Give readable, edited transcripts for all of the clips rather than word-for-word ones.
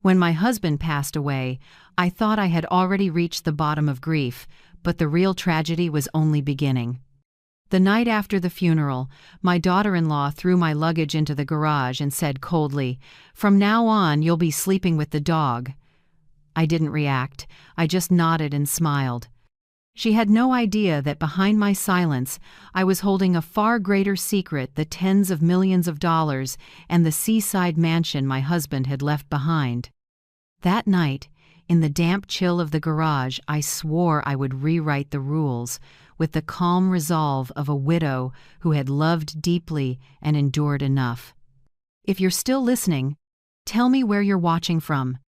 When my husband passed away, I thought I had already reached the bottom of grief, but the real tragedy was only beginning. The night after the funeral, my daughter-in-law threw my luggage into the garage and said coldly, "From now on, you'll be sleeping with the dog." I didn't react. I just nodded and smiled. She had no idea that behind my silence, I was holding a far greater secret: the tens of millions of dollars and the seaside mansion my husband had left behind. That night, in the damp chill of the garage, I swore I would rewrite the rules, with the calm resolve of a widow who had loved deeply and endured enough. If you're still listening, tell me where you're watching from.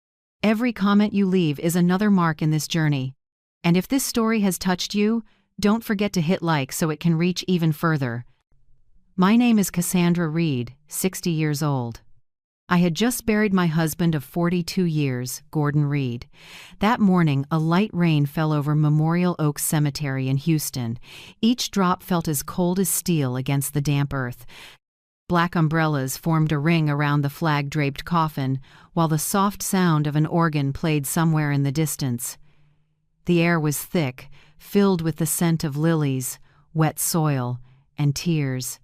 Every comment you leave is another mark in this journey. And if this story has touched you, don't forget to hit like so it can reach even further. My name is Cassandra Reed, 60 years old. I had just buried my husband of 42 years, Gordon Reed. That morning, a light rain fell over Memorial Oaks Cemetery in Houston. Each drop felt as cold as steel against the damp earth. Black umbrellas formed a ring around the flag-draped coffin, while the soft sound of an organ played somewhere in the distance. The air was thick, filled with the scent of lilies, wet soil, and tears.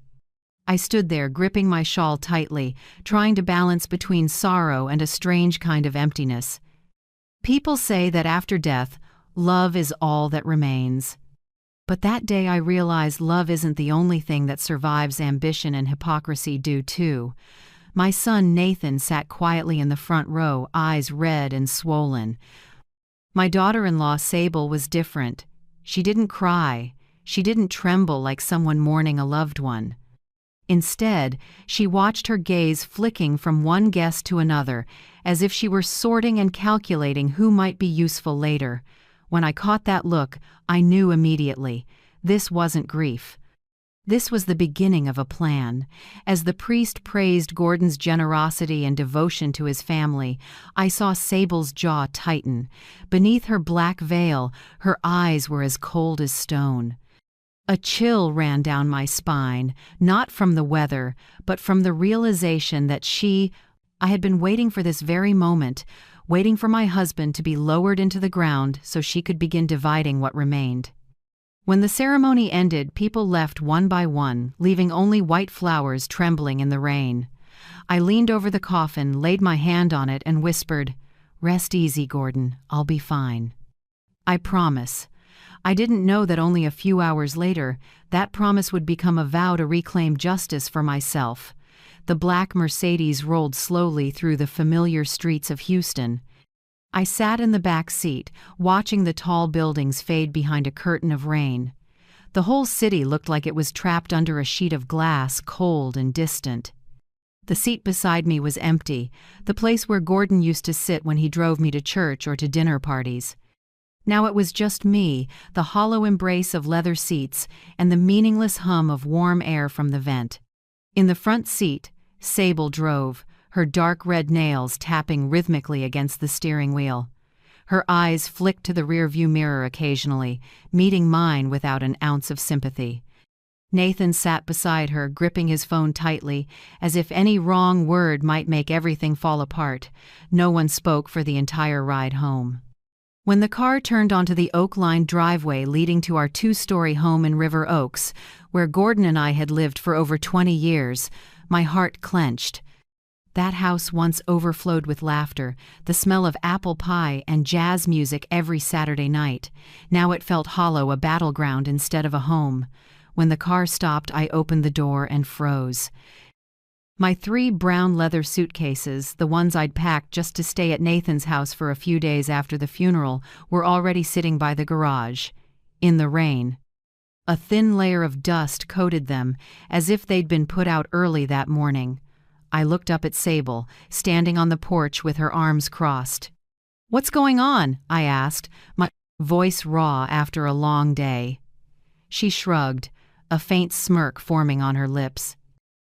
I stood there, gripping my shawl tightly, trying to balance between sorrow and a strange kind of emptiness. People say that after death, love is all that remains. But that day I realized love isn't the only thing that survives ambition and hypocrisy do too. My son Nathan sat quietly in the front row, eyes red and swollen. My daughter-in-law Sable was different. She didn't cry. She didn't tremble like someone mourning a loved one. Instead, she watched her gaze flicking from one guest to another, as if she were sorting and calculating who might be useful later. When I caught that look, I knew immediately. This wasn't grief. This was the beginning of a plan. As the priest praised Gordon's generosity and devotion to his family, I saw Sable's jaw tighten. Beneath her black veil, her eyes were as cold as stone. A chill ran down my spine, not from the weather, but from the realization that I had been waiting for this very moment, waiting for my husband to be lowered into the ground so she could begin dividing what remained. When the ceremony ended, people left one by one, leaving only white flowers trembling in the rain. I leaned over the coffin, laid my hand on it, and whispered, "Rest easy, Gordon. I'll be fine. I promise." I didn't know that only a few hours later, that promise would become a vow to reclaim justice for myself. The black Mercedes rolled slowly through the familiar streets of Houston. I sat in the back seat, watching the tall buildings fade behind a curtain of rain. The whole city looked like it was trapped under a sheet of glass, cold and distant. The seat beside me was empty, the place where Gordon used to sit when he drove me to church or to dinner parties. Now it was just me, the hollow embrace of leather seats, and the meaningless hum of warm air from the vent. In the front seat, Sable drove, her dark red nails tapping rhythmically against the steering wheel. Her eyes flicked to the rearview mirror occasionally, meeting mine without an ounce of sympathy. Nathan sat beside her, gripping his phone tightly, as if any wrong word might make everything fall apart. No one spoke for the entire ride home. When the car turned onto the oak-lined driveway leading to our two-story home in River Oaks, where Gordon and I had lived for over 20 years, my heart clenched. That house once overflowed with laughter, the smell of apple pie and jazz music every Saturday night. Now it felt hollow, a battleground instead of a home. When the car stopped, I opened the door and froze. My 3 brown leather suitcases, the ones I'd packed just to stay at Nathan's house for a few days after the funeral, were already sitting by the garage, in the rain. A thin layer of dust coated them, as if they'd been put out early that morning. I looked up at Sable, standing on the porch with her arms crossed. "What's going on?" I asked, my voice raw after a long day. She shrugged, a faint smirk forming on her lips.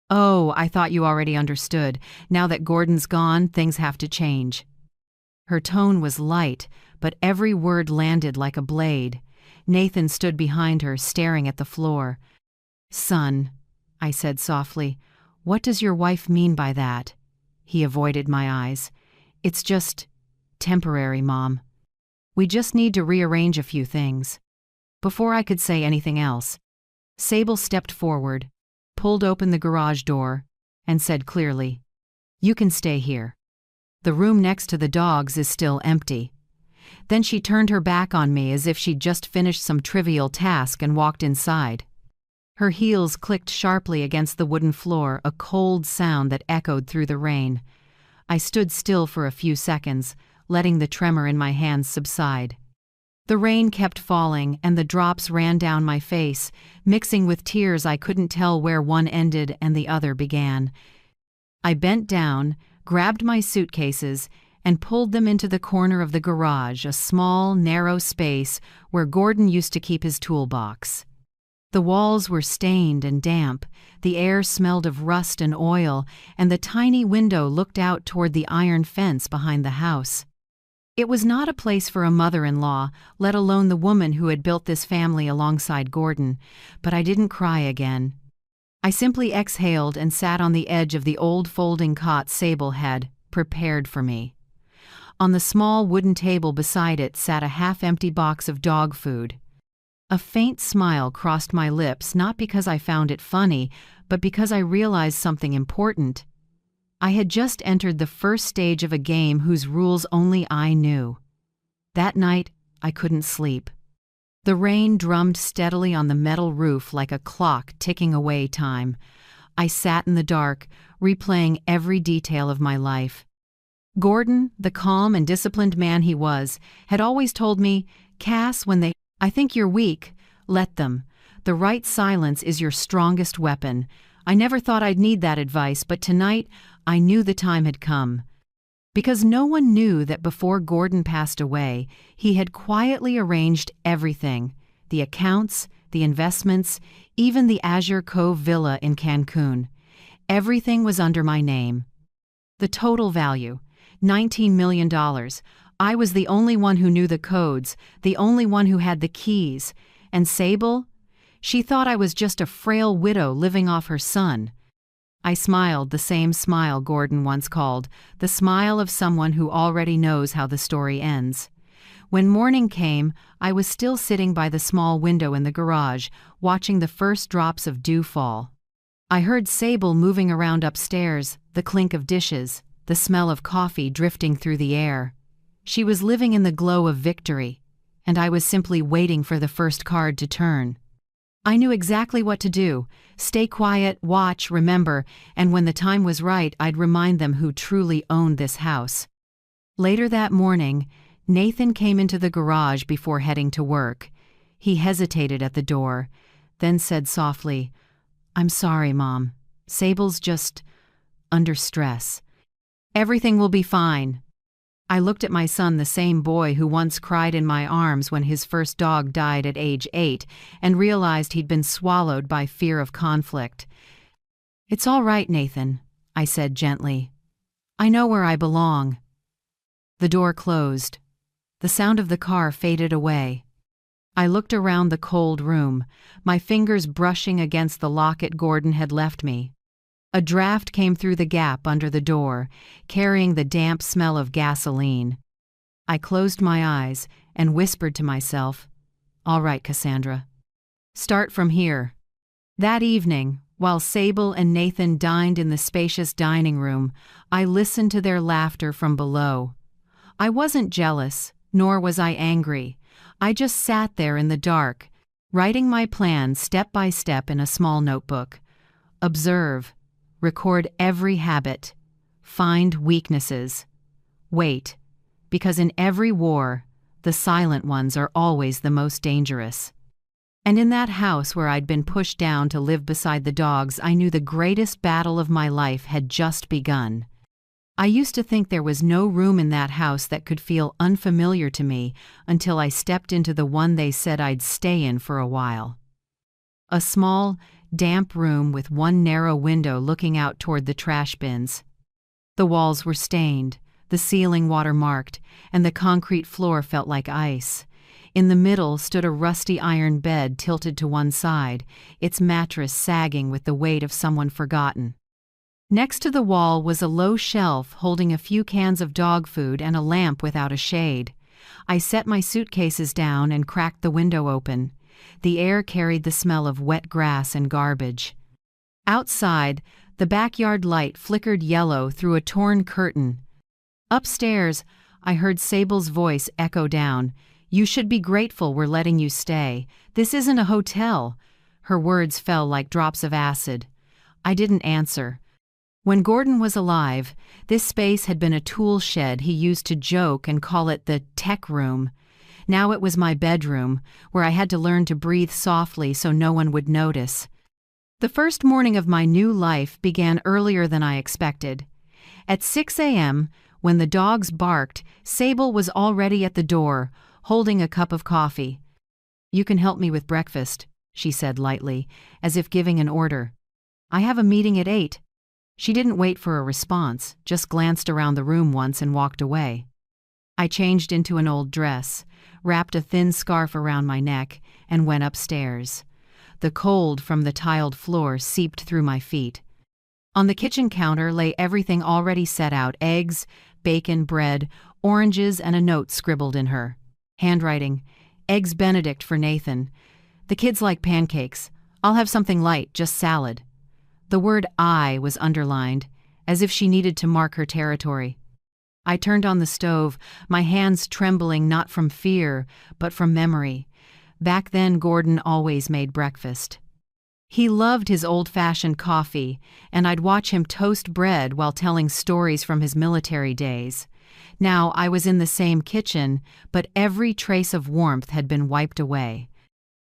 "Oh, I thought you already understood. Now that Gordon's gone, things have to change." Her tone was light, but every word landed like a blade. Nathan stood behind her, staring at the floor. "Son," I said softly, "what does your wife mean by that?" He avoided my eyes. It's just temporary, Mom. We just need to rearrange a few things. Before I could say anything else, Sable stepped forward, pulled open the garage door, and said clearly, "You can stay here. The room next to the dogs is still empty." Then she turned her back on me as if she'd just finished some trivial task and walked inside. Her heels clicked sharply against the wooden floor, a cold sound that echoed through the rain. I stood still for a few seconds, letting the tremor in my hands subside. The rain kept falling, and the drops ran down my face, mixing with tears I couldn't tell where one ended and the other began. I bent down, grabbed my suitcases, and pulled them into the corner of the garage, a small, narrow space where Gordon used to keep his toolbox. The walls were stained and damp, the air smelled of rust and oil, and the tiny window looked out toward the iron fence behind the house. It was not a place for a mother-in-law, let alone the woman who had built this family alongside Gordon, but I didn't cry again. I simply exhaled and sat on the edge of the old folding cot Sable had prepared for me. On the small wooden table beside it sat a half-empty box of dog food. A faint smile crossed my lips, not because I found it funny, but because I realized something important. I had just entered the first stage of a game whose rules only I knew. That night, I couldn't sleep. The rain drummed steadily on the metal roof like a clock ticking away time. I sat in the dark, replaying every detail of my life. Gordon, the calm and disciplined man he was, had always told me, "Cass, I think you're weak. Let them. The right silence is your strongest weapon." I never thought I'd need that advice, but tonight I knew the time had come. Because no one knew that before Gordon passed away, he had quietly arranged everything: the accounts, the investments, even the Azure Cove villa in Cancun. Everything was under my name. The total value, $19 million. I was the only one who knew the codes, the only one who had the keys. And Sable? She thought I was just a frail widow living off her son. I smiled the same smile Gordon once called, the smile of someone who already knows how the story ends. When morning came, I was still sitting by the small window in the garage, watching the first drops of dew fall. I heard Sable moving around upstairs, the clink of dishes, the smell of coffee drifting through the air. She was living in the glow of victory, and I was simply waiting for the first card to turn. I knew exactly what to do: stay quiet, watch, remember, and when the time was right, I'd remind them who truly owned this house. Later that morning, Nathan came into the garage before heading to work. He hesitated at the door, then said softly, "I'm sorry, Mom. Sable's just under stress. Everything will be fine." I looked at my son, the same boy who once cried in my arms when his first dog died at age 8, and realized he'd been swallowed by fear of conflict. "It's all right, Nathan," I said gently. "I know where I belong." The door closed. The sound of the car faded away. I looked around the cold room, my fingers brushing against the locket Gordon had left me. A draft came through the gap under the door, carrying the damp smell of gasoline. I closed my eyes and whispered to myself, "All right, Cassandra. Start from here." That evening, while Sable and Nathan dined in the spacious dining room, I listened to their laughter from below. I wasn't jealous, nor was I angry. I just sat there in the dark, writing my plan step by step in a small notebook. Observe. Record every habit. Find weaknesses. Wait, because in every war, the silent ones are always the most dangerous. And in that house where I'd been pushed down to live beside the dogs, I knew the greatest battle of my life had just begun. I used to think there was no room in that house that could feel unfamiliar to me until I stepped into the one they said I'd stay in for a while. A small, damp room with one narrow window looking out toward the trash bins. The walls were stained, the ceiling water-marked, and the concrete floor felt like ice. In the middle stood a rusty iron bed tilted to one side, its mattress sagging with the weight of someone forgotten. Next to the wall was a low shelf holding a few cans of dog food and a lamp without a shade. I set my suitcases down and cracked the window open. The air carried the smell of wet grass and garbage. Outside, the backyard light flickered yellow through a torn curtain. Upstairs, I heard Sable's voice echo down. "You should be grateful we're letting you stay. This isn't a hotel." Her words fell like drops of acid. I didn't answer. When Gordon was alive, this space had been a tool shed he used to joke and call it the tech room. Now it was my bedroom, where I had to learn to breathe softly so no one would notice. The first morning of my new life began earlier than I expected. At 6 a.m., when the dogs barked, Sable was already at the door, holding a cup of coffee. "You can help me with breakfast," she said lightly, as if giving an order. "I have a meeting at 8. She didn't wait for a response, just glanced around the room once and walked away. I changed into an old dress, wrapped a thin scarf around my neck, and went upstairs. The cold from the tiled floor seeped through my feet. On the kitchen counter lay everything already set out: eggs, bacon, bread, oranges, and a note scribbled in her handwriting. "Eggs Benedict for Nathan. The kids like pancakes. I'll have something light, just salad." The word "I" was underlined, as if she needed to mark her territory. I turned on the stove, my hands trembling not from fear, but from memory. Back then, Gordon always made breakfast. He loved his old-fashioned coffee, and I'd watch him toast bread while telling stories from his military days. Now I was in the same kitchen, but every trace of warmth had been wiped away.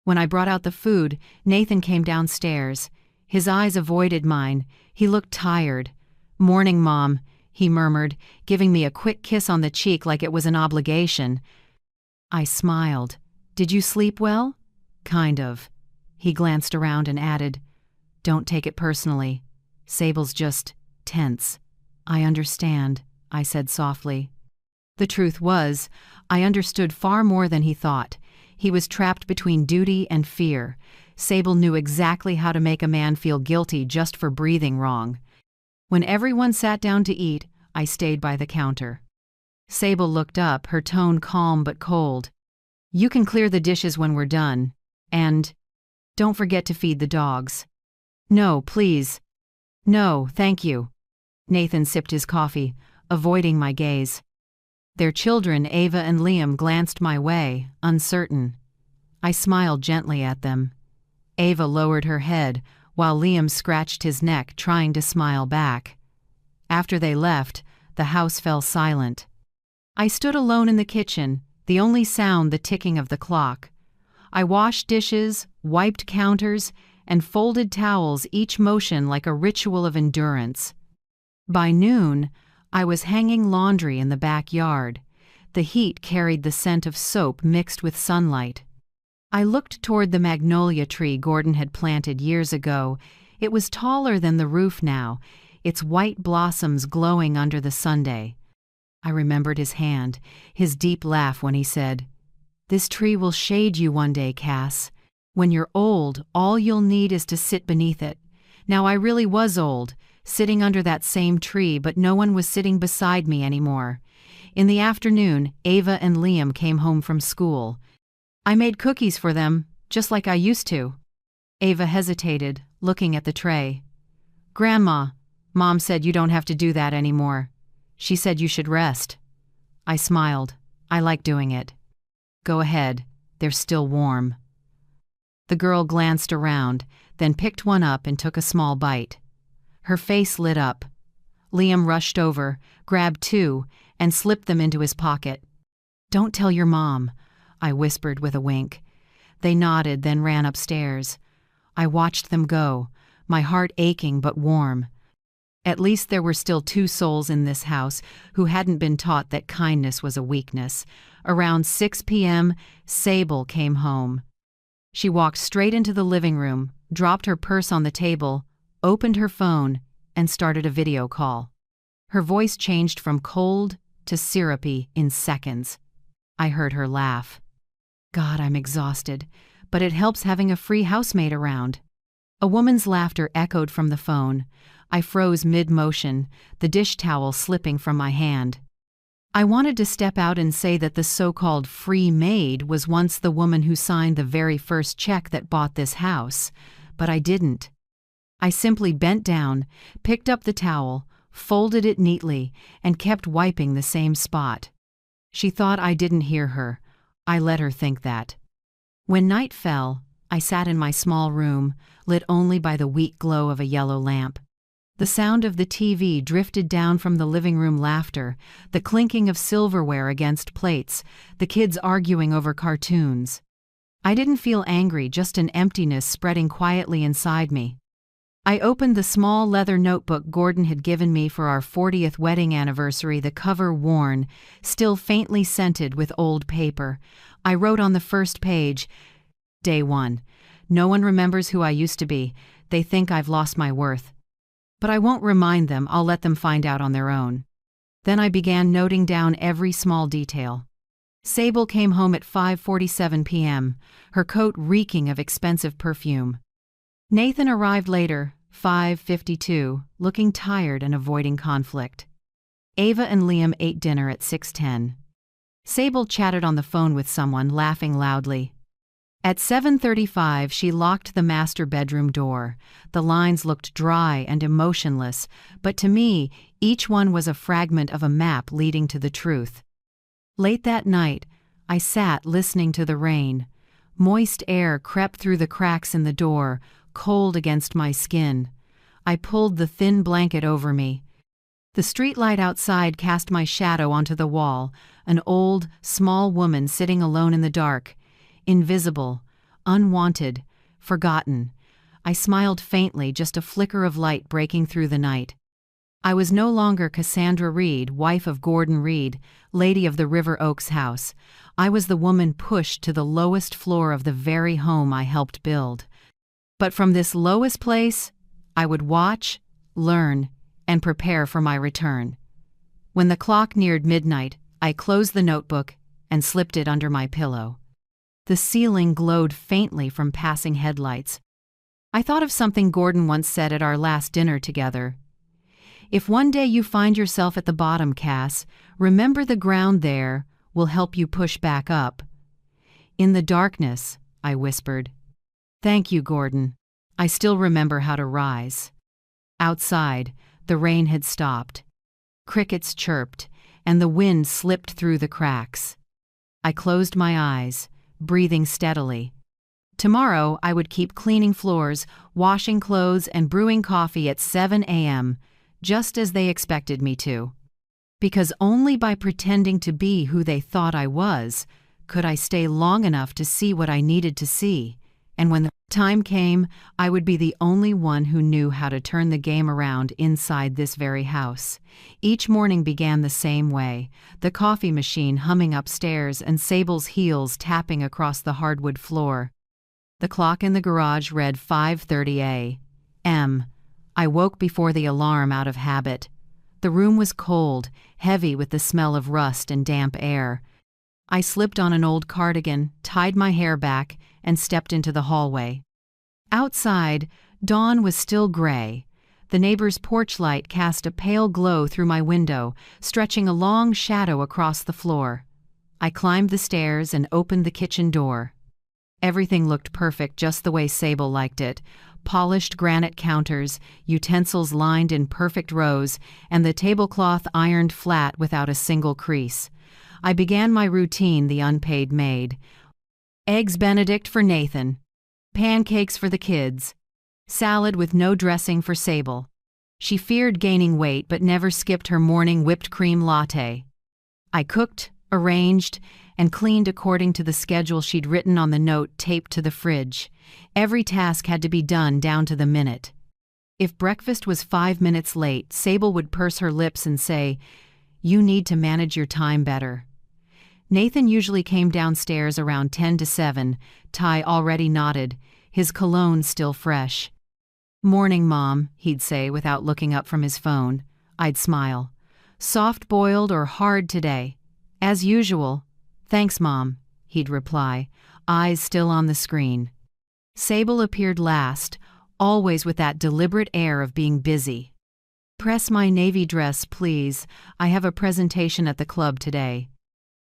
When I brought out the food, Nathan came downstairs. His eyes avoided mine. He looked tired. "Morning, Mom," he murmured, giving me a quick kiss on the cheek like it was an obligation. I smiled. "Did you sleep well?" "Kind of." He glanced around and added, "Don't take it personally. Sable's just tense." "I understand," I said softly. The truth was, I understood far more than he thought. He was trapped between duty and fear. Sable knew exactly how to make a man feel guilty just for breathing wrong. When everyone sat down to eat, I stayed by the counter. Sable looked up, her tone calm but cold. "You can clear the dishes when we're done. And don't forget to feed the dogs." "No, please." "No, thank you." Nathan sipped his coffee, avoiding my gaze. Their children, Ava and Liam, glanced my way, uncertain. I smiled gently at them. Ava lowered her head, while Liam scratched his neck, trying to smile back. After they left, the house fell silent. I stood alone in the kitchen, the only sound the ticking of the clock. I washed dishes, wiped counters, and folded towels, each motion like a ritual of endurance. By noon, I was hanging laundry in the backyard. The heat carried the scent of soap mixed with sunlight. I looked toward the magnolia tree Gordon had planted years ago. It was taller than the roof now, its white blossoms glowing under the sunday. I remembered his hand, his deep laugh when he said, "This tree will shade you one day, Cass. When you're old, all you'll need is to sit beneath it." Now I really was old, sitting under that same tree, but no one was sitting beside me anymore. In the afternoon, Ava and Liam came home from school. I made cookies for them, just like I used to. Ava hesitated, looking at the tray. "Grandma, Mom said you don't have to do that anymore. She said you should rest." I smiled. I like doing it. "Go ahead, they're still warm." The girl glanced around, then picked one up and took a small bite. Her face lit up. Liam rushed over, grabbed two, and slipped them into his pocket. "Don't tell your mom," I whispered with a wink. They nodded, then ran upstairs. I watched them go, my heart aching but warm. At least there were still two souls in this house who hadn't been taught that kindness was a weakness. Around 6 p.m., Sable came home. She walked straight into the living room, dropped her purse on the table, opened her phone, and started a video call. Her voice changed from cold to syrupy in seconds. I heard her laugh. "God, I'm exhausted, but it helps having a free housemate around." A woman's laughter echoed from the phone. I froze mid-motion, the dish towel slipping from my hand. I wanted to step out and say that the so-called free maid was once the woman who signed the very first check that bought this house, but I didn't. I simply bent down, picked up the towel, folded it neatly, and kept wiping the same spot. She thought I didn't hear her. I let her think that. When night fell, I sat in my small room, lit only by the weak glow of a yellow lamp. The sound of the TV drifted down from the living room laughter, the clinking of silverware against plates, the kids arguing over cartoons. I didn't feel angry, just an emptiness spreading quietly inside me. I opened the small leather notebook Gordon had given me for our 40th wedding anniversary, the cover worn, still faintly scented with old paper. I wrote on the first page, Day 1. No one remembers who I used to be. They think I've lost my worth. But I won't remind them, I'll let them find out on their own. Then I began noting down every small detail. Sable came home at 5:47 p.m., her coat reeking of expensive perfume. Nathan arrived later, 5:52, looking tired and avoiding conflict. Ava and Liam ate dinner at 6:10. Sable chatted on the phone with someone, laughing loudly. At 7:35, she locked the master bedroom door. The lines looked dry and emotionless, but to me, each one was a fragment of a map leading to the truth. Late that night, I sat listening to the rain. Moist air crept through the cracks in the door, cold against my skin. I pulled the thin blanket over me. The streetlight outside cast my shadow onto the wall, an old, small woman sitting alone in the dark. Invisible, unwanted, forgotten. I smiled faintly, just a flicker of light breaking through the night. I was no longer Cassandra Reed, wife of Gordon Reed, lady of the River Oaks house. I was the woman pushed to the lowest floor of the very home I helped build. But from this lowest place, I would watch, learn, and prepare for my return. When the clock neared midnight, I closed the notebook and slipped it under my pillow. The ceiling glowed faintly from passing headlights. I thought of something Gordon once said at our last dinner together. If one day you find yourself at the bottom, Cass, remember the ground there will help you push back up. In the darkness, I whispered. Thank you, Gordon. I still remember how to rise. Outside, the rain had stopped. Crickets chirped, and the wind slipped through the cracks. I closed my eyes, breathing steadily. Tomorrow I would keep cleaning floors, washing clothes, and brewing coffee at 7 a.m., just as they expected me to. Because only by pretending to be who they thought I was, could I stay long enough to see what I needed to see. And when the time came, I would be the only one who knew how to turn the game around inside this very house. Each morning began the same way, the coffee machine humming upstairs and Sable's heels tapping across the hardwood floor. The clock in the garage read 5:30 a.m. I woke before the alarm out of habit. The room was cold, heavy with the smell of rust and damp air. I slipped on an old cardigan, tied my hair back, and stepped into the hallway. Outside, dawn was still gray. The neighbor's porch light cast a pale glow through my window, stretching a long shadow across the floor. I climbed the stairs and opened the kitchen door. Everything looked perfect, just the way Sable liked it. Polished granite counters, utensils lined in perfect rows, and the tablecloth ironed flat without a single crease. I began my routine, the unpaid maid. Eggs Benedict for Nathan. Pancakes for the kids. Salad with no dressing for Sable. She feared gaining weight but never skipped her morning whipped cream latte. I cooked, arranged, and cleaned according to the schedule she'd written on the note taped to the fridge. Every task had to be done down to the minute. If breakfast was 5 minutes late, Sable would purse her lips and say, "You need to manage your time better." Nathan usually came downstairs around 10 to 7, Ty already nodded, his cologne still fresh. "Morning, Mom," he'd say without looking up from his phone. I'd smile. "Soft-boiled or hard today?" "As usual." "Thanks, Mom," he'd reply, eyes still on the screen. Sable appeared last, always with that deliberate air of being busy. "Press my navy dress, please. I have a presentation at the club today."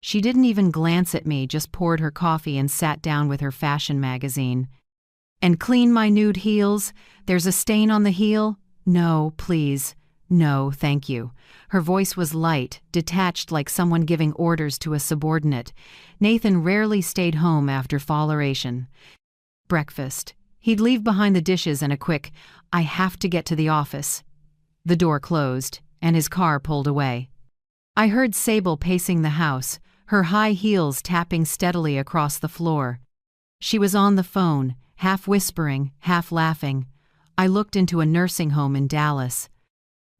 She didn't even glance at me, just poured her coffee and sat down with her fashion magazine. "And clean my nude heels? There's a stain on the heel?" "No, please. No, thank you." Her voice was light, detached, like someone giving orders to a subordinate. Nathan rarely stayed home after falleration. Breakfast. He'd leave behind the dishes and a quick, "I have to get to the office." The door closed, and his car pulled away. I heard Sable pacing the house, her high heels tapping steadily across the floor. She was on the phone, half whispering, half laughing. I looked into a nursing home in Dallas.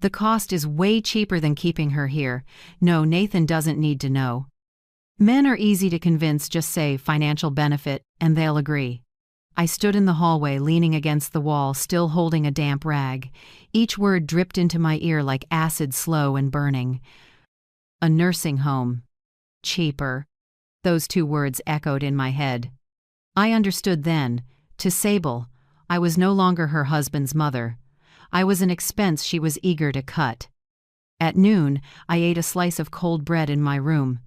"The cost is way cheaper than keeping her here. No, Nathan doesn't need to know." Men are easy to convince, just say financial benefit, and they'll agree. I stood in the hallway, leaning against the wall, still holding a damp rag. Each word dripped into my ear like acid, slow and burning. A nursing home. Cheaper. Those two words echoed in my head. I understood then. To Sable, I was no longer her husband's mother. I was an expense she was eager to cut. At noon, I ate a slice of cold bread in my room.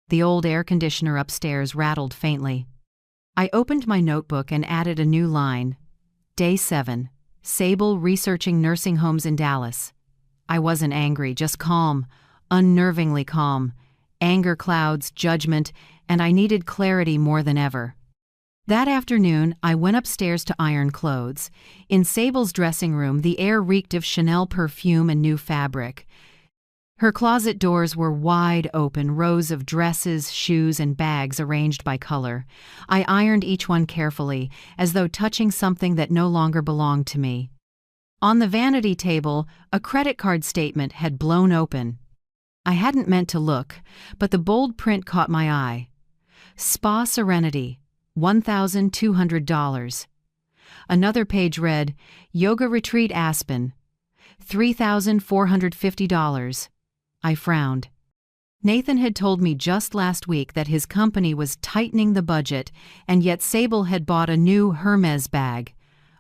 The old air conditioner upstairs rattled faintly. I opened my notebook and added a new line. Day 7. Sable researching nursing homes in Dallas. I wasn't angry, just calm, unnervingly calm. Anger clouds, judgment, and I needed clarity more than ever. That afternoon, I went upstairs to iron clothes. In Sable's dressing room, the air reeked of Chanel perfume and new fabric. Her closet doors were wide open, rows of dresses, shoes, and bags arranged by color. I ironed each one carefully, as though touching something that no longer belonged to me. On the vanity table, a credit card statement had blown open. I hadn't meant to look, but the bold print caught my eye. Spa Serenity, $1,200. Another page read, Yoga Retreat Aspen, $3,450. I frowned. Nathan had told me just last week that his company was tightening the budget, and yet Sable had bought a new Hermes bag.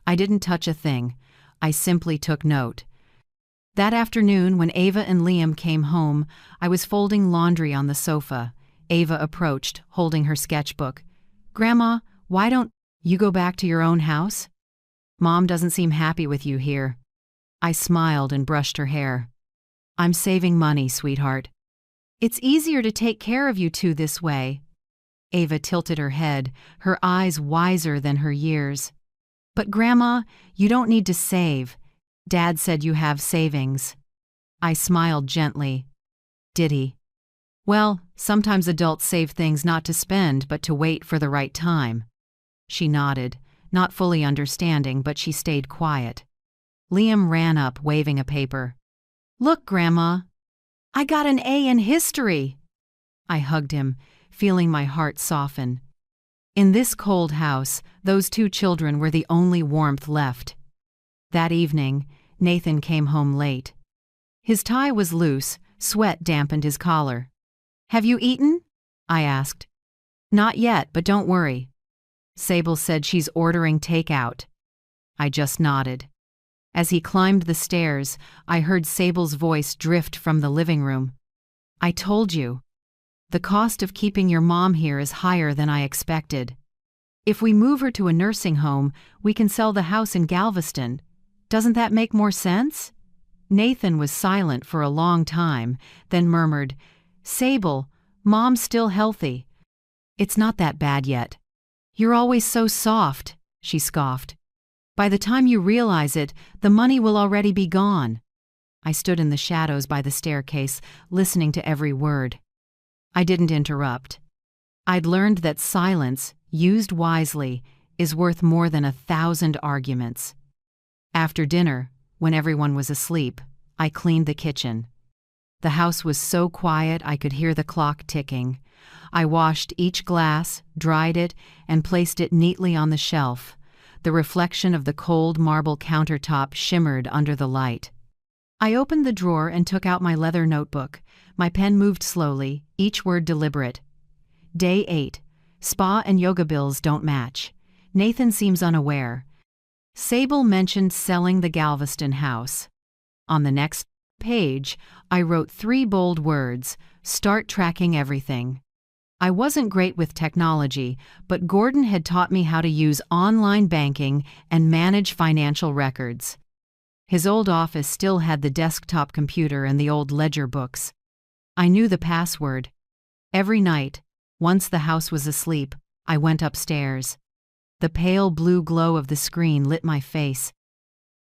I didn't touch a thing. I simply took note. That afternoon, when Ava and Liam came home, I was folding laundry on the sofa. Ava approached, holding her sketchbook. "Grandma, why don't you go back to your own house? Mom doesn't seem happy with you here." I smiled and brushed her hair. "I'm saving money, sweetheart. It's easier to take care of you two this way." Ava tilted her head, her eyes wiser than her years. "But Grandma, you don't need to save. Dad said you have savings." I smiled gently. "Did he?" "Well, sometimes adults save things not to spend, but to wait for the right time." She nodded, not fully understanding, but she stayed quiet. Liam ran up, waving a paper. "Look, Grandma, I got an A in history." I hugged him, feeling my heart soften. In this cold house, those two children were the only warmth left. That evening, Nathan came home late. His tie was loose, sweat dampened his collar. "Have you eaten?" I asked. "Not yet, but don't worry." Sable said she's ordering takeout. I just nodded. As he climbed the stairs, I heard Sable's voice drift from the living room. "I told you. The cost of keeping your mom here is higher than I expected. If we move her to a nursing home, we can sell the house in Galveston. Doesn't that make more sense?" Nathan was silent for a long time, then murmured, "Sable, Mom's still healthy." "It's not that bad yet." "You're always so soft," she scoffed. "By the time you realize it, the money will already be gone." I stood in the shadows by the staircase, listening to every word. I didn't interrupt. I'd learned that silence, used wisely, is worth more than 1,000 arguments. After dinner, when everyone was asleep, I cleaned the kitchen. The house was so quiet I could hear the clock ticking. I washed each glass, dried it, and placed it neatly on the shelf. The reflection of the cold marble countertop shimmered under the light. I opened the drawer and took out my leather notebook. My pen moved slowly, each word deliberate. Day 8. Spa and yoga bills don't match. Nathan seems unaware. Sable mentioned selling the Galveston house. On the next page, I wrote 3 bold words: start tracking everything. I wasn't great with technology, but Gordon had taught me how to use online banking and manage financial records. His old office still had the desktop computer and the old ledger books. I knew the password. Every night, once the house was asleep, I went upstairs. The pale blue glow of the screen lit my face.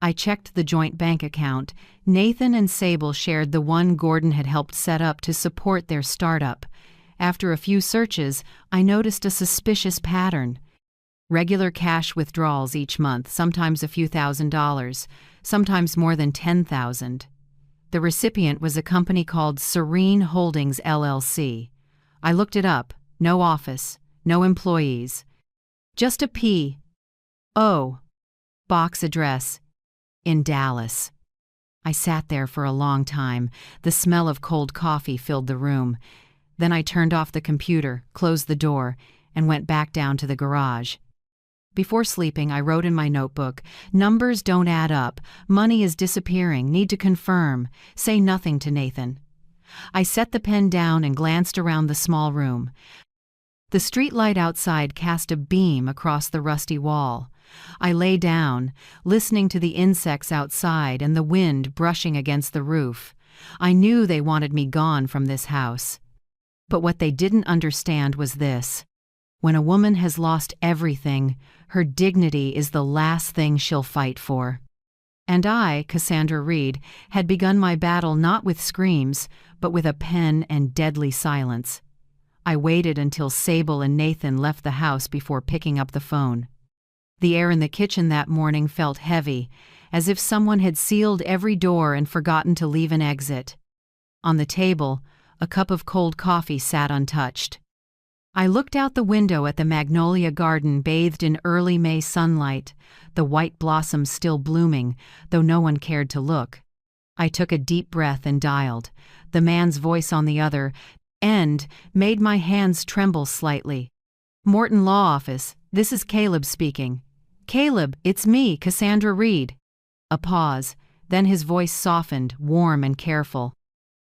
I checked the joint bank account. Nathan and Sable shared the one Gordon had helped set up to support their startup. After a few searches, I noticed a suspicious pattern. Regular cash withdrawals each month, sometimes a few $1,000s, sometimes more than $10,000. The recipient was a company called Serene Holdings LLC. I looked it up. No office, no employees. Just a P.O. box address in Dallas. I sat there for a long time. The smell of cold coffee filled the room. Then I turned off the computer, closed the door, and went back down to the garage. Before sleeping, I wrote in my notebook, "Numbers don't add up. Money is disappearing. Need to confirm. Say nothing to Nathan." I set the pen down and glanced around the small room. The streetlight outside cast a beam across the rusty wall. I lay down, listening to the insects outside and the wind brushing against the roof. I knew they wanted me gone from this house. But what they didn't understand was this: when a woman has lost everything, her dignity is the last thing she'll fight for. And I, Cassandra Reed, had begun my battle not with screams, but with a pen and deadly silence. I waited until Sable and Nathan left the house before picking up the phone. The air in the kitchen that morning felt heavy, as if someone had sealed every door and forgotten to leave an exit. On the table, a cup of cold coffee sat untouched. I looked out the window at the magnolia garden bathed in early May sunlight, the white blossoms still blooming, though no one cared to look. I took a deep breath and dialed. The man's voice on the other end made my hands tremble slightly. "Morton Law Office, this is Caleb speaking." "Caleb, it's me, Cassandra Reed." A pause, then his voice softened, warm and careful.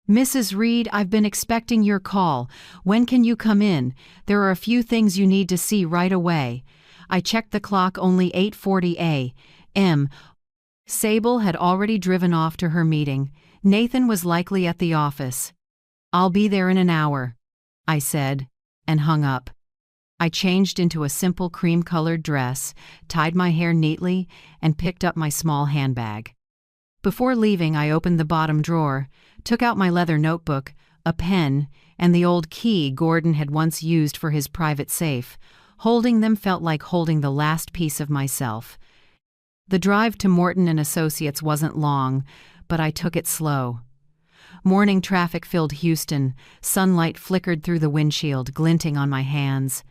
"Mrs. Reed, I've been expecting your call. When can you come in? There are a few things you need to see right away." I checked the clock, only 8:40 a.m. Sable had already driven off to her meeting. Nathan was likely at the office. "I'll be there in an hour," I said, and hung up. I changed into a simple cream-colored dress, tied my hair neatly, and picked up my small handbag. Before leaving, I opened the bottom drawer, took out my leather notebook, a pen, and the old key Gordon had once used for his private safe. Holding them felt like holding the last piece of myself. The drive to Morton & Associates wasn't long, but I took it slow. Morning traffic filled Houston. Sunlight flickered through the windshield, glinting on my hands.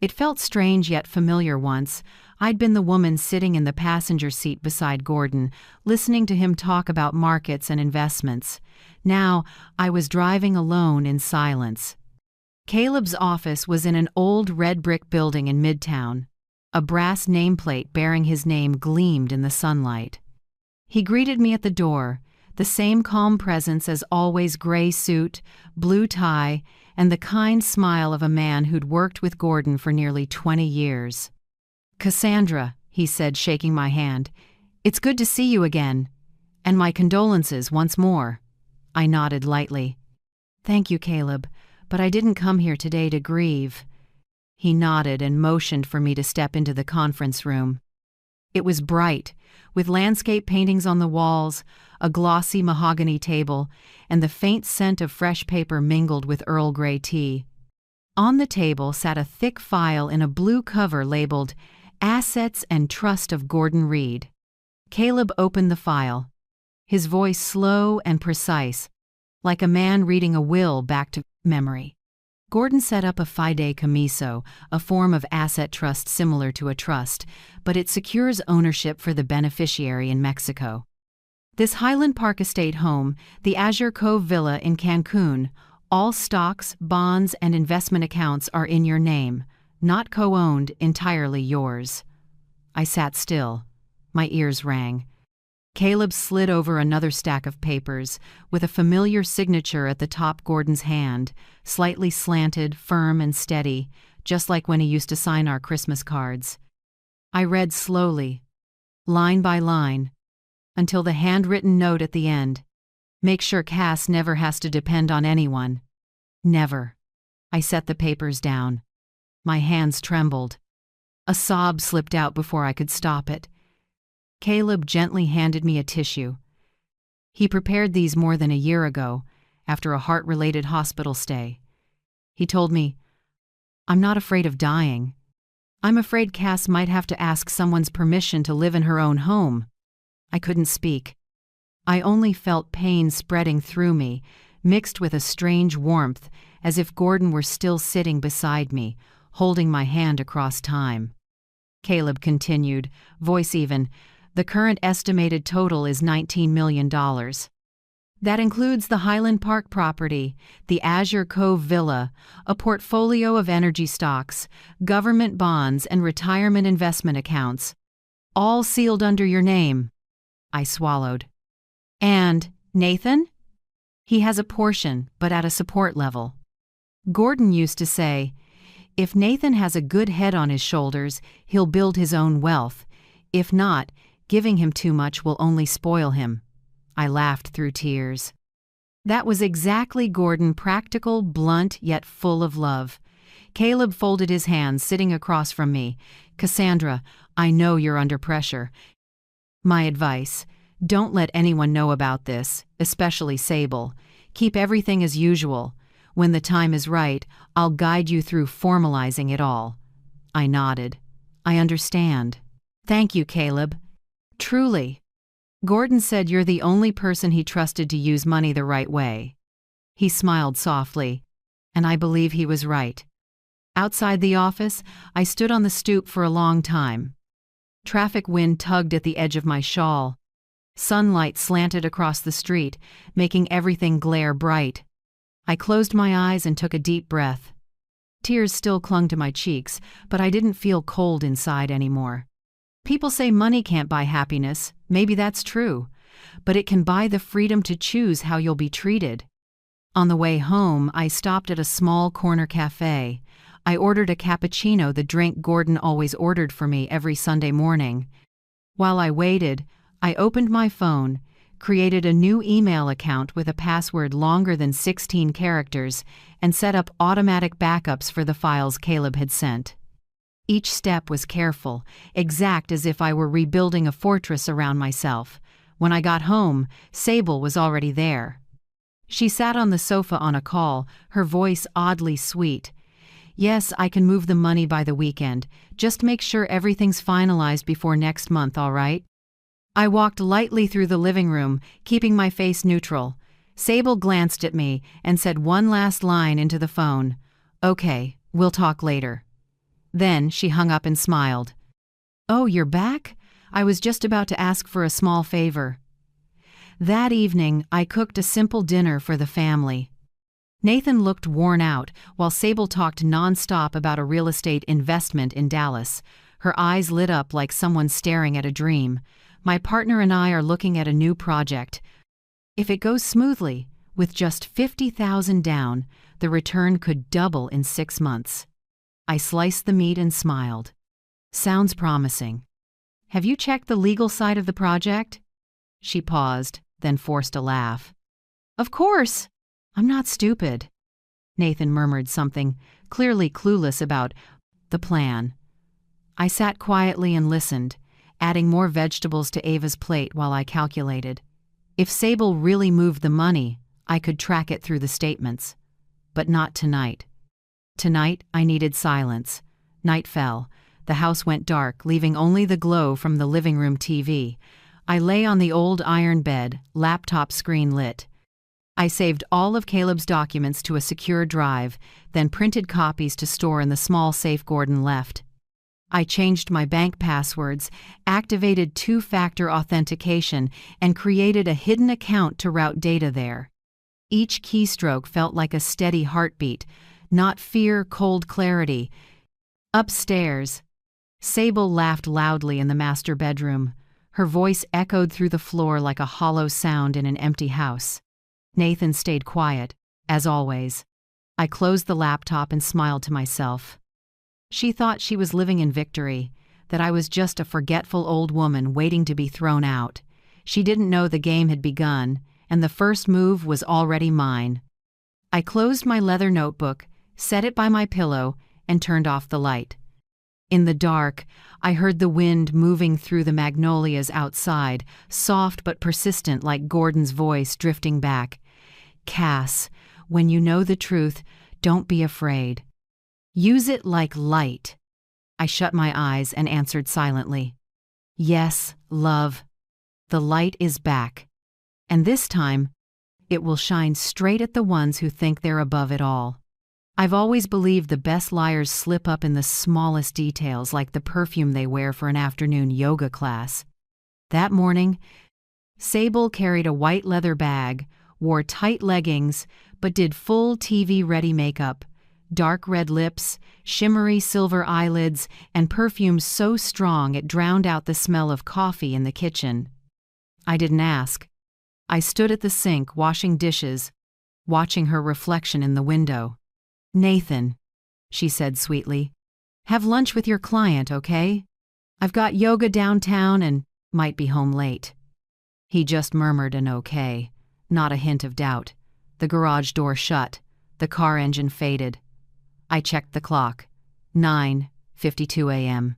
It felt strange yet familiar once. I'd been the woman sitting in the passenger seat beside Gordon, listening to him talk about markets and investments. Now, I was driving alone in silence. Caleb's office was in an old red brick building in Midtown. A brass nameplate bearing his name gleamed in the sunlight. He greeted me at the door, the same calm presence as always: gray suit, blue tie, and the kind smile of a man who'd worked with Gordon for nearly 20 years. "Cassandra," he said, shaking my hand, "it's good to see you again. And my condolences once more." I nodded lightly. "Thank you, Caleb, but I didn't come here today to grieve." He nodded and motioned for me to step into the conference room. It was bright, with landscape paintings on the walls, a glossy mahogany table, and the faint scent of fresh paper mingled with Earl Grey tea. On the table sat a thick file in a blue cover labeled "Assets and Trust of Gordon Reed." Caleb opened the file, his voice slow and precise, like a man reading a will back to memory. Gordon set up a fideicomiso, a form of asset trust similar to a trust, but it secures ownership for the beneficiary in Mexico. This Highland Park estate home, the Azure Cove Villa in Cancun, all stocks, bonds, and investment accounts are in your name, not co-owned, entirely yours. I sat still, My ears rang. Caleb slid over another stack of papers, with a familiar signature at the top. Gordon's hand, slightly slanted, firm and steady, just like when he used to sign our Christmas cards. I read slowly, line by line, until the handwritten note at the end. Make sure Cass never has to depend on anyone. Never. I set the papers down. My hands trembled. A sob slipped out before I could stop it. Caleb gently handed me a tissue. He prepared these more than a year ago, after a heart-related hospital stay. He told me, "I'm not afraid of dying. I'm afraid Cass might have to ask someone's permission to live in her own home." I couldn't speak. I only felt pain spreading through me, mixed with a strange warmth, as if Gordon were still sitting beside me, holding my hand across time. Caleb continued, voice even, "The current estimated total is $19 million. That includes the Highland Park property, the Azure Cove Villa, a portfolio of energy stocks, government bonds, and retirement investment accounts. All sealed under your name." I swallowed. "And Nathan?" "He has a portion, but at a support level." Gordon used to say, "If Nathan has a good head on his shoulders, he'll build his own wealth. If not, giving him too much will only spoil him." I laughed through tears. That was exactly Gordon, practical, blunt, yet full of love. Caleb folded his hands, sitting across from me. "Cassandra, I know you're under pressure. My advice, don't let anyone know about this, especially Sable. Keep everything as usual. When the time is right, I'll guide you through formalizing it all." I nodded. "I understand. Thank you, Caleb. Truly." Gordon said you're the only person he trusted to use money the right way. He smiled softly, and I believe he was right. Outside the office, I stood on the stoop for a long time. Traffic wind tugged at the edge of my shawl. Sunlight slanted across the street, making everything glare bright. I closed my eyes and took a deep breath. Tears still clung to my cheeks, but I didn't feel cold inside anymore. People say money can't buy happiness. Maybe that's true. But it can buy the freedom to choose how you'll be treated. On the way home, I stopped at a small corner cafe. I ordered a cappuccino, the drink Gordon always ordered for me every Sunday morning. While I waited, I opened my phone, created a new email account with a password longer than 16 characters, and set up automatic backups for the files Caleb had sent. Each step was careful, exact, as if I were rebuilding a fortress around myself. When I got home, Sable was already there. She sat on the sofa on a call, her voice oddly sweet. "Yes, I can move the money by the weekend. Just make sure everything's finalized before next month, all right?" I walked lightly through the living room, keeping my face neutral. Sable glanced at me and said one last line into the phone. "Okay, we'll talk later." Then she hung up and smiled. "Oh, you're back? I was just about to ask for a small favor." That evening, I cooked a simple dinner for the family. Nathan looked worn out, while Sable talked nonstop about a real estate investment in Dallas. Her eyes lit up like someone staring at a dream. My partner and I are looking at a new project. If it goes smoothly, with just $50,000 down, the return could double in 6 months. I sliced the meat and smiled. "Sounds promising. Have you checked the legal side of the project?" She paused, then forced a laugh. "Of course! I'm not stupid." Nathan murmured something, clearly clueless about the plan. I sat quietly and listened, adding more vegetables to Ava's plate while I calculated. If Sable really moved the money, I could track it through the statements. But not tonight. Tonight, I needed silence. Night fell. The house went dark, leaving only the glow from the living room TV. I lay on the old iron bed, laptop screen lit. I saved all of Caleb's documents to a secure drive, then printed copies to store in the small safe Gordon left. I changed my bank passwords, activated two-factor authentication, and created a hidden account to route data there. Each keystroke felt like a steady heartbeat, not fear, cold clarity. Upstairs, Sable laughed loudly in the master bedroom. Her voice echoed through the floor like a hollow sound in an empty house. Nathan stayed quiet, as always. I closed the laptop and smiled to myself. She thought she was living in victory, that I was just a forgetful old woman waiting to be thrown out. She didn't know the game had begun, and the first move was already mine. I closed my leather notebook, set it by my pillow, and turned off the light. In the dark, I heard the wind moving through the magnolias outside, soft but persistent like Gordon's voice drifting back. "Cass, when you know the truth, don't be afraid. Use it like light." I shut my eyes and answered silently. "Yes, love. The light is back. And this time, it will shine straight at the ones who think they're above it all." I've always believed the best liars slip up in the smallest details, like the perfume they wear for an afternoon yoga class. That morning, Sable carried a white leather bag, wore tight leggings, but did full TV-ready makeup, dark red lips, shimmery silver eyelids, and perfume so strong it drowned out the smell of coffee in the kitchen. I didn't ask. I stood at the sink washing dishes, watching her reflection in the window. "Nathan," she said sweetly, "have lunch with your client, okay? I've got yoga downtown and might be home late." He just murmured an okay, not a hint of doubt. The garage door shut. The car engine faded. I checked the clock. 9:52 a.m.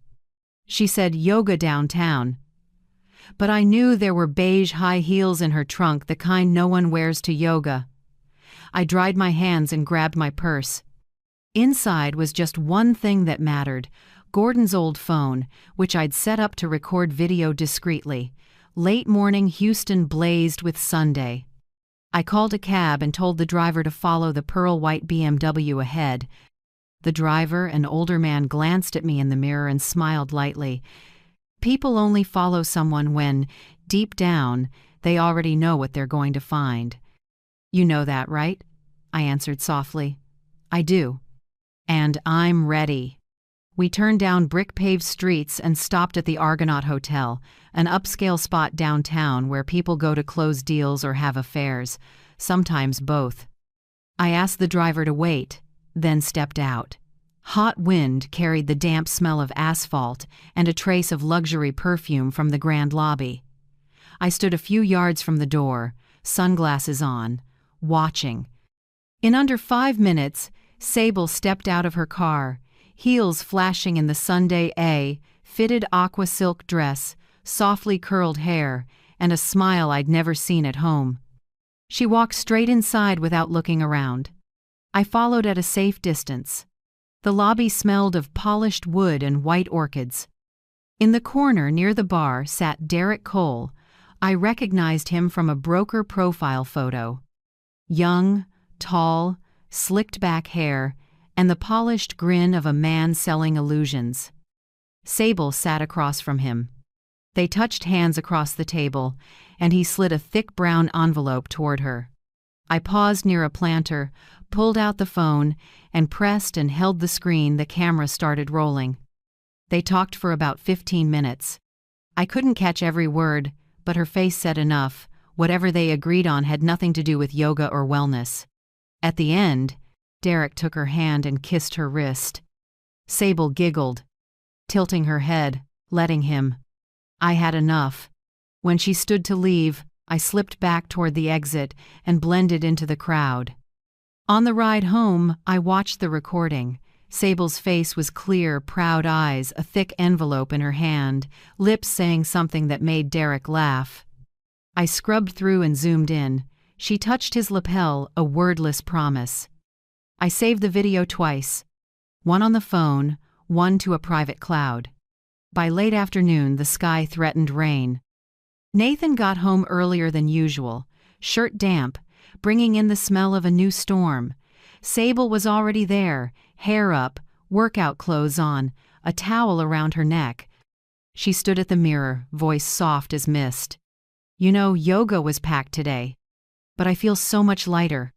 She said yoga downtown. But I knew there were beige high heels in her trunk, the kind no one wears to yoga. I dried my hands and grabbed my purse. Inside was just one thing that mattered: Gordon's old phone, which I'd set up to record video discreetly. Late morning Houston blazed with Sunday. I called a cab and told the driver to follow the pearl-white BMW ahead. The driver, an older man, glanced at me in the mirror and smiled lightly. People only follow someone when, deep down, they already know what they're going to find. "You know that, right?" I answered softly. "I do. And I'm ready." We turned down brick-paved streets and stopped at the Argonaut Hotel, an upscale spot downtown where people go to close deals or have affairs, sometimes both. I asked the driver to wait, then stepped out. Hot wind carried the damp smell of asphalt and a trace of luxury perfume from the grand lobby. I stood a few yards from the door, sunglasses on, watching. In under 5 minutes, Sable stepped out of her car, heels flashing in the Sunday A-fitted aqua silk dress, softly curled hair, and a smile I'd never seen at home. She walked straight inside without looking around. I followed at a safe distance. The lobby smelled of polished wood and white orchids. In the corner near the bar sat Derek Cole. I recognized him from a broker profile photo. Young, tall, slicked back hair, and the polished grin of a man selling illusions. Sable sat across from him. They touched hands across the table, and he slid a thick brown envelope toward her. I paused near a planter, pulled out the phone, and pressed and held the screen. The camera started rolling. They talked for about 15 minutes. I couldn't catch every word, but her face said enough. Whatever they agreed on had nothing to do with yoga or wellness. At the end, Derek took her hand and kissed her wrist. Sable giggled, tilting her head, letting him. I had enough. When she stood to leave, I slipped back toward the exit and blended into the crowd. On the ride home, I watched the recording. Sable's face was clear, proud eyes, a thick envelope in her hand, lips saying something that made Derek laugh. I scrubbed through and zoomed in. She touched his lapel, a wordless promise. I saved the video twice, one on the phone, one to a private cloud. By late afternoon, the sky threatened rain. Nathan got home earlier than usual, shirt damp, bringing in the smell of a new storm. Sable was already there, hair up, workout clothes on, a towel around her neck. She stood at the mirror, voice soft as mist. "You know, yoga was packed today. But I feel so much lighter.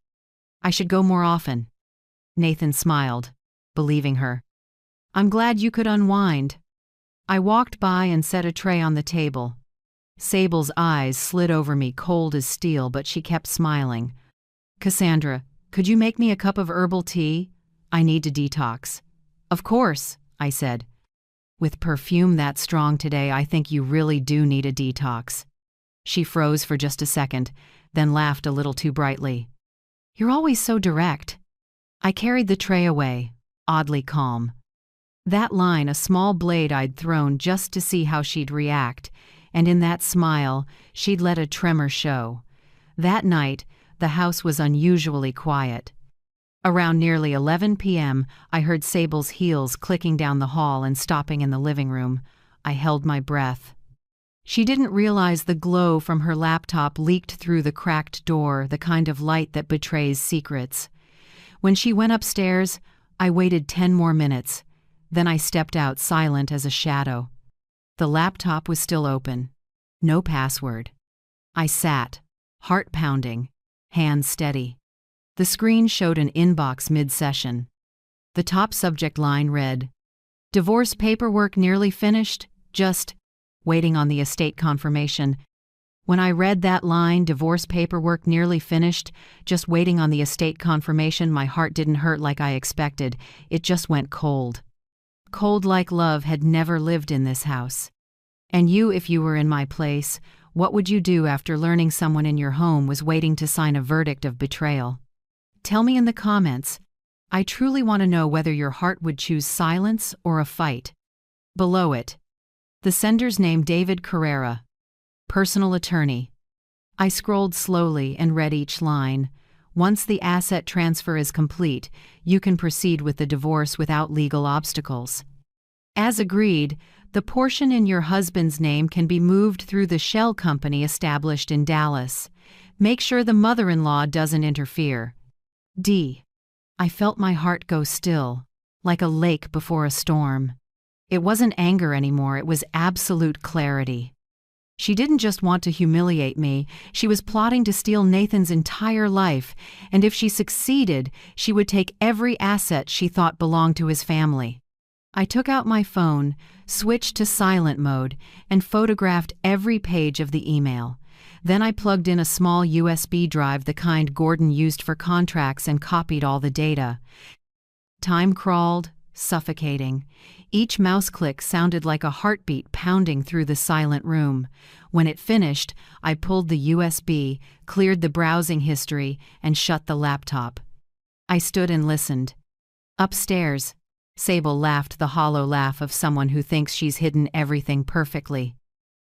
I should go more often." Nathan smiled, believing her. "I'm glad you could unwind." I walked by and set a tray on the table. Sable's eyes slid over me cold as steel, but she kept smiling. "Cassandra, could you make me a cup of herbal tea? I need to detox." "Of course," I said. "With perfume that strong today, I think you really do need a detox." She froze for just a second, then laughed a little too brightly. "You're always so direct." I carried the tray away, oddly calm. That line, a small blade I'd thrown just to see how she'd react, and in that smile, she'd let a tremor show. That night, the house was unusually quiet. Around nearly 11 p.m., I heard Sable's heels clicking down the hall and stopping in the living room. I held my breath. She didn't realize the glow from her laptop leaked through the cracked door, the kind of light that betrays secrets. When she went upstairs, I waited 10 more minutes. Then I stepped out, silent as a shadow. The laptop was still open. No password. I sat, heart pounding, hands steady. The screen showed an inbox mid-session. The top subject line read, "Divorce paperwork nearly finished, just waiting on the estate confirmation." When I read that line, "Divorce paperwork nearly finished, just waiting on the estate confirmation," my heart didn't hurt like I expected. It just went cold. Cold like love had never lived in this house. And you, if you were in my place, what would you do after learning someone in your home was waiting to sign a verdict of betrayal? Tell me in the comments. I truly want to know whether your heart would choose silence or a fight. Below it, the sender's name: David Carrera, personal attorney. I scrolled slowly and read each line. Once the asset transfer is complete, you can proceed with the divorce without legal obstacles. As agreed, the portion in your husband's name can be moved through the shell company established in Dallas. Make sure the mother-in-law doesn't interfere. D. I felt my heart go still, like a lake before a storm. It wasn't anger anymore, it was absolute clarity. She didn't just want to humiliate me, she was plotting to steal Nathan's entire life, and if she succeeded, she would take every asset she thought belonged to his family. I took out my phone, switched to silent mode, and photographed every page of the email. Then I plugged in a small USB drive, the kind Gordon used for contracts, and copied all the data. Time crawled, suffocating. Each mouse click sounded like a heartbeat pounding through the silent room. When it finished, I pulled the USB, cleared the browsing history, and shut the laptop. I stood and listened. Upstairs, Sable laughed, the hollow laugh of someone who thinks she's hidden everything perfectly.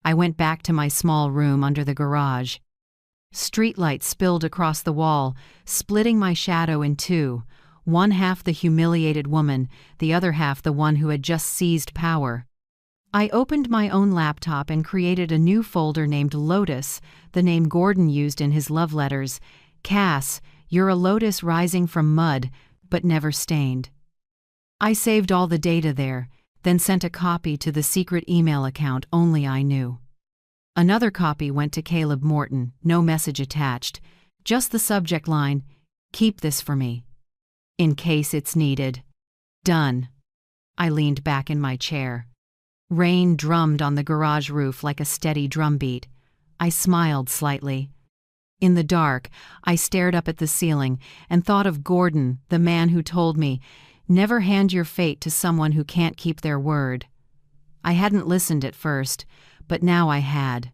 I went back to my small room under the garage. Streetlight spilled across the wall, splitting my shadow in two. One half the humiliated woman, the other half the one who had just seized power. I opened my own laptop and created a new folder named Lotus, the name Gordon used in his love letters. "Cass, you're a lotus rising from mud, but never stained." I saved all the data there, then sent a copy to the secret email account only I knew. Another copy went to Caleb Morton, no message attached, just the subject line, "Keep this for me, in case it's needed." Done. I leaned back in my chair. Rain drummed on the garage roof like a steady drumbeat. I smiled slightly. In the dark, I stared up at the ceiling and thought of Gordon, the man who told me, "Never hand your fate to someone who can't keep their word." I hadn't listened at first, but now I had.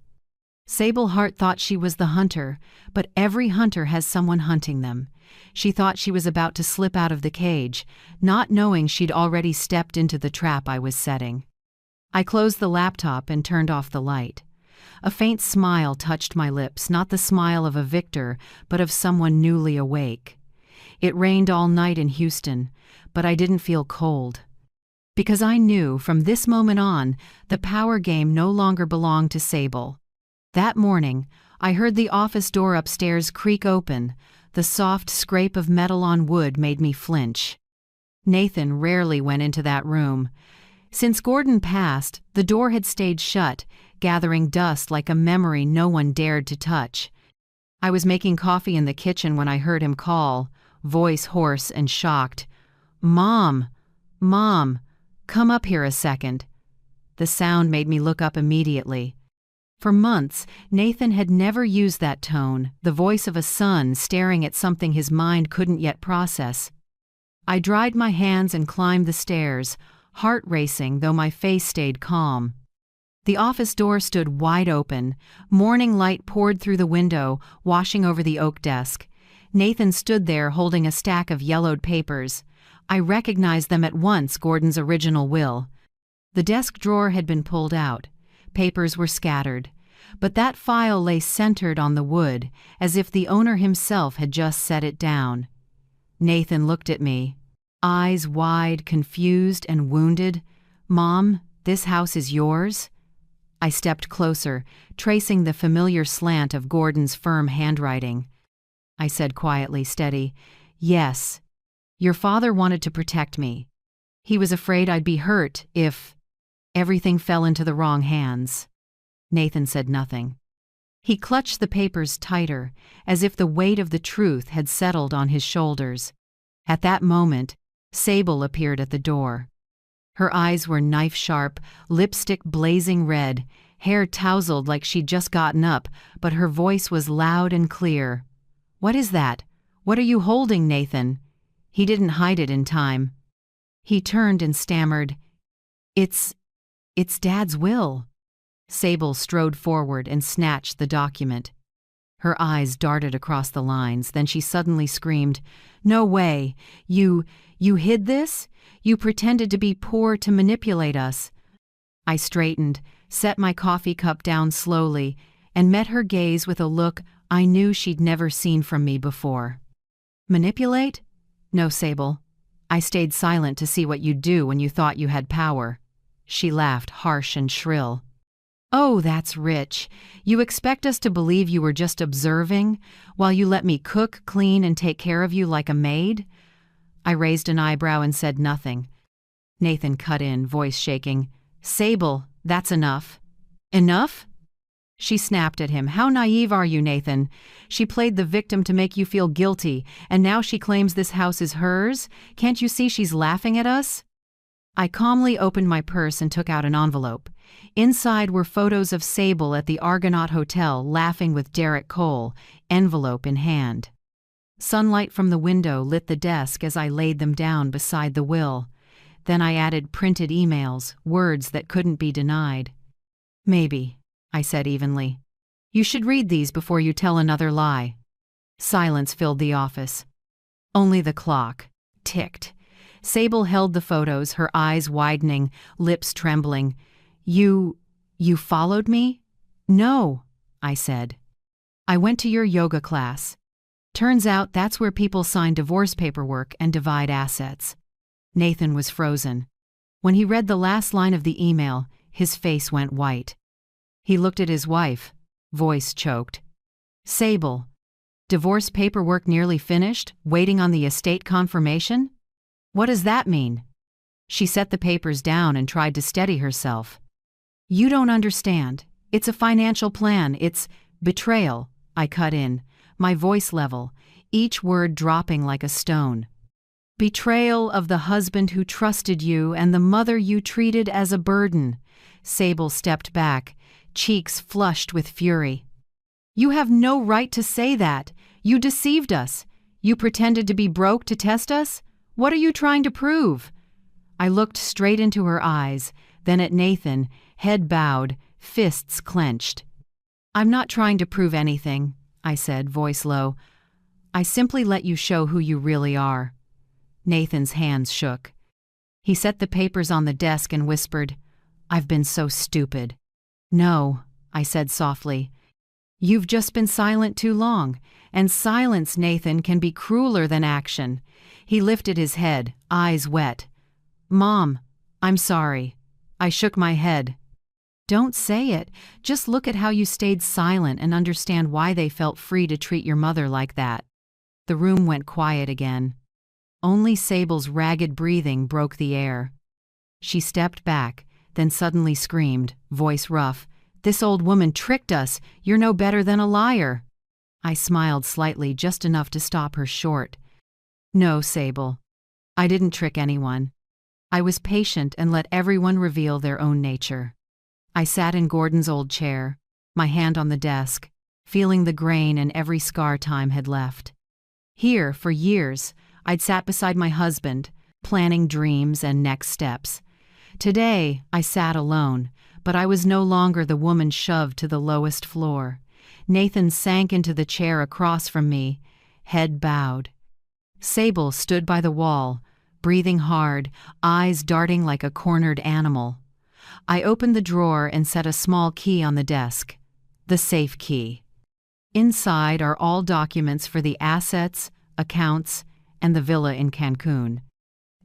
Sable Hart thought she was the hunter, but every hunter has someone hunting them. She thought she was about to slip out of the cage, not knowing she'd already stepped into the trap I was setting. I closed the laptop and turned off the light. A faint smile touched my lips, not the smile of a victor, but of someone newly awake. It rained all night in Houston, but I didn't feel cold. Because I knew, from this moment on, the power game no longer belonged to Sable. That morning, I heard the office door upstairs creak open. The soft scrape of metal on wood made me flinch. Nathan rarely went into that room. Since Gordon passed, the door had stayed shut, gathering dust like a memory no one dared to touch. I was making coffee in the kitchen when I heard him call, voice hoarse and shocked. "Mom! Mom! Come up here a second." The sound made me look up immediately. For months, Nathan had never used that tone, the voice of a son staring at something his mind couldn't yet process. I dried my hands and climbed the stairs, heart racing though my face stayed calm. The office door stood wide open. Morning light poured through the window, washing over the oak desk. Nathan stood there holding a stack of yellowed papers. I recognized them at once, Gordon's original will. The desk drawer had been pulled out. Papers were scattered. But that file lay centered on the wood, as if the owner himself had just set it down. Nathan looked at me, eyes wide, confused and wounded. "Mom, this house is yours?" I stepped closer, tracing the familiar slant of Gordon's firm handwriting. I said quietly, steady, "Yes. Your father wanted to protect me. He was afraid I'd be hurt if everything fell into the wrong hands." Nathan said nothing. He clutched the papers tighter, as if the weight of the truth had settled on his shoulders. At that moment, Sable appeared at the door. Her eyes were knife-sharp, lipstick blazing red, hair tousled like she'd just gotten up, but her voice was loud and clear. "What is that? What are you holding, Nathan?" He didn't hide it in time. He turned and stammered, It's Dad's will." Sable strode forward and snatched the document. Her eyes darted across the lines, then she suddenly screamed, "No way! You hid this? You pretended to be poor to manipulate us." I straightened, set my coffee cup down slowly, and met her gaze with a look I knew she'd never seen from me before. "Manipulate? No, Sable. I stayed silent to see what you'd do when you thought you had power." She laughed, harsh and shrill. "Oh, that's rich. You expect us to believe you were just observing, while you let me cook, clean, and take care of you like a maid?" I raised an eyebrow and said nothing. Nathan cut in, voice shaking. "Sable, that's enough." "Enough?" She snapped at him. "How naive are you, Nathan? She played the victim to make you feel guilty, and now she claims this house is hers? Can't you see she's laughing at us?" I calmly opened my purse and took out an envelope. Inside were photos of Sable at the Argonaut Hotel laughing with Derek Cole, envelope in hand. Sunlight from the window lit the desk as I laid them down beside the will. Then I added printed emails, words that couldn't be denied. "Maybe," I said evenly. "You should read these before you tell another lie." Silence filled the office. Only the clock ticked. Sable held the photos, her eyes widening, lips trembling. You followed me?" "No," I said. "I went to your yoga class. Turns out that's where people sign divorce paperwork and divide assets." Nathan was frozen. When he read the last line of the email, his face went white. He looked at his wife, voice choked. "Sable, divorce paperwork nearly finished, waiting on the estate confirmation? What does that mean?" She set the papers down and tried to steady herself. "You don't understand. It's a financial plan. It's betrayal," I cut in, my voice level, each word dropping like a stone. "Betrayal of the husband who trusted you and the mother you treated as a burden." Sable stepped back, cheeks flushed with fury. "You have no right to say that. You deceived us. You pretended to be broke to test us? What are you trying to prove?" I looked straight into her eyes, then at Nathan, head bowed, fists clenched. "I'm not trying to prove anything," I said, voice low. "I simply let you show who you really are." Nathan's hands shook. He set the papers on the desk and whispered, "I've been so stupid." "No," I said softly. "You've just been silent too long, and silence, Nathan, can be crueler than action." He lifted his head, eyes wet. "Mom, I'm sorry." I shook my head. "Don't say it. Just look at how you stayed silent and understand why they felt free to treat your mother like that." The room went quiet again. Only Sable's ragged breathing broke the air. She stepped back, then suddenly screamed, voice rough, "This old woman tricked us. You're no better than a liar." I smiled slightly, just enough to stop her short. "No, Sable. I didn't trick anyone. I was patient and let everyone reveal their own nature." I sat in Gordon's old chair. my hand on the desk, feeling the grain and every scar time had left. Here, for years, I'd sat beside my husband, planning dreams and next steps. Today, I sat alone, but I was no longer the woman shoved to the lowest floor. Nathan sank into the chair across from me, head bowed. Sable stood by the wall, breathing hard, eyes darting like a cornered animal. I opened the drawer and set a small key on the desk, the safe key. Inside are all documents for the assets, accounts, and the villa in Cancun.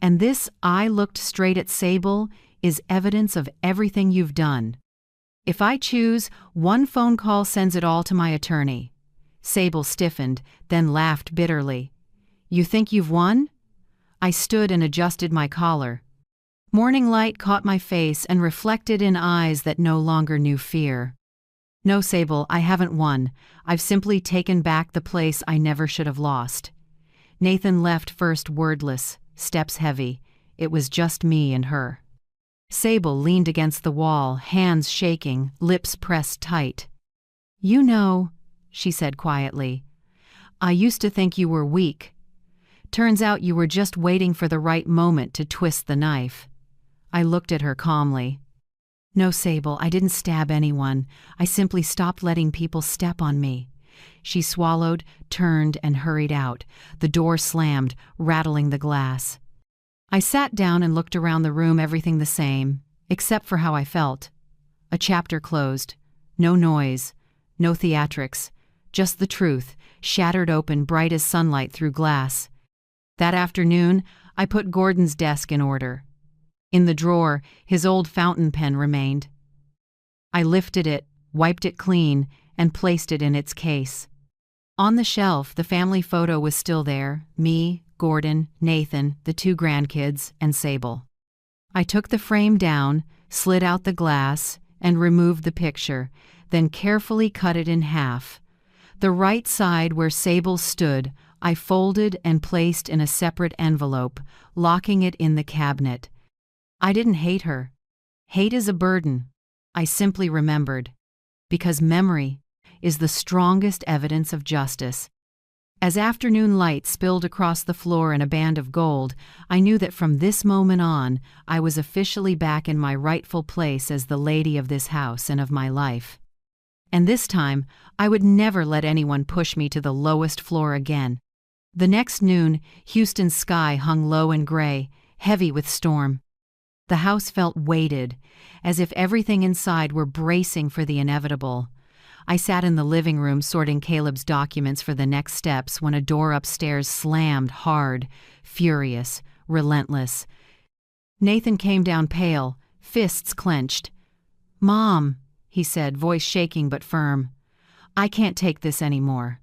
And this, I looked straight at Sable, is evidence of everything you've done. If I choose, one phone call sends it all to my attorney. Sable stiffened, then laughed bitterly. You think you've won? I stood and adjusted my collar. Morning light caught my face and reflected in eyes that no longer knew fear. No, Sable, I haven't won. I've simply taken back the place I never should have lost. Nathan left first wordless, steps heavy. It was just me and her. Sable leaned against the wall, hands shaking, lips pressed tight. You know, she said quietly, I used to think you were weak. Turns out you were just waiting for the right moment to twist the knife. I looked at her calmly. No, Sable, I didn't stab anyone. I simply stopped letting people step on me. She swallowed, turned, and hurried out. The door slammed, rattling the glass. I sat down and looked around the room, everything the same, except for how I felt. A chapter closed. No noise, no theatrics, just the truth, shattered open, bright as sunlight through glass. That afternoon, I put Gordon's desk in order. In the drawer, his old fountain pen remained. I lifted it, wiped it clean, and placed it in its case. On the shelf, the family photo was still there, me, Gordon, Nathan, the 2 grandkids, and Sable. I took the frame down, slid out the glass, and removed the picture, then carefully cut it in half. The right side where Sable stood, I folded and placed in a separate envelope, locking it in the cabinet. I didn't hate her. Hate is a burden. I simply remembered. Because memory is the strongest evidence of justice. As afternoon light spilled across the floor in a band of gold, I knew that from this moment on, I was officially back in my rightful place as the lady of this house and of my life. And this time, I would never let anyone push me to the lowest floor again. The next noon, Houston's sky hung low and gray, heavy with storm. The house felt weighted, as if everything inside were bracing for the inevitable. I sat in the living room sorting Caleb's documents for the next steps when a door upstairs slammed hard, furious, relentless. Nathan came down pale, fists clenched. "Mom," he said, voice shaking but firm. "I can't take this anymore."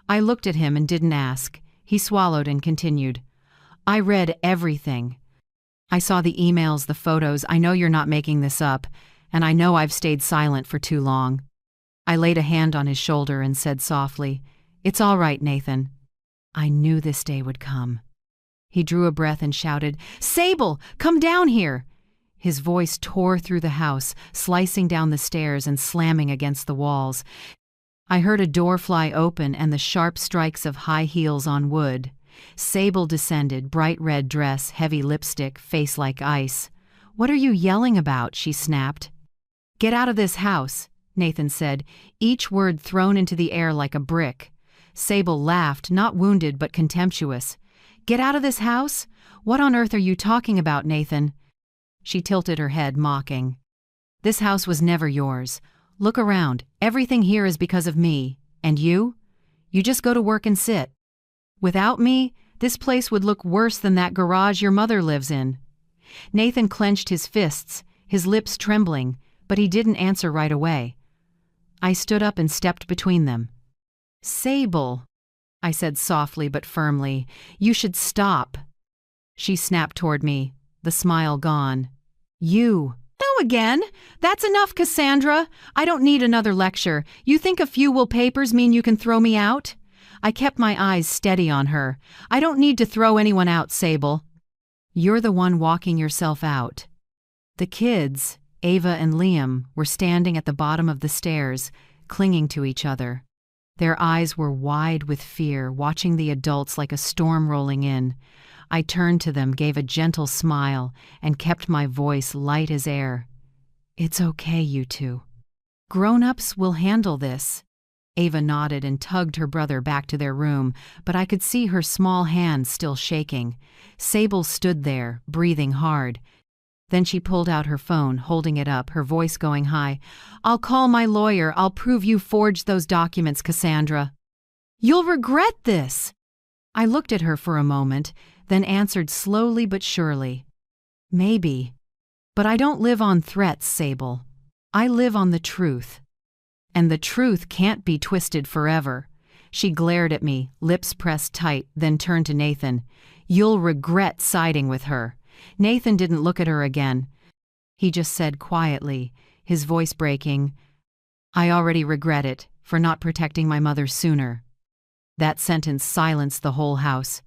I looked at him and didn't ask. He swallowed and continued. "I read everything. I saw the emails, the photos. I know you're not making this up, and I know I've stayed silent for too long." I laid a hand on his shoulder and said softly, "It's all right, Nathan." I knew this day would come. He drew a breath and shouted, "Sable, come down here!" His voice tore through the house, slicing down the stairs and slamming against the walls. I heard a door fly open and the sharp strikes of high heels on wood. Sable descended, bright red dress, heavy lipstick, face like ice. "What are you yelling about?" she snapped. "Get out of this house," Nathan said, each word thrown into the air like a brick. Sable laughed, not wounded but contemptuous. "Get out of this house? What on earth are you talking about, Nathan?" She tilted her head, mocking. "This house was never yours. Look around. Everything here is because of me. And you? You just go to work and sit. Without me, this place would look worse than that garage your mother lives in." Nathan clenched his fists, his lips trembling, but he didn't answer right away. I stood up and stepped between them. "Sable," I said softly but firmly, "you should stop." She snapped toward me, the smile gone. "You." "No again. That's enough, Cassandra. I don't need another lecture. You think a few wool papers mean you can throw me out?" I kept my eyes steady on her. "I don't need to throw anyone out, Sable." "You're the one walking yourself out." "The kids," Ava and Liam were standing at the bottom of the stairs, clinging to each other. Their eyes were wide with fear, watching the adults like a storm rolling in. I turned to them, gave a gentle smile, and kept my voice light as air. "It's okay, you two. Grown-ups will handle this." Ava nodded and tugged her brother back to their room, but I could see her small hands still shaking. Sable stood there, breathing hard. Then she pulled out her phone, holding it up, her voice going high. "I'll call my lawyer. I'll prove you forged those documents, Cassandra. You'll regret this." I looked at her for a moment, then answered slowly but surely. "Maybe. But I don't live on threats, Sable. I live on the truth. And the truth can't be twisted forever." She glared at me, lips pressed tight, then turned to Nathan. "You'll regret siding with her." Nathan didn't look at her again. He just said quietly, his voice breaking, "I already regret it, for not protecting my mother sooner." That sentence silenced the whole house.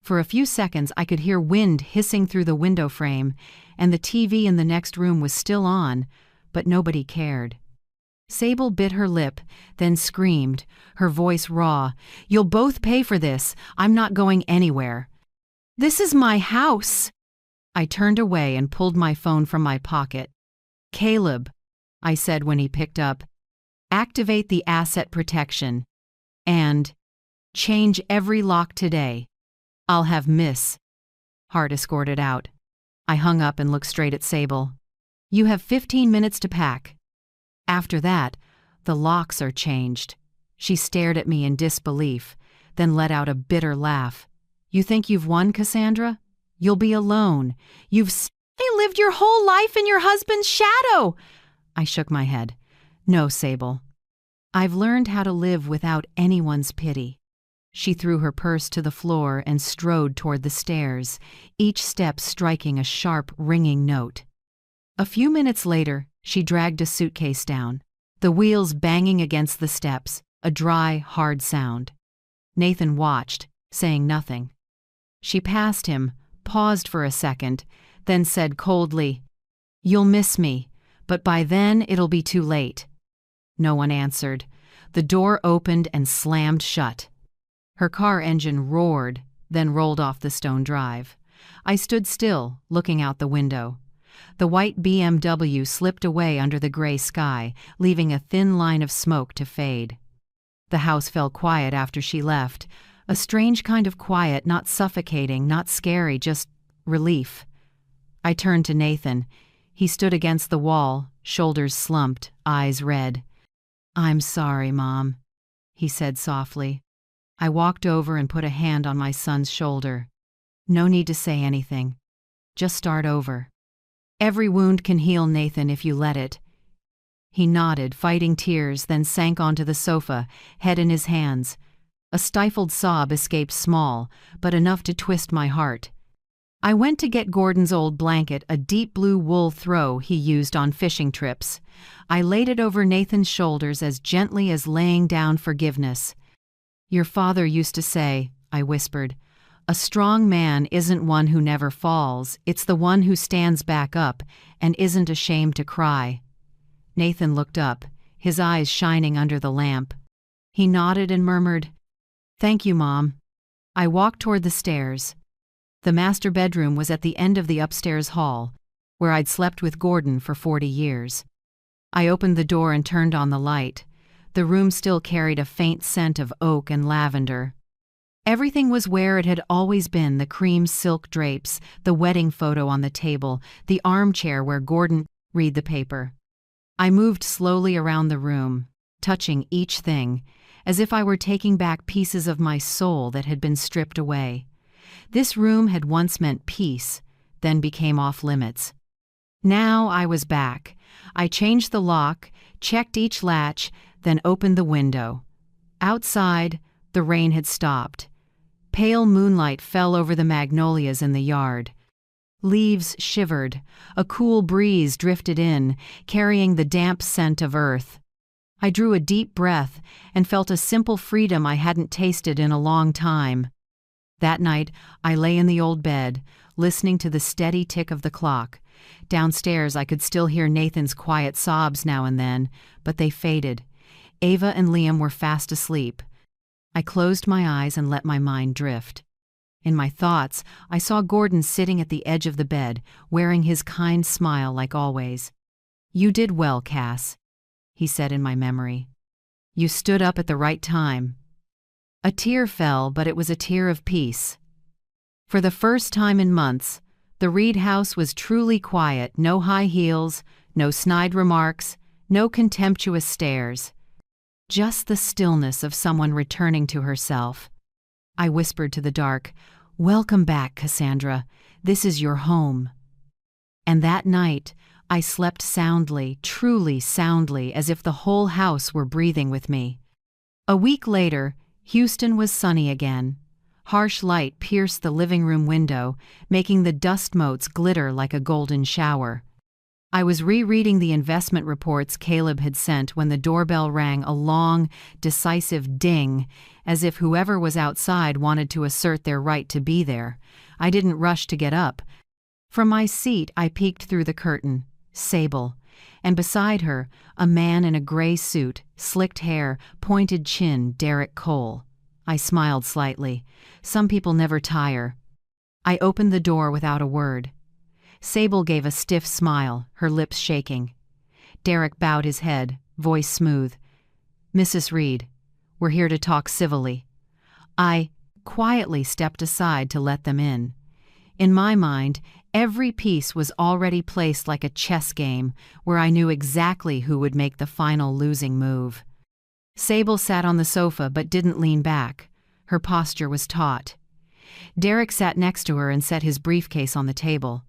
For a few seconds I could hear wind hissing through the window frame, and the TV in the next room was still on, but nobody cared. Sable bit her lip, then screamed, her voice raw, "You'll both pay for this. I'm not going anywhere. This is my house." I turned away and pulled my phone from my pocket. "Caleb," I said when he picked up, "activate the asset protection. And change every lock today. I'll have Miss Hart escorted out." I hung up and looked straight at Sable. "You have 15 minutes to pack. After that, the locks are changed." She stared at me in disbelief, then let out a bitter laugh. "You think you've won, Cassandra? You'll be alone. You've lived your whole life in your husband's shadow." I shook my head. "No, Sable. I've learned how to live without anyone's pity." She threw her purse to the floor and strode toward the stairs, each step striking a sharp, ringing note. A few minutes later, she dragged a suitcase down, the wheels banging against the steps, a dry, hard sound. Nathan watched, saying nothing. She passed him, paused for a second, then said coldly, "You'll miss me, but by then it'll be too late." No one answered. The door opened and slammed shut. Her car engine roared, then rolled off the stone drive. I stood still, looking out the window. The white BMW slipped away under the gray sky, leaving a thin line of smoke to fade. The house fell quiet after she left, a strange kind of quiet, not suffocating, not scary, just relief. I turned to Nathan. He stood against the wall, shoulders slumped, eyes red. "I'm sorry, Mom," he said softly. I walked over and put a hand on my son's shoulder. "No need to say anything. Just start over. Every wound can heal, Nathan, if you let it." He nodded, fighting tears, then sank onto the sofa, head in his hands. A stifled sob escaped, small, but enough to twist my heart. I went to get Gordon's old blanket, a deep blue wool throw he used on fishing trips. I laid it over Nathan's shoulders as gently as laying down forgiveness. "Your father used to say," I whispered, "a strong man isn't one who never falls, it's the one who stands back up and isn't ashamed to cry." Nathan looked up, his eyes shining under the lamp. He nodded and murmured, "Thank you, Mom." I walked toward the stairs. The master bedroom was at the end of the upstairs hall, where I'd slept with Gordon for 40 years. I opened the door and turned on the light. The room still carried a faint scent of oak and lavender. Everything was where it had always been, the cream silk drapes, the wedding photo on the table, the armchair where Gordon read the paper. I moved slowly around the room, touching each thing, as if I were taking back pieces of my soul that had been stripped away. This room had once meant peace, then became off-limits. Now I was back. I changed the lock, checked each latch, then opened the window. Outside, the rain had stopped. Pale moonlight fell over the magnolias in the yard. Leaves shivered. A cool breeze drifted in, carrying the damp scent of earth. I drew a deep breath and felt a simple freedom I hadn't tasted in a long time. That night, I lay in the old bed, listening to the steady tick of the clock, Downstairs, I could still hear Nathan's quiet sobs now and then, but they faded. Ava and Liam were fast asleep. I closed my eyes and let my mind drift. In my thoughts, I saw Gordon sitting at the edge of the bed, wearing his kind smile like always. "You did well, Cass," he said in my memory. "You stood up at the right time." A tear fell, but it was a tear of peace. For the first time in months, the Reed house was truly quiet. No high heels, no snide remarks, no contemptuous stares. Just the stillness of someone returning to herself. I whispered to the dark, "Welcome back, Cassandra. This is your home." And that night, I slept soundly, truly soundly, as if the whole house were breathing with me. A week later, Houston was sunny again. Harsh light pierced the living room window, making the dust motes glitter like a golden shower. I was rereading the investment reports Caleb had sent when the doorbell rang, a long, decisive ding, as if whoever was outside wanted to assert their right to be there. I didn't rush to get up. From my seat, I peeked through the curtain. Sable. And beside her, a man in a gray suit, slicked hair, pointed chin, Derek Cole. I smiled slightly. Some people never tire. I opened the door without a word. Sable gave a stiff smile, her lips shaking. Derek bowed his head, voice smooth. "Mrs. Reed, we're here to talk civilly." I quietly stepped aside to let them in. In my mind, every piece was already placed like a chess game, where I knew exactly who would make the final losing move. Sable sat on the sofa but didn't lean back. Her posture was taut. Derek sat next to her and set his briefcase on the table.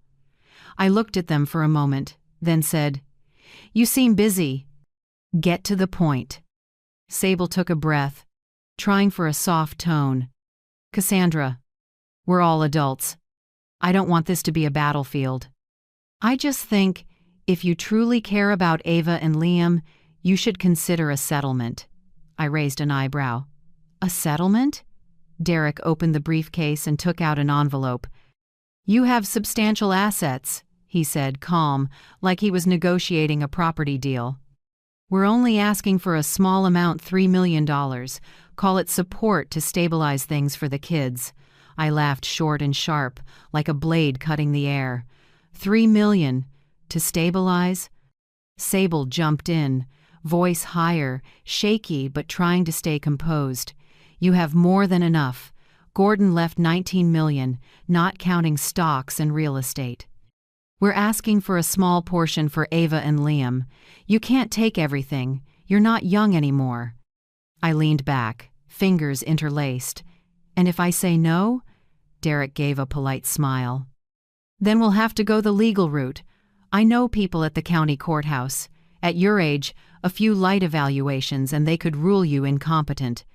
I looked at them for a moment, then said, "You seem busy. Get to the point." Sable took a breath, trying for a soft tone. "Cassandra, we're all adults. I don't want this to be a battlefield. I just think, if you truly care about Ava and Liam, you should consider a settlement." I raised an eyebrow. "A settlement?" Derek opened the briefcase and took out an envelope. "You have substantial assets," he said, calm, like he was negotiating a property deal. "We're only asking for a small amount, $3 million. Call it support to stabilize things for the kids." I laughed short and sharp, like a blade cutting the air. $3 million? To stabilize? Sable jumped in, voice higher, shaky but trying to stay composed. "You have more than enough. Gordon left $19 million, not counting stocks and real estate. We're asking for a small portion for Ava and Liam. You can't take everything. You're not young anymore." I leaned back, fingers interlaced. "And if I say no?" Derek gave a polite smile. "Then we'll have to go the legal route. I know people at the county courthouse. At your age, a few light evaluations and they could rule you incompetent.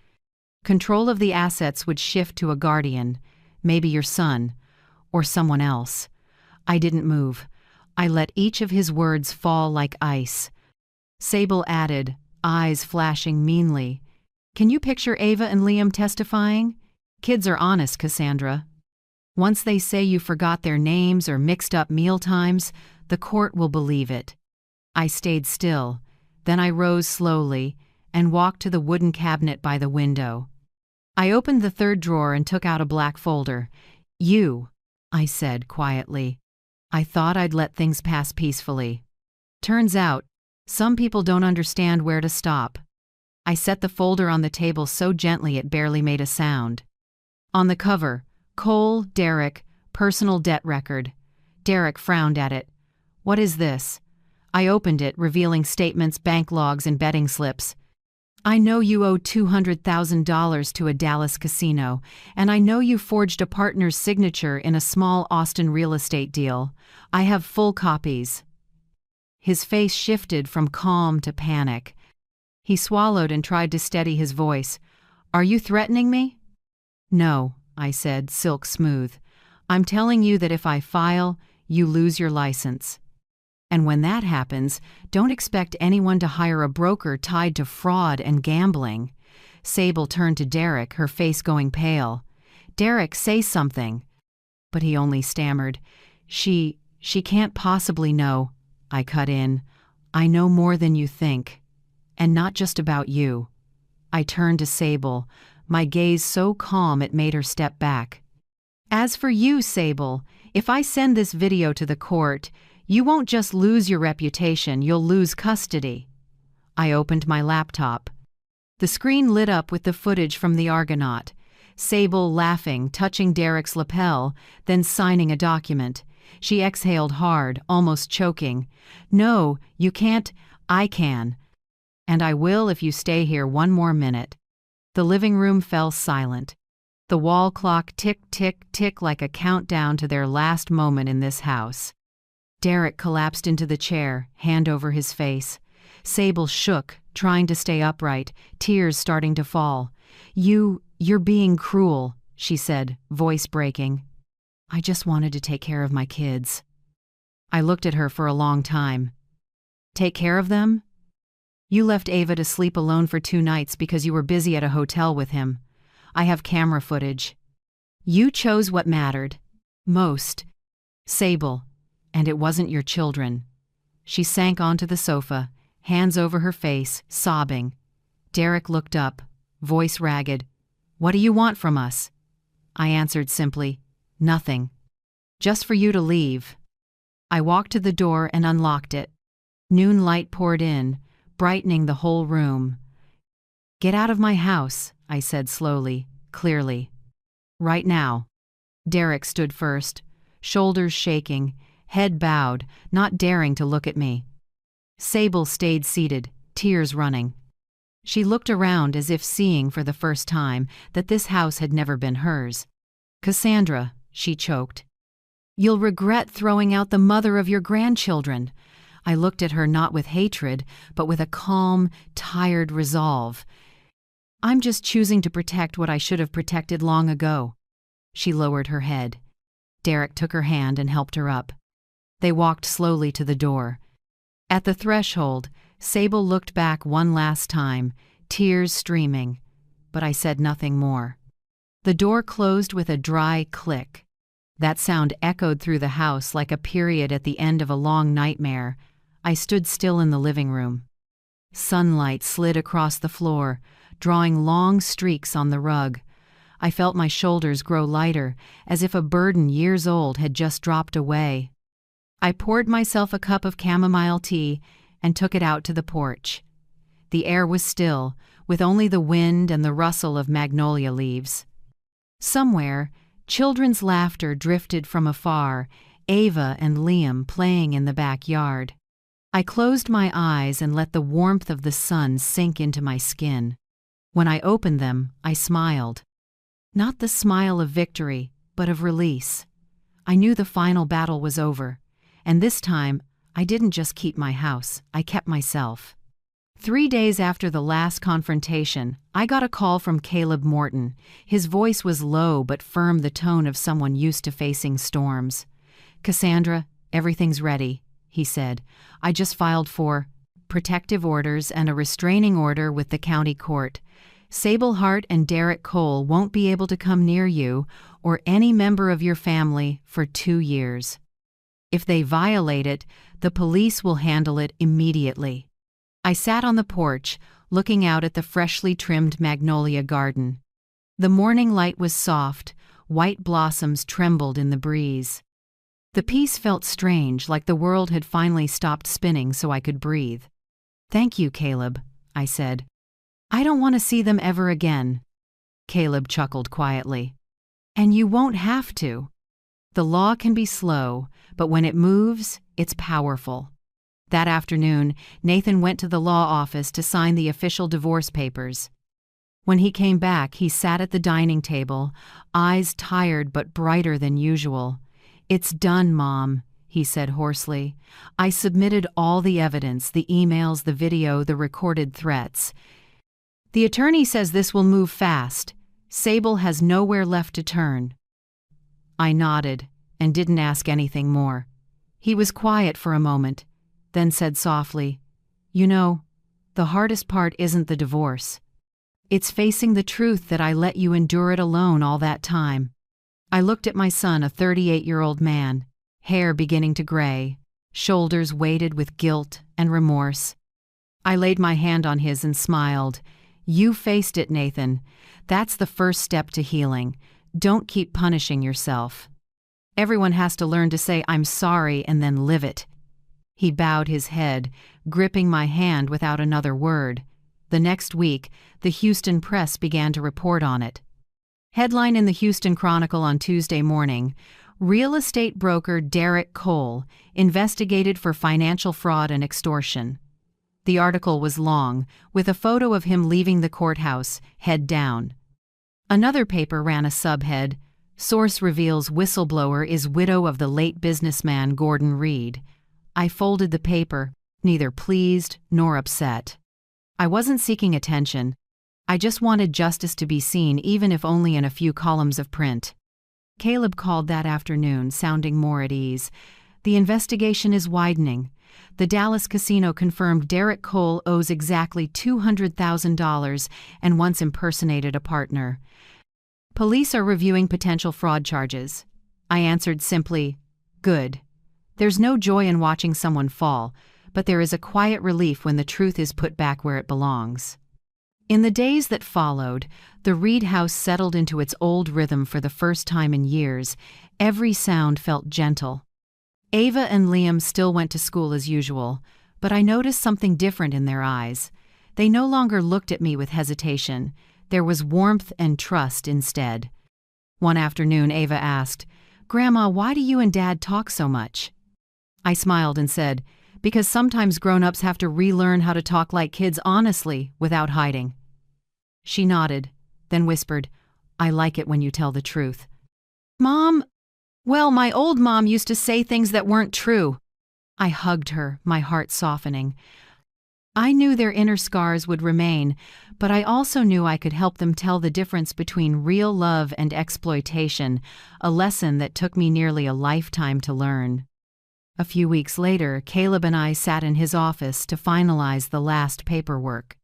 Control of the assets would shift to a guardian, maybe your son, or someone else." I didn't move. I let each of his words fall like ice. Sable added, eyes flashing meanly, "Can you picture Ava and Liam testifying? Kids are honest, Cassandra. Once they say you forgot their names or mixed up meal times, the court will believe it." I stayed still. Then I rose slowly and walked to the wooden cabinet by the window. I opened the third drawer and took out a black folder. "You," I said quietly. I thought I'd let things pass peacefully. Turns out, some people don't understand where to stop. I set the folder on the table so gently it barely made a sound. On the cover, Cole, Derek, personal debt record. Derek frowned at it. "What is this?" I opened it, revealing statements, bank logs, and betting slips. "I know you owe $200,000 to a Dallas casino, and I know you forged a partner's signature in a small Austin real estate deal. I have full copies." His face shifted from calm to panic. He swallowed and tried to steady his voice. "Are you threatening me?" "No," I said, silk smooth. "I'm telling you that if I file, you lose your license. And when that happens, don't expect anyone to hire a broker tied to fraud and gambling." Sable turned to Derek, her face going pale. "Derek, say something." But he only stammered. She She can't possibly know, I cut in. I know more than you think. And not just about you. I turned to Sable, my gaze so calm it made her step back. As for you, Sable, if I send this video to the court, you won't just lose your reputation, you'll lose custody. I opened my laptop. The screen lit up with the footage from the Argonaut. Sable laughing, touching Derek's lapel, then signing a document. She exhaled hard, almost choking. No, you can't. I can. And I will if you stay here one more minute. The living room fell silent. The wall clock ticked, tick, tick like a countdown to their last moment in this house. Derek collapsed into the chair, hand over his face. Sable shook, trying to stay upright, tears starting to fall. You're being cruel, she said, voice breaking. I just wanted to take care of my kids. I looked at her for a long time. Take care of them? You left Ava to sleep alone for 2 nights because you were busy at a hotel with him. I have camera footage. You chose what mattered. Most. Sable. And it wasn't your children. She sank onto the sofa, hands over her face, sobbing. Derek looked up, voice ragged. What do you want from us? I answered simply, nothing. Just for you to leave. I walked to the door and unlocked it. Noon light poured in, brightening the whole room. Get out of my house, I said slowly, clearly. Right now. Derek stood first, shoulders shaking, head bowed, not daring to look at me. Sable stayed seated, tears running. She looked around as if seeing for the first time that this house had never been hers. Cassandra, she choked. You'll regret throwing out the mother of your grandchildren. I looked at her not with hatred, but with a calm, tired resolve. I'm just choosing to protect what I should have protected long ago. She lowered her head. Derek took her hand and helped her up. They walked slowly to the door. At the threshold, Sable looked back one last time, tears streaming, but I said nothing more. The door closed with a dry click. That sound echoed through the house like a period at the end of a long nightmare. I stood still in the living room. Sunlight slid across the floor, drawing long streaks on the rug. I felt my shoulders grow lighter, as if a burden years old had just dropped away. I poured myself a cup of chamomile tea and took it out to the porch. The air was still, with only the wind and the rustle of magnolia leaves. Somewhere, children's laughter drifted from afar, Ava and Liam playing in the backyard. I closed my eyes and let the warmth of the sun sink into my skin. When I opened them, I smiled. Not the smile of victory, but of release. I knew the final battle was over, and this time, I didn't just keep my house, I kept myself. 3 days after the last confrontation, I got a call from Caleb Morton. His voice was low but firm, the tone of someone used to facing storms. Cassandra, everything's ready, he said. I just filed for protective orders and a restraining order with the county court. Sable Hart and Derek Cole won't be able to come near you or any member of your family for 2 years. If they violate it, the police will handle it immediately. I sat on the porch, looking out at the freshly trimmed magnolia garden. The morning light was soft, white blossoms trembled in the breeze. The peace felt strange, like the world had finally stopped spinning so I could breathe. Thank you, Caleb, I said. I don't want to see them ever again. Caleb chuckled quietly. And you won't have to. The law can be slow, but when it moves, it's powerful. That afternoon, Nathan went to the law office to sign the official divorce papers. When he came back, he sat at the dining table, eyes tired but brighter than usual. It's done, Mom, he said hoarsely. I submitted all the evidence, the emails, the video, the recorded threats. The attorney says this will move fast. Sable has nowhere left to turn. I nodded and didn't ask anything more. He was quiet for a moment, then said softly, You know, the hardest part isn't the divorce. It's facing the truth that I let you endure it alone all that time. I looked at my son, a 38-year-old man. hair beginning to gray, shoulders weighted with guilt and remorse. I laid my hand on his and smiled. "You faced it, Nathan. That's the first step to healing. Don't keep punishing yourself. Everyone has to learn to say, 'I'm sorry,' and then live it." He bowed his head, gripping my hand without another word. The next week, the Houston Press began to report on it. Headline in the Houston Chronicle on Tuesday morning: "Real estate broker Derek Cole investigated for financial fraud and extortion." The article was long, with a photo of him leaving the courthouse, head down. Another paper ran a subhead: "Source reveals whistleblower is widow of the late businessman Gordon Reed." I folded the paper, neither pleased nor upset. I wasn't seeking attention. I just wanted justice to be seen, even if only in a few columns of print. Caleb called that afternoon, sounding more at ease. "The investigation is widening. The Dallas casino confirmed Derek Cole owes exactly $200,000 and once impersonated a partner. Police are reviewing potential fraud charges." I answered simply, "Good." There's no joy in watching someone fall, but there is a quiet relief when the truth is put back where it belongs. In the days that followed, the Reed house settled into its old rhythm for the first time in years. Every sound felt gentle. Ava and Liam still went to school as usual, but I noticed something different in their eyes. They no longer looked at me with hesitation. There was warmth and trust instead. One afternoon, Ava asked, "Grandma, why do you and Dad talk so much?" I smiled and said, "Because sometimes grown-ups have to relearn how to talk like kids honestly, without hiding." She nodded, then whispered, "I like it when you tell the truth." "Mom, well, my old mom used to say things that weren't true." I hugged her, my heart softening. I knew their inner scars would remain, but I also knew I could help them tell the difference between real love and exploitation, a lesson that took me nearly a lifetime to learn. A few weeks later, Caleb and I sat in his office to finalize the last paperwork.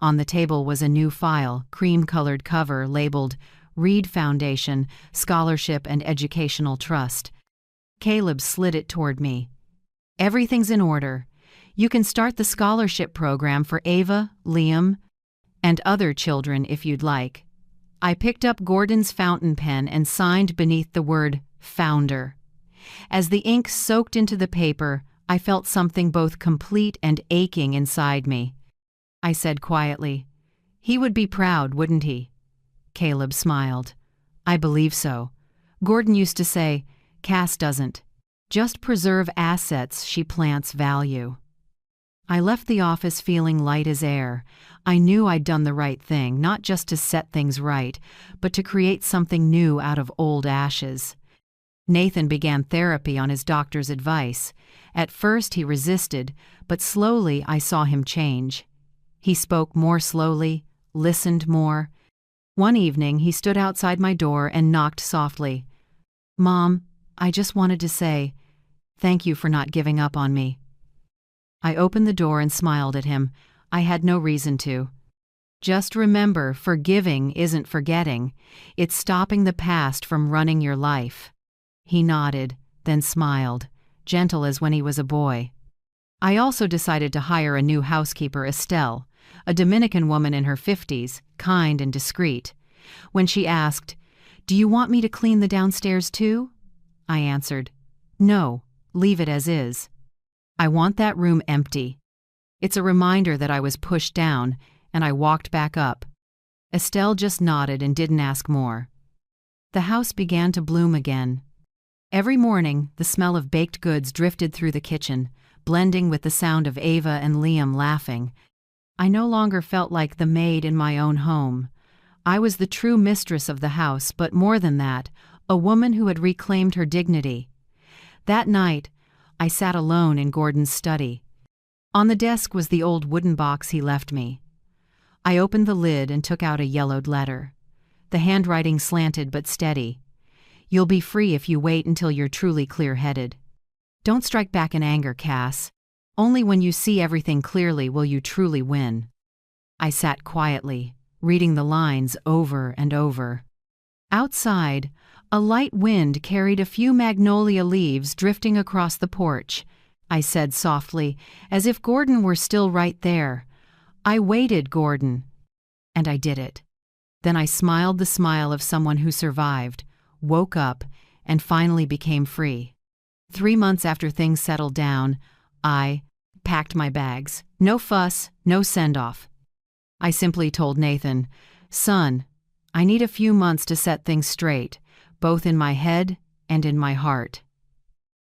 On the table was a new file, cream-colored cover labeled Reed Foundation, Scholarship and Educational Trust. Caleb slid it toward me. "Everything's in order. You can start the scholarship program for Ava, Liam, and other children if you'd like." I picked up Gordon's fountain pen and signed beneath the word Founder. As the ink soaked into the paper, I felt something both complete and aching inside me. I said quietly, "He would be proud, wouldn't he?" Caleb smiled. "I believe so. Gordon used to say, 'Cass doesn't just preserve assets, she plants value.'" I left the office feeling light as air. I knew I'd done the right thing, not just to set things right, but to create something new out of old ashes. Nathan began therapy on his doctor's advice. At first he resisted, but slowly I saw him change. He spoke more slowly, listened more. One evening he stood outside my door and knocked softly. "Mom, I just wanted to say, thank you for not giving up on me." I opened the door and smiled at him. I had no reason to. "Just remember, forgiving isn't forgetting. It's stopping the past from running your life." He nodded, then smiled, gentle as when he was a boy. I also decided to hire a new housekeeper, Estelle, a Dominican woman in her 50s, kind and discreet. When she asked, "Do you want me to clean the downstairs too?" I answered, "No, leave it as is. I want that room empty." It's a reminder that I was pushed down, and I walked back up. Estelle just nodded and didn't ask more. The house began to bloom again. Every morning, the smell of baked goods drifted through the kitchen, blending with the sound of Ava and Liam laughing. I no longer felt like the maid in my own home. I was the true mistress of the house, but more than that, a woman who had reclaimed her dignity. That night, I sat alone in Gordon's study. On the desk was the old wooden box he left me. I opened the lid and took out a yellowed letter. The handwriting slanted but steady. "You'll be free if you wait until you're truly clear-headed. Don't strike back in anger, Cass. Only when you see everything clearly will you truly win." I sat quietly, reading the lines over and over. Outside, a light wind carried a few magnolia leaves drifting across the porch. I said softly, as if Gordon were still right there. "I waited, Gordon." And I did it. Then I smiled the smile of someone who survived, woke up, and finally became free. 3 months after things settled down, I packed my bags. No fuss, no send-off. I simply told Nathan, "Son, I need a few months to set things straight, both in my head and in my heart."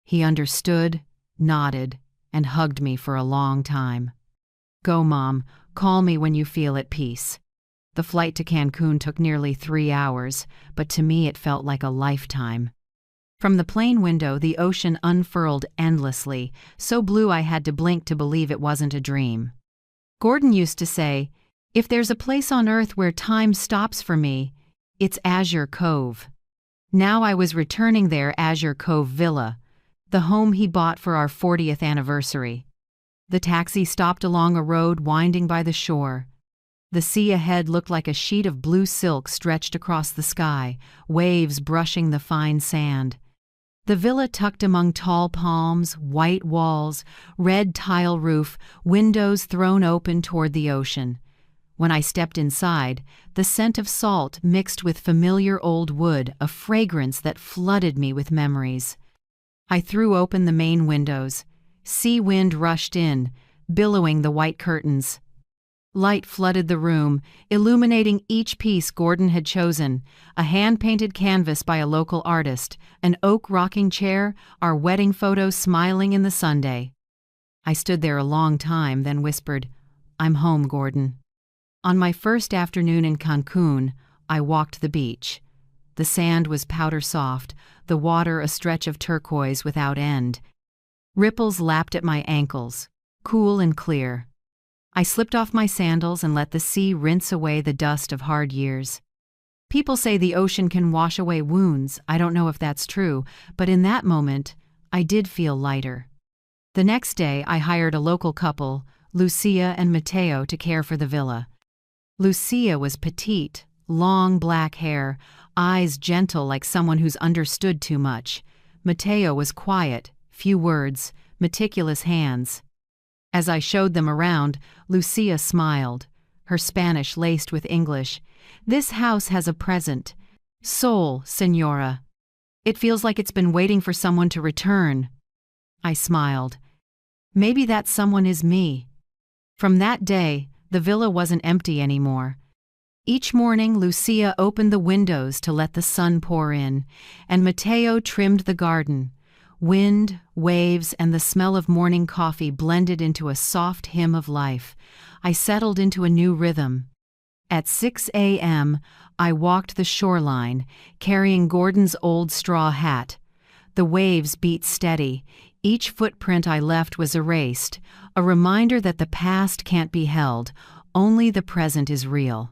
He understood, nodded, and hugged me for a long time. "Go, Mom. Call me when you feel at peace." The flight to Cancun took nearly 3 hours, but to me it felt like a lifetime. From the plane window, the ocean unfurled endlessly, so blue I had to blink to believe it wasn't a dream. Gordon used to say, "If there's a place on Earth where time stops for me, it's Azure Cove." Now I was returning there, Azure Cove Villa, the home he bought for our 40th anniversary. The taxi stopped along a road winding by the shore. The sea ahead looked like a sheet of blue silk stretched across the sky, waves brushing the fine sand. The villa tucked among tall palms, white walls, red tile roof, windows thrown open toward the ocean. When I stepped inside, the scent of salt mixed with familiar old wood, a fragrance that flooded me with memories. I threw open the main windows. Sea wind rushed in, billowing the white curtains. Light flooded the room, illuminating each piece Gordon had chosen: a hand-painted canvas by a local artist, an oak rocking chair, our wedding photo smiling in the sunday. I stood there a long time, then whispered, "I'm home, Gordon." On my first afternoon in Cancun, I walked the beach. The sand was powder soft, the water a stretch of turquoise without end. Ripples lapped at my ankles, cool and clear. I slipped off my sandals and let the sea rinse away the dust of hard years. People say the ocean can wash away wounds. I don't know if that's true, but in that moment, I did feel lighter. The next day, I hired a local couple, Lucia and Matteo, to care for the villa. Lucia was petite, long black hair, eyes gentle like someone who's understood too much. Matteo was quiet, few words, meticulous hands. As I showed them around, Lucia smiled, her Spanish laced with English. "This house has a present. Soul, Señora. It feels like it's been waiting for someone to return." I smiled. Maybe that someone is me. From that day, the villa wasn't empty anymore. Each morning, Lucia opened the windows to let the sun pour in, and Matteo trimmed the garden. Wind, waves, and the smell of morning coffee blended into a soft hymn of life. I settled into a new rhythm. At 6 a.m., I walked the shoreline, carrying Gordon's old straw hat. The waves beat steady. Each footprint I left was erased, a reminder that the past can't be held, only the present is real.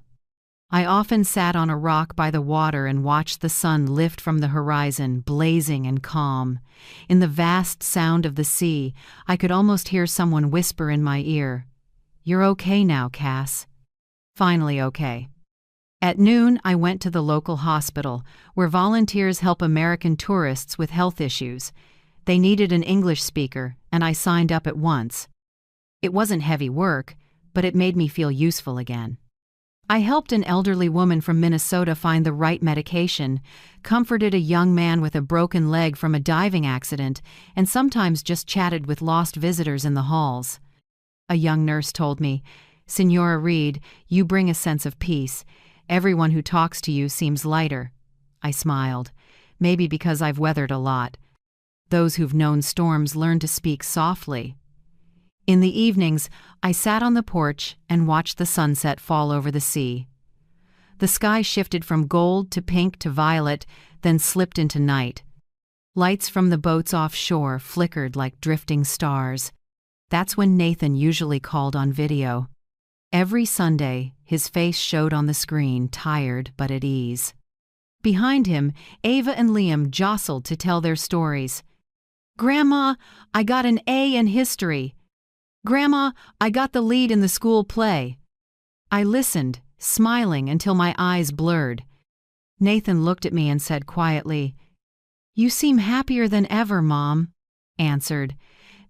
I often sat on a rock by the water and watched the sun lift from the horizon, blazing and calm. In the vast sound of the sea, I could almost hear someone whisper in my ear, "You're okay now, Cass." Finally okay. At noon, I went to the local hospital, where volunteers help American tourists with health issues. They needed an English speaker, and I signed up at once. It wasn't heavy work, but it made me feel useful again. I helped an elderly woman from Minnesota find the right medication, comforted a young man with a broken leg from a diving accident, and sometimes just chatted with lost visitors in the halls. A young nurse told me, "Senora Reed, you bring a sense of peace. Everyone who talks to you seems lighter." I smiled, maybe because I've weathered a lot. Those who've known storms learn to speak softly. In the evenings, I sat on the porch and watched the sunset fall over the sea. The sky shifted from gold to pink to violet, then slipped into night. Lights from the boats offshore flickered like drifting stars. That's when Nathan usually called on video. Every Sunday, his face showed on the screen, tired but at ease. Behind him, Ava and Liam jostled to tell their stories. "Grandma, I got an A in history." "Grandma, I got the lead in the school play." I listened, smiling until my eyes blurred. Nathan looked at me and said quietly, "You seem happier than ever, Mom." Answered,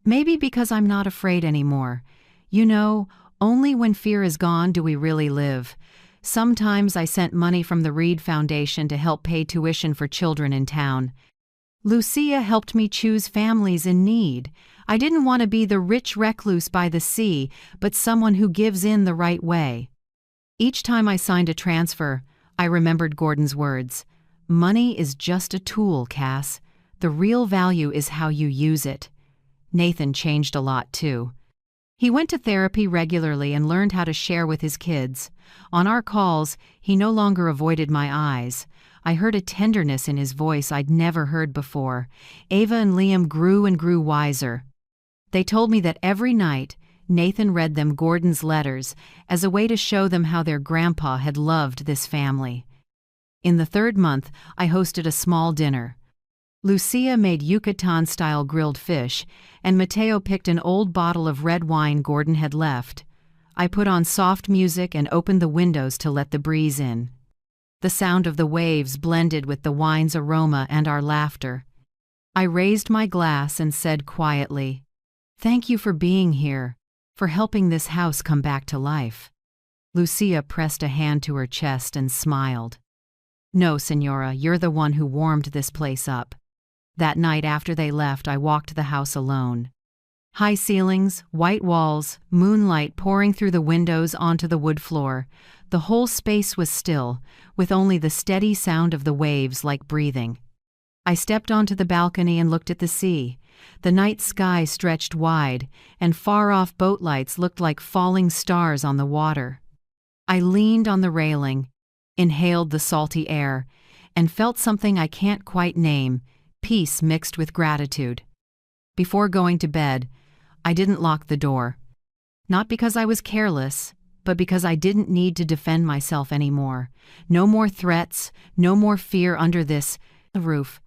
"Maybe because I'm not afraid anymore. You know, only when fear is gone do we really live." Sometimes I sent money from the Reed Foundation to help pay tuition for children in town. Lucia helped me choose families in need. I didn't want to be the rich recluse by the sea, but someone who gives in the right way. Each time I signed a transfer, I remembered Gordon's words. "Money is just a tool, Cass. The real value is how you use it." Nathan changed a lot, too. He went to therapy regularly and learned how to share with his kids. On our calls, he no longer avoided my eyes. I heard a tenderness in his voice I'd never heard before. Ava and Liam grew and grew wiser. They told me that every night, Nathan read them Gordon's letters as a way to show them how their grandpa had loved this family. In the 3rd month, I hosted a small dinner. Lucia made Yucatan-style grilled fish, and Mateo picked an old bottle of red wine Gordon had left. I put on soft music and opened the windows to let the breeze in. The sound of the waves blended with the wine's aroma and our laughter. I raised my glass and said quietly, "Thank you for being here, for helping this house come back to life." Lucia pressed a hand to her chest and smiled. "No, Senora, you're the one who warmed this place up." That night after they left, I walked the house alone. High ceilings, white walls, moonlight pouring through the windows onto the wood floor. The whole space was still, with only the steady sound of the waves like breathing. I stepped onto the balcony and looked at the sea. The night sky stretched wide, and far-off boat lights looked like falling stars on the water. I leaned on the railing, inhaled the salty air, and felt something I can't quite name, peace mixed with gratitude. Before going to bed, I didn't lock the door. Not because I was careless, but because I didn't need to defend myself anymore. No more threats, no more fear under this roof.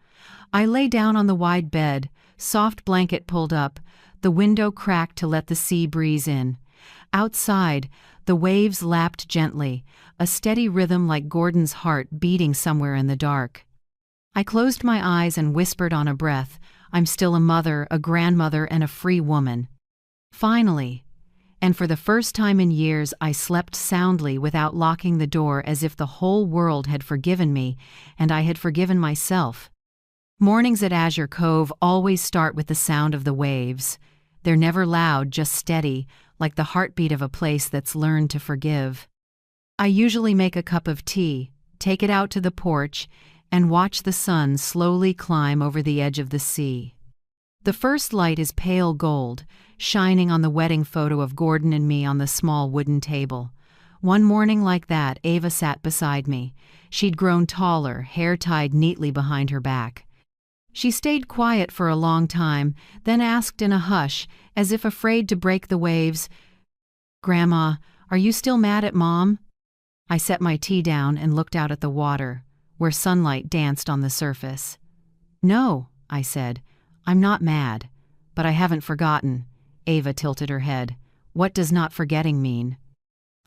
I lay down on the wide bed, soft blanket pulled up, the window cracked to let the sea breeze in. Outside, the waves lapped gently, a steady rhythm like Gordon's heart beating somewhere in the dark. I closed my eyes and whispered on a breath, "I'm still a mother, a grandmother, and a free woman." Finally, and for the first time in years, I slept soundly without locking the door, as if the whole world had forgiven me and I had forgiven myself. Mornings at Azure Cove always start with the sound of the waves. They're never loud, just steady, like the heartbeat of a place that's learned to forgive. I usually make a cup of tea, take it out to the porch, and watch the sun slowly climb over the edge of the sea. The first light is pale gold, shining on the wedding photo of Gordon and me on the small wooden table. One morning like that, Ava sat beside me. She'd grown taller, hair tied neatly behind her back. She stayed quiet for a long time, then asked in a hush, as if afraid to break the waves, "Grandma, are you still mad at Mom?" I set my tea down and looked out at the water, where sunlight danced on the surface. "No," I said, "I'm not mad, but I haven't forgotten." Ava tilted her head. "What does not forgetting mean?"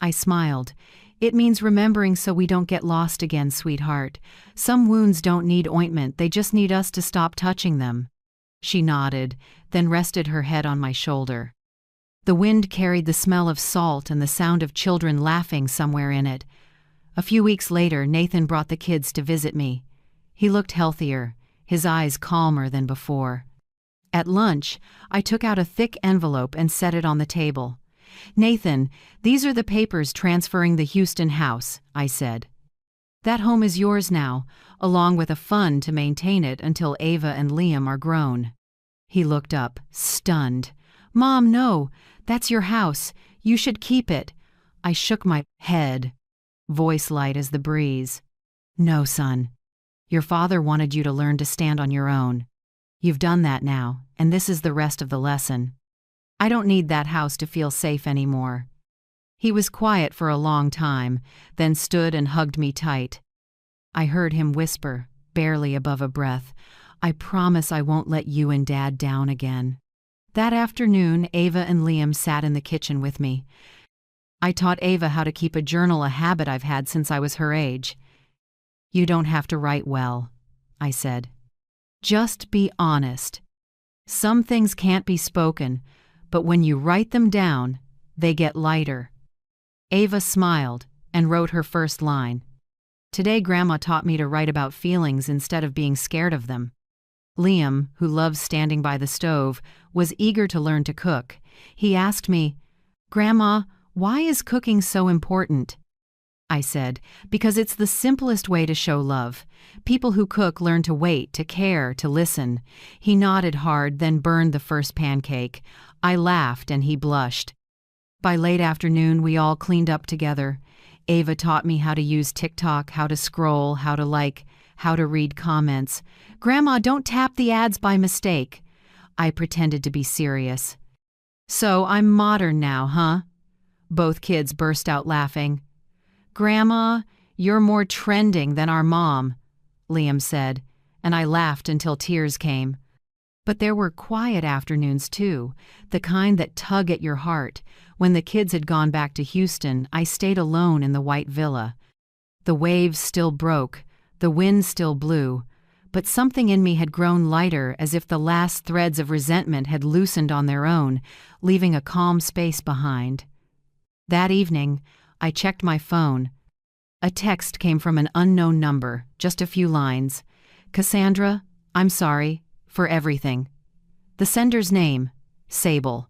I smiled. "It means remembering so we don't get lost again, sweetheart. Some wounds don't need ointment, they just need us to stop touching them." She nodded, then rested her head on my shoulder. The wind carried the smell of salt and the sound of children laughing somewhere in it. A few weeks later, Nathan brought the kids to visit me. He looked healthier, his eyes calmer than before. At lunch, I took out a thick envelope and set it on the table. "Nathan, these are the papers transferring the Houston house," I said. "That home is yours now, along with a fund to maintain it until Ava and Liam are grown." He looked up, stunned. "Mom, no, that's your house. You should keep it." I shook my head, voice light as the breeze. "No, son. Your father wanted you to learn to stand on your own. You've done that now, and this is the rest of the lesson. I don't need that house to feel safe anymore." He was quiet for a long time, then stood and hugged me tight. I heard him whisper, barely above a breath, "I promise I won't let you and Dad down again." That afternoon, Ava and Liam sat in the kitchen with me. I taught Ava how to keep a journal, a habit I've had since I was her age. You don't have to write well, I said. Just be honest. Some things can't be spoken, but when you write them down, they get lighter. Ava smiled and wrote her first line. Today, Grandma taught me to write about feelings instead of being scared of them. Liam, who loves standing by the stove, was eager to learn to cook. He asked me, "Grandma, why is cooking so important?" I said, "Because it's the simplest way to show love. People who cook learn to wait, to care, to listen." He nodded hard, then burned the first pancake. I laughed and he blushed. By late afternoon, we all cleaned up together. Ava taught me how to use TikTok, how to scroll, how to like, how to read comments. "Grandma, don't tap the ads by mistake." I pretended to be serious. "So I'm modern now, huh?" Both kids burst out laughing. "Grandma, you're more trending than our mom," Liam said, and I laughed until tears came. But there were quiet afternoons too, the kind that tug at your heart. When the kids had gone back to Houston, I stayed alone in the white villa. The waves still broke, the wind still blew, but something in me had grown lighter, as if the last threads of resentment had loosened on their own, leaving a calm space behind. That evening, I checked my phone. A text came from an unknown number, just a few lines. "Cassandra, I'm sorry for everything." The sender's name, Sable.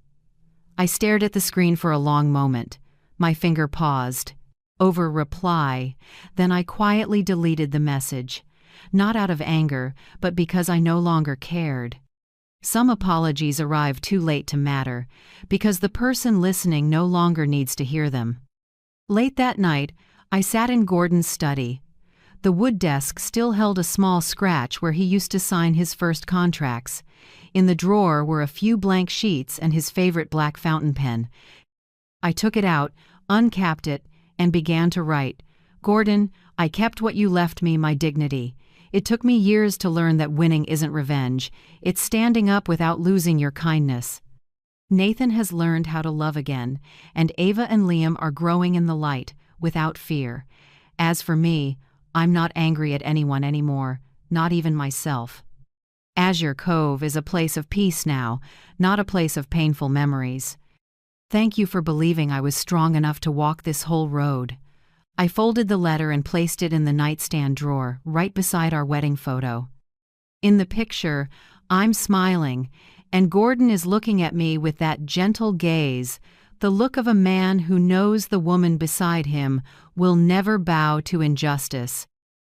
I stared at the screen for a long moment. My finger paused. Over reply, then I quietly deleted the message. Not out of anger, but because I no longer cared. Some apologies arrive too late to matter, because the person listening no longer needs to hear them. Late that night, I sat in Gordon's study. The wood desk still held a small scratch where he used to sign his first contracts. In the drawer were a few blank sheets and his favorite black fountain pen. I took it out, uncapped it, and began to write. "Gordon, I kept what you left me, my dignity. It took me years to learn that winning isn't revenge. It's standing up without losing your kindness. Nathan has learned how to love again, and Ava and Liam are growing in the light, without fear. As for me, I'm not angry at anyone anymore, not even myself. Azure Cove is a place of peace now, not a place of painful memories. Thank you for believing I was strong enough to walk this whole road." I folded the letter and placed it in the nightstand drawer, right beside our wedding photo. In the picture, I'm smiling, and Gordon is looking at me with that gentle gaze, the look of a man who knows the woman beside him will never bow to injustice.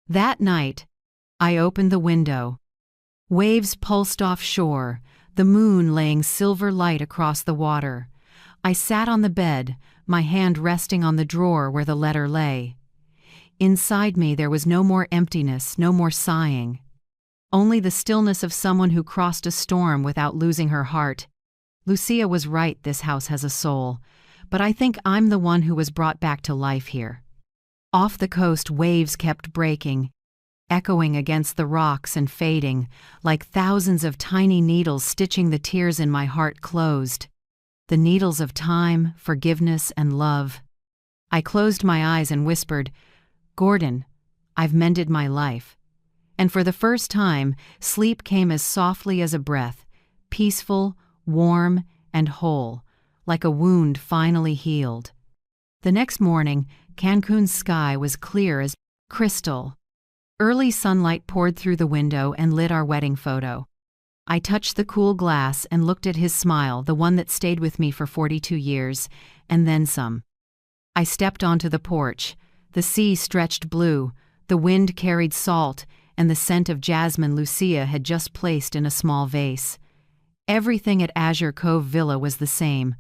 That night, I opened the window. Waves pulsed offshore, the moon laying silver light across the water. I sat on the bed, my hand resting on the drawer where the letter lay. Inside me there was no more emptiness, no more sighing. Only the stillness of someone who crossed a storm without losing her heart. Lucia was right, this house has a soul, but I think I'm the one who was brought back to life here. Off the coast, waves kept breaking, echoing against the rocks and fading, like thousands of tiny needles stitching the tears in my heart closed. The needles of time, forgiveness, and love. I closed my eyes and whispered, "Gordon, I've mended my life." And for the first time, sleep came as softly as a breath, peaceful, warm, and whole, like a wound finally healed. The next morning, Cancun's sky was clear as crystal. Early sunlight poured through the window and lit our wedding photo. I touched the cool glass and looked at his smile, the one that stayed with me for 42 years, and then some. I stepped onto the porch. The sea stretched blue, the wind carried salt, and the scent of jasmine Lucia had just placed in a small vase. Everything at Azure Cove Villa was the same,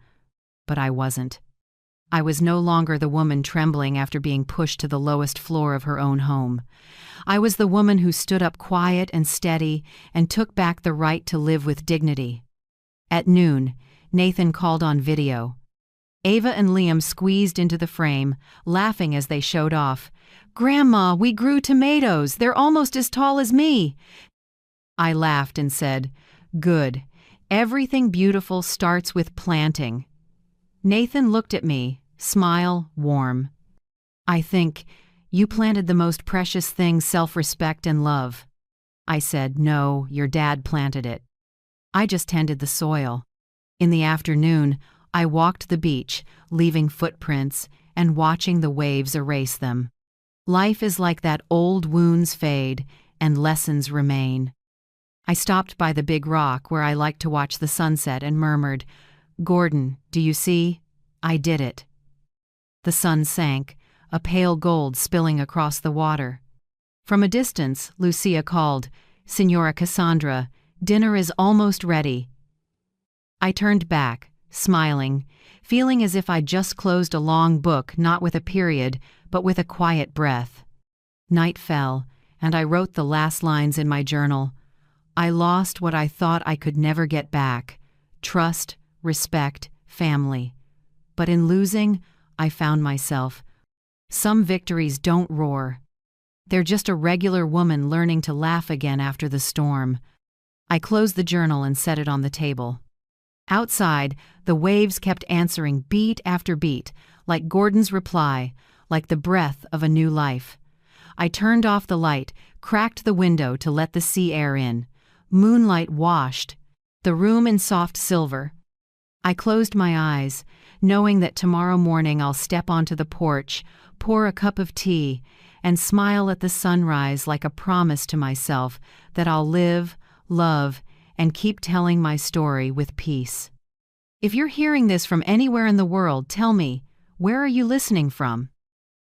but I wasn't. I was no longer the woman trembling after being pushed to the lowest floor of her own home. I was the woman who stood up quiet and steady and took back the right to live with dignity. At noon, Nathan called on video. Ava and Liam squeezed into the frame, laughing as they showed off. "Grandma, we grew tomatoes. They're almost as tall as me." I laughed and said, "Good. Everything beautiful starts with planting." Nathan looked at me, smile warm. "I think You planted the most precious thing, self-respect and love. I said, no, your dad planted it. I just tended the soil. In the afternoon, I walked the beach, leaving footprints and watching the waves erase them. Life is like that, old wounds fade and lessons remain. I stopped by the big rock where I liked to watch the sunset and murmured, Gordon, do you see? I did it. The sun sank, a pale gold spilling across the water. From a distance, Lucia called, Signora Cassandra, dinner is almost ready. I turned back, smiling, feeling as if I'd just closed a long book, not with a period, but with a quiet breath. Night fell, and I wrote the last lines in my journal. I lost what I thought I could never get back: trust, respect, family. But in losing, I found myself. Some victories don't roar. They're just a regular woman learning to laugh again after the storm. I closed the journal and set it on the table. Outside, the waves kept answering beat after beat, like Gordon's reply, like the breath of a new life. I turned off the light, cracked the window to let the sea air in. Moonlight washed the room in soft silver. I closed my eyes, knowing that tomorrow morning I'll step onto the porch, pour a cup of tea, and smile at the sunrise like a promise to myself that I'll live, love, and keep telling my story with peace. If you're hearing this from anywhere in the world, tell me, where are you listening from?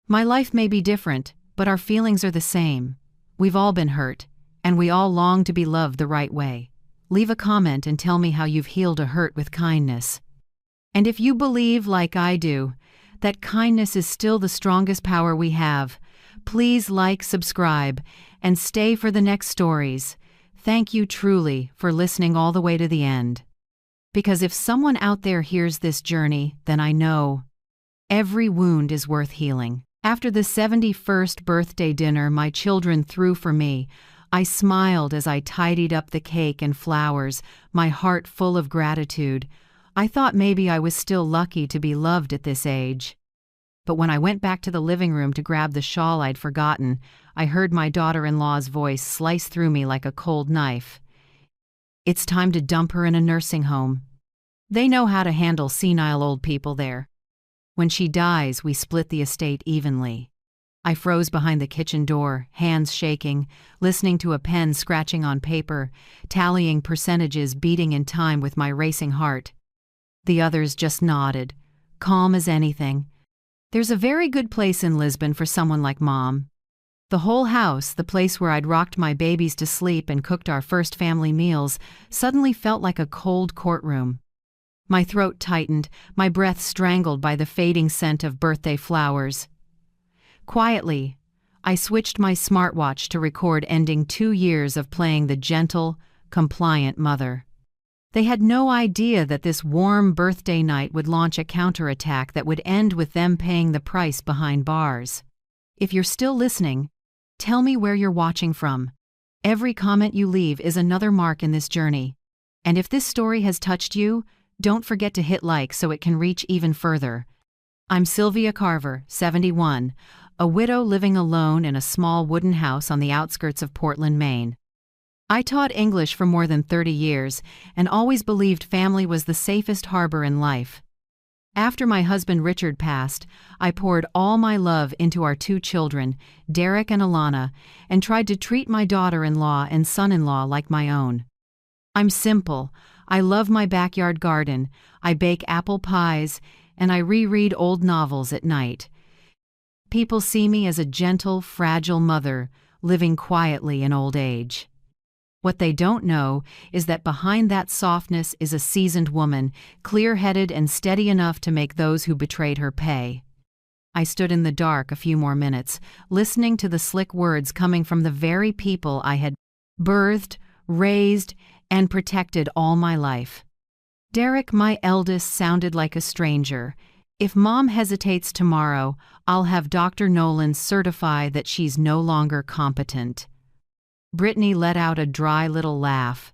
My life may be different, but our feelings are the same. We've all been hurt, and we all long to be loved the right way. Leave a comment and tell me how you've healed a hurt with kindness. And if you believe, like I do, that kindness is still the strongest power we have, please like, subscribe, and stay for the next stories. Thank you truly for listening all the way to the end. Because if someone out there hears this journey, then I know every wound is worth healing. After the 71st birthday dinner my children threw for me, I smiled as I tidied up the cake and flowers, my heart full of gratitude. I thought maybe I was still lucky to be loved at this age. But when I went back to the living room to grab the shawl I'd forgotten, I heard my daughter-in-law's voice slice through me like a cold knife. It's time to dump her in a nursing home. They know how to handle senile old people there. When she dies, we split the estate evenly. I froze behind the kitchen door, hands shaking, listening to a pen scratching on paper, tallying percentages beating in time with my racing heart. The others just nodded, calm as anything. There's a very good place in Lisbon for someone like Mom. The whole house, the place where I'd rocked my babies to sleep and cooked our first family meals, suddenly felt like a cold courtroom. My throat tightened, my breath strangled by the fading scent of birthday flowers. Quietly, I switched my smartwatch to record ending 2 years of playing the gentle, compliant mother. They had no idea that this warm birthday night would launch a counterattack that would end with them paying the price behind bars. If you're still listening, tell me where you're watching from. Every comment you leave is another mark in this journey. And if this story has touched you, don't forget to hit like so it can reach even further. I'm Sylvia Carver, 71, a widow living alone in a small wooden house on the outskirts of Portland, Maine. I taught English for more than 30 years and always believed family was the safest harbor in life. After my husband Richard passed, I poured all my love into our 2 children, Derek and Alana, and tried to treat my daughter-in-law and son-in-law like my own. I'm simple. I love my backyard garden, I bake apple pies, and I reread old novels at night. People see me as a gentle, fragile mother, living quietly in old age. What they don't know is that behind that softness is a seasoned woman, clear-headed and steady enough to make those who betrayed her pay. I stood in the dark a few more minutes, listening to the slick words coming from the very people I had birthed, raised, and protected all my life. Derek, my eldest, sounded like a stranger. If Mom hesitates tomorrow, I'll have Dr. Nolan certify that she's no longer competent. Brittany let out a dry little laugh.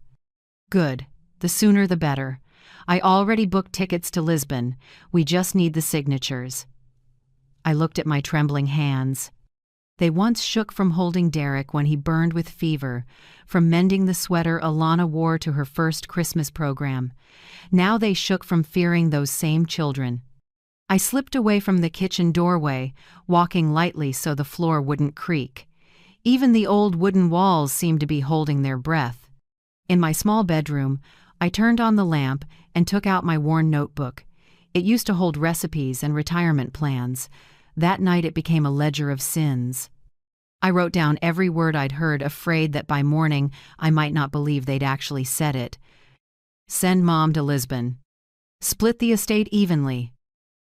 Good. The sooner the better. I already booked tickets to Lisbon. We just need the signatures. I looked at my trembling hands. They once shook from holding Derek when he burned with fever, from mending the sweater Alana wore to her first Christmas program. Now they shook from fearing those same children. I slipped away from the kitchen doorway, walking lightly so the floor wouldn't creak. Even the old wooden walls seemed to be holding their breath. In my small bedroom, I turned on the lamp and took out my worn notebook. It used to hold recipes and retirement plans. That night it became a ledger of sins. I wrote down every word I'd heard, afraid that by morning I might not believe they'd actually said it. Send Mom to Lisbon. Split the estate evenly.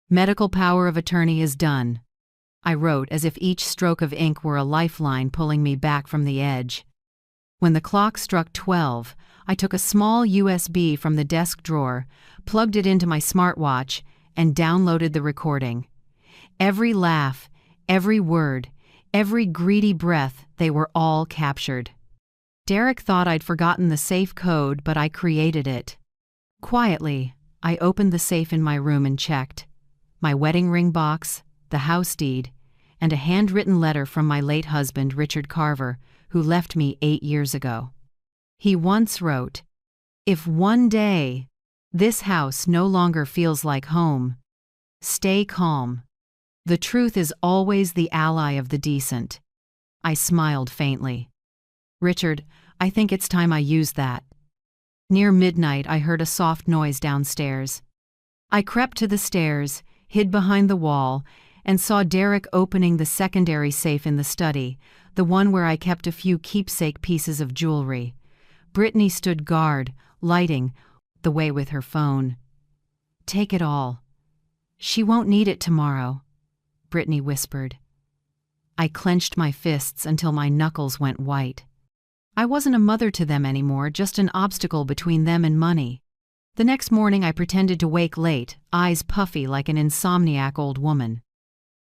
Medical power of attorney is done. I wrote as if each stroke of ink were a lifeline pulling me back from the edge. When the clock struck 12, I took a small USB from the desk drawer, plugged it into my smartwatch, and downloaded the recording. Every laugh, every word, every greedy breath, they were all captured. Derek thought I'd forgotten the safe code, but I created it. Quietly, I opened the safe in my room and checked. My wedding ring box, the house deed, and a handwritten letter from my late husband, Richard Carver, who left me 8 years ago. He once wrote, "If one day this house no longer feels like home, stay calm. The truth is always the ally of the decent." I smiled faintly. "Richard, I think it's time I used that." Near midnight, I heard a soft noise downstairs. I crept to the stairs, hid behind the wall, and saw Derek opening the secondary safe in the study, the one where I kept a few keepsake pieces of jewelry. Brittany stood guard, lighting the way with her phone. "Take it all. She won't need it tomorrow," Brittany whispered. I clenched my fists until my knuckles went white. I wasn't a mother to them anymore, just an obstacle between them and money. The next morning I pretended to wake late, eyes puffy like an insomniac old woman.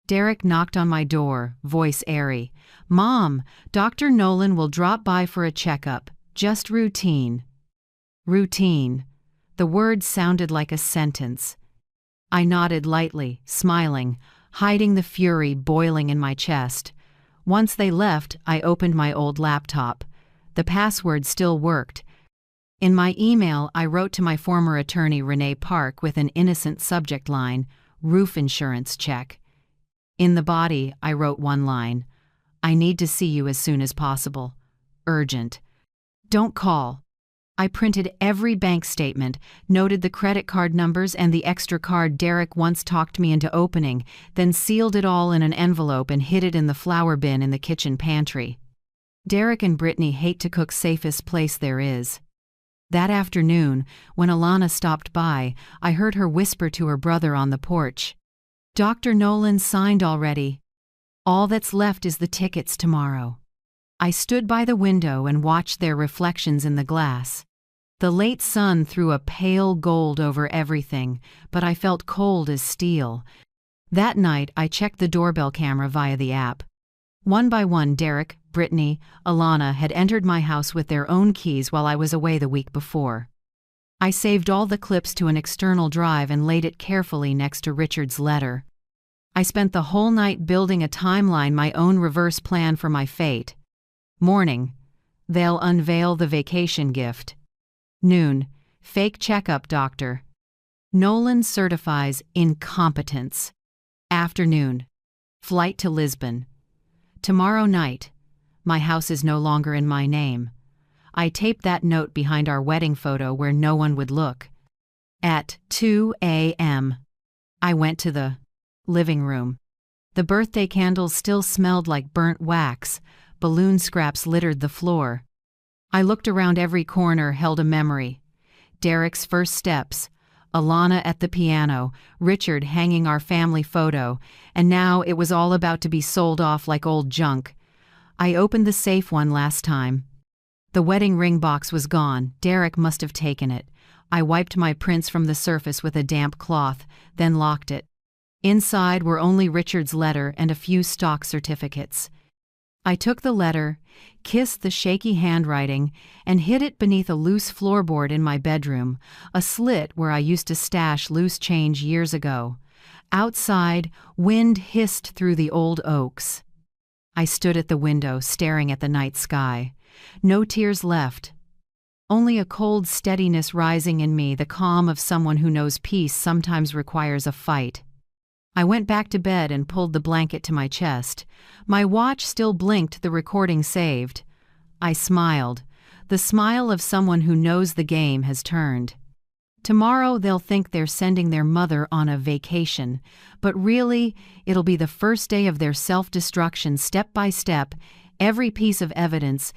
Derek knocked on my door, voice airy. "Mom, Dr. Nolan will drop by for a checkup. Just routine." Routine. The word sounded like a sentence. I nodded lightly, smiling, hiding the fury boiling in my chest. Once they left, I opened my old laptop. The password still worked. In my email, I wrote to my former attorney, Renee Park, with an innocent subject line, "Roof insurance check." In the body, I wrote one line, "I need to see you as soon as possible. Urgent. Don't call." I printed every bank statement, noted the credit card numbers and the extra card Derek once talked me into opening, then sealed it all in an envelope and hid it in the flour bin in the kitchen pantry. Derek and Brittany hate to cook safest place there is. That afternoon, when Alana stopped by, I heard her whisper to her brother on the porch, "Dr. Nolan signed already. All that's left is the tickets tomorrow." I stood by the window and watched their reflections in the glass. The late sun threw a pale gold over everything, but I felt cold as steel. That night, I checked the doorbell camera via the app. One by one, Derek, Brittany, Alana had entered my house with their own keys while I was away the week before. I saved all the clips to an external drive and laid it carefully next to Richard's letter. I spent the whole night building a timeline, my own reverse plan for my fate. Morning, they'll unveil the vacation gift. Noon, fake checkup doctor. Nolan certifies incompetence. Afternoon, flight to Lisbon. Tomorrow night, my house is no longer in my name. I taped that note behind our wedding photo where no one would look. At 2 a.m., I went to the living room. The birthday candles still smelled like burnt wax. Balloon scraps littered the floor. I looked around every corner, held a memory. Derek's first steps, Alana at the piano, Richard hanging our family photo, and now it was all about to be sold off like old junk. I opened the safe one last time. The wedding ring box was gone. Derek must have taken it. I wiped my prints from the surface with a damp cloth, then locked it. Inside were only Richard's letter and a few stock certificates. I took the letter, kissed the shaky handwriting, and hid it beneath a loose floorboard in my bedroom, a slit where I used to stash loose change years ago. Outside, wind hissed through the old oaks. I stood at the window, staring at the night sky. No tears left. Only a cold steadiness rising in me, the calm of someone who knows peace sometimes requires a fight. I went back to bed and pulled the blanket to my chest. My watch still blinked, the recording saved. I smiled, the smile of someone who knows the game has turned. Tomorrow they'll think they're sending their mother on a vacation, but really, it'll be the first day of their self-destruction, step by step. Every piece of evidence,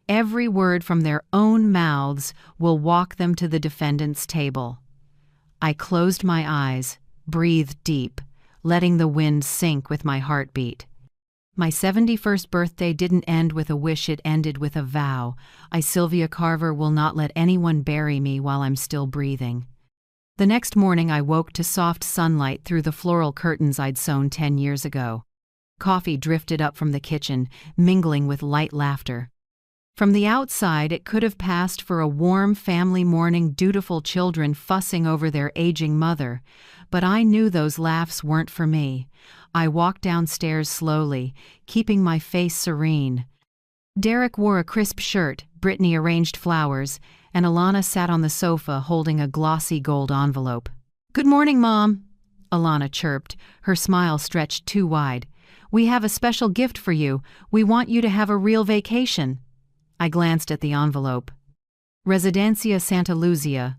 every word from their own mouths will walk them to the defendant's table. I closed my eyes, breathed deep, letting the wind sink with my heartbeat. My 71st birthday didn't end with a wish, it ended with a vow. I, Sylvia Carver, will not let anyone bury me while I'm still breathing. The next morning I woke to soft sunlight through the floral curtains I'd sewn 10 years ago. Coffee drifted up from the kitchen, mingling with light laughter. From the outside, it could have passed for a warm family morning, dutiful children fussing over their aging mother. But I knew those laughs weren't for me. I walked downstairs slowly, keeping my face serene. Derek wore a crisp shirt, Brittany arranged flowers, and Alana sat on the sofa holding a glossy gold envelope. "Good morning, Mom," Alana chirped, her smile stretched too wide. "We have a special gift for you. We want you to have a real vacation." I glanced at the envelope. Residencia Santa Luzia.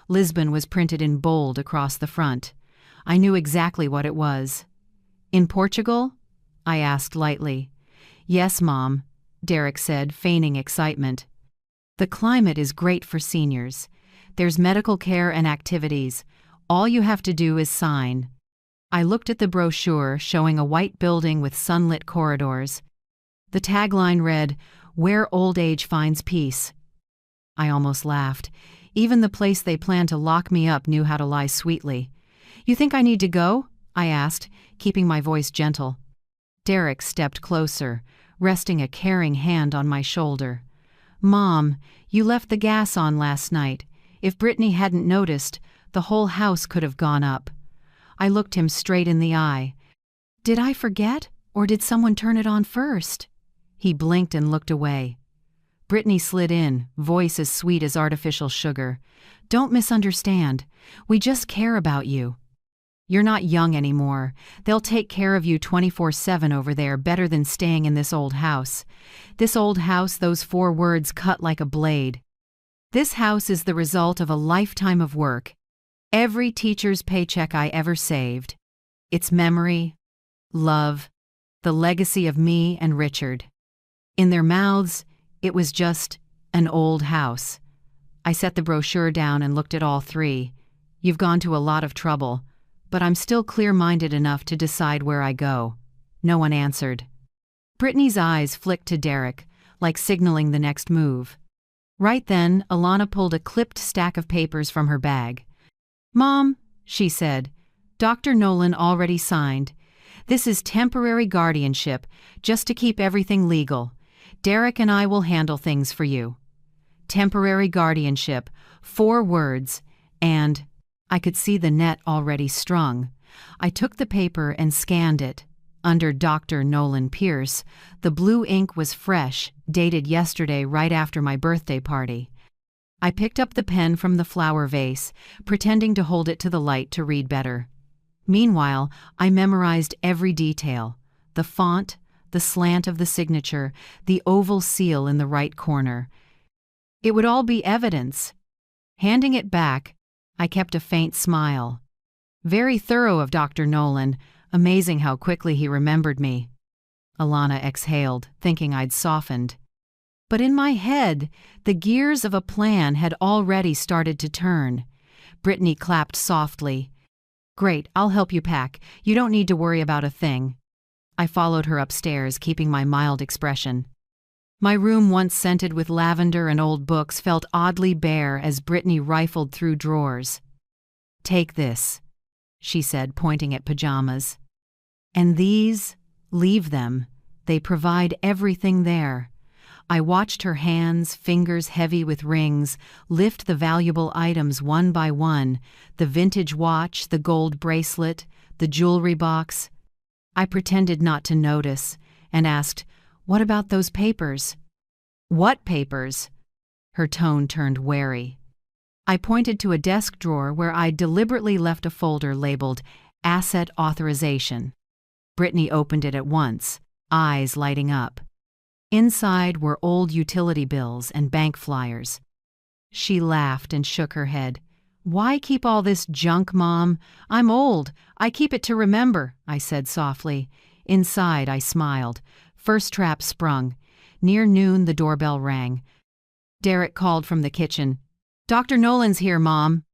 Lisbon was printed in bold across the front. I knew exactly what it was. "In Portugal?" I asked lightly. "Yes, Mom," Derek said, feigning excitement. "The climate is great for seniors. There's medical care and activities. All you have to do is sign." I looked at the brochure showing a white building with sunlit corridors. The tagline read, "Where old age finds peace." I almost laughed. Even the place they planned to lock me up knew how to lie sweetly. "You think I need to go?" I asked, keeping my voice gentle. Derek stepped closer, resting a caring hand on my shoulder. "Mom, you left the gas on last night. If Brittany hadn't noticed, the whole house could have gone up." I looked him straight in the eye. "Did I forget, or did someone turn it on first?" He blinked and looked away. Brittany slid in, voice as sweet as artificial sugar. "Don't misunderstand. We just care about you. You're not young anymore. They'll take care of you 24/7 over there, better than staying in this old house. This old house," those 4 words cut like a blade. "This house is the result of a lifetime of work. Every teacher's paycheck I ever saved. It's memory, love, the legacy of me and Richard." In their mouths, it was just an old house. I set the brochure down and looked at all 3. "You've gone to a lot of trouble, but I'm still clear-minded enough to decide where I go." No one answered. Brittany's eyes flicked to Derek, like signaling the next move. Right then, Alana pulled a clipped stack of papers from her bag. "Mom," she said, "Dr. Nolan already signed. This is temporary guardianship, just to keep everything legal. Derek and I will handle things for you." Temporary guardianship, 4 words, and I could see the net already strung. I took the paper and scanned it. Under Dr. Nolan Pierce, the blue ink was fresh, dated yesterday right after my birthday party. I picked up the pen from the flower vase, pretending to hold it to the light to read better. Meanwhile, I memorized every detail: the font, the slant of the signature, the oval seal in the right corner. It would all be evidence. Handing it back, I kept a faint smile. Very thorough of Dr. Nolan. Amazing how quickly he remembered me. Alana exhaled, thinking I'd softened. But in my head, the gears of a plan had already started to turn. Brittany clapped softly. "Great, I'll help you pack. You don't need to worry about a thing." I followed her upstairs, keeping my mild expression. My room, once scented with lavender and old books, felt oddly bare as Brittany rifled through drawers. "Take this," she said, pointing at pajamas. "And these, leave them. They provide everything there." I watched her hands, fingers heavy with rings, lift the valuable items one by one, the vintage watch, the gold bracelet, the jewelry box. I pretended not to notice, and asked, "What about those papers?" "What papers?" Her tone turned wary. I pointed to a desk drawer where I'd deliberately left a folder labeled Asset Authorization. Brittany opened it at once, eyes lighting up. Inside were old utility bills and bank flyers. She laughed and shook her head. "Why keep all this junk, Mom? I'm old. I keep it to remember," I said softly. Inside, I smiled. First trap sprung. Near noon, the doorbell rang. Derek called from the kitchen. "Dr. Nolan's here, Mom."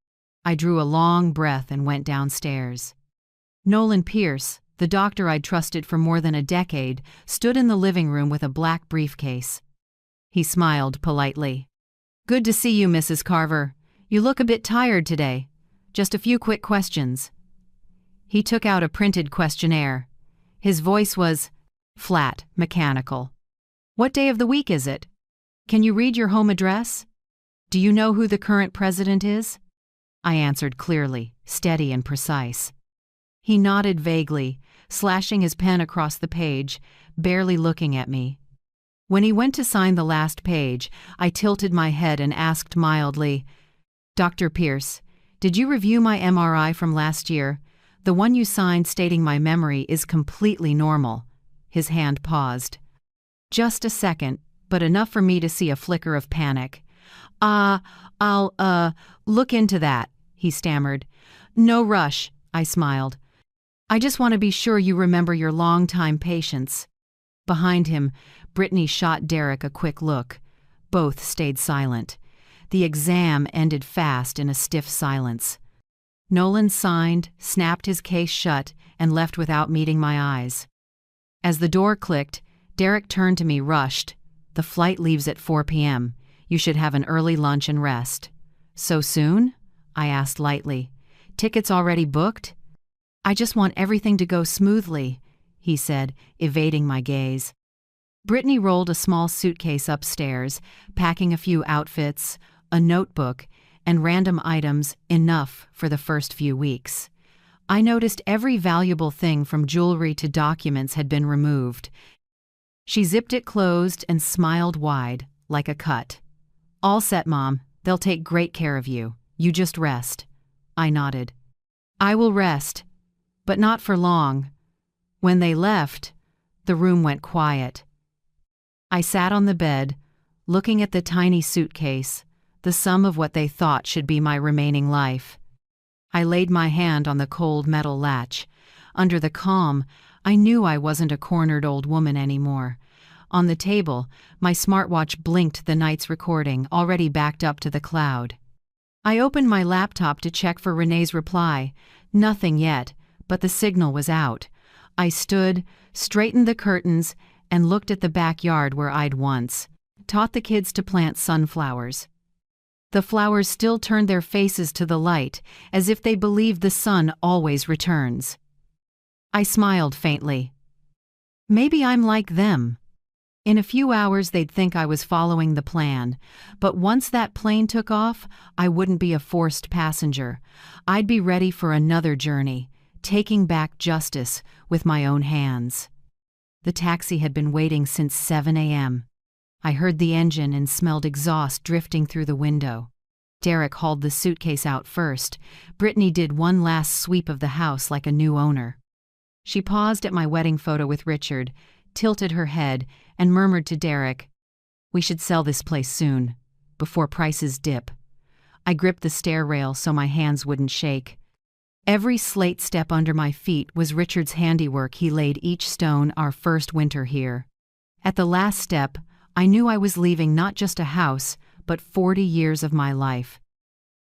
I drew a long breath and went downstairs. Nolan Pierce, the doctor I'd trusted for more than a decade, stood in the living room with a black briefcase. He smiled politely. "Good to see you, Mrs. Carver. You look a bit tired today. Just a few quick questions." He took out a printed questionnaire. His voice was flat, mechanical. "What day of the week is it? Can you read your home address? Do you know who the current president is?" I answered clearly, steady and precise. He nodded vaguely, slashing his pen across the page, barely looking at me. When he went to sign the last page, I tilted my head and asked mildly, "Dr. Pierce, did you review my MRI from last year? The one you signed stating my memory is completely normal." His hand paused. Just a second, but enough for me to see a flicker of panic. I'll look into that," he stammered. "No rush," I smiled. "I just want to be sure you remember your longtime patients." Behind him, Brittany shot Derek a quick look. Both stayed silent. The exam ended fast in a stiff silence. Nolan signed, snapped his case shut, and left without meeting my eyes. As the door clicked, Derek turned to me, rushed. "The flight leaves at 4 p.m. You should have an early lunch and rest." "So soon?" I asked lightly. "Tickets already booked?" "I just want everything to go smoothly," he said, evading my gaze. Brittany rolled a small suitcase upstairs, packing a few outfits, a notebook, and random items, enough for the first few weeks. I noticed every valuable thing from jewelry to documents had been removed. She zipped it closed and smiled wide, like a cut. "All set, Mom. They'll take great care of you. You just rest." I nodded. "I will rest, but not for long." When they left, the room went quiet. I sat on the bed, looking at the tiny suitcase, the sum of what they thought should be my remaining life. I laid my hand on the cold metal latch. Under the calm, I knew I wasn't a cornered old woman anymore. On the table, my smartwatch blinked the night's recording, already backed up to the cloud. I opened my laptop to check for Renee's reply. Nothing yet, but the signal was out. I stood, straightened the curtains, and looked at the backyard where I'd once taught the kids to plant sunflowers. The flowers still turned their faces to the light, as if they believed the sun always returns. I smiled faintly. Maybe I'm like them. In a few hours they'd think I was following the plan, but once that plane took off, I wouldn't be a forced passenger. I'd be ready for another journey, taking back justice with my own hands. The taxi had been waiting since 7 a.m. I heard the engine and smelled exhaust drifting through the window. Derek hauled the suitcase out first. Brittany did one last sweep of the house like a new owner. She paused at my wedding photo with Richard, tilted her head, and murmured to Derek, "We should sell this place soon, before prices dip." I gripped the stair rail so my hands wouldn't shake. Every slate step under my feet was Richard's handiwork. He laid each stone our first winter here. At the last step, I knew I was leaving not just a house, but 40 years of my life.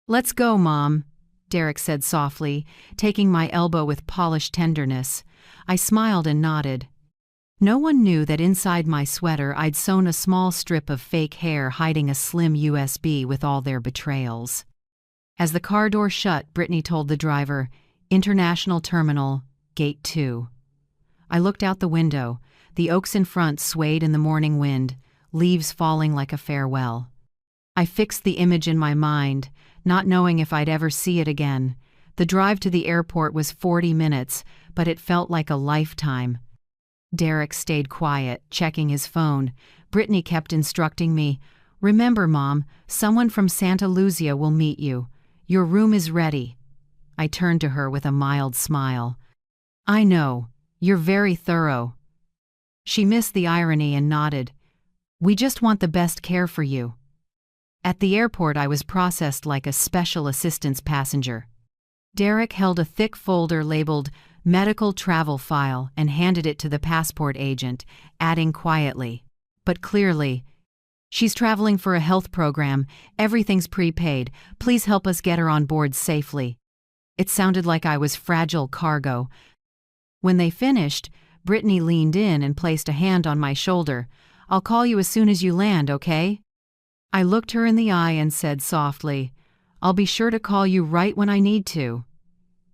"Let's go, Mom," Derek said softly, taking my elbow with polished tenderness. I smiled and nodded. No one knew that inside my sweater I'd sewn a small strip of fake hair hiding a slim USB with all their betrayals. As the car door shut, Brittany told the driver, "International Terminal, Gate 2. I looked out the window. The oaks in front swayed in the morning wind, leaves falling like a farewell. I fixed the image in my mind, not knowing if I'd ever see it again. The drive to the airport was 40 minutes, but it felt like a lifetime. Derek stayed quiet, checking his phone. Brittany kept instructing me, "Remember, Mom, someone from Santa Lucia will meet you. Your room is ready." I turned to her with a mild smile. "I know. You're very thorough." She missed the irony and nodded. "We just want the best care for you." At the airport, I was processed like a special assistance passenger. Derek held a thick folder labeled medical travel file and handed it to the passport agent, adding quietly, but clearly, "She's traveling for a health program. Everything's prepaid. Please help us get her on board safely." It sounded like I was fragile cargo. When they finished, Brittany leaned in and placed a hand on my shoulder. "I'll call you as soon as you land, okay?" I looked her in the eye and said softly, "I'll be sure to call you right when I need to."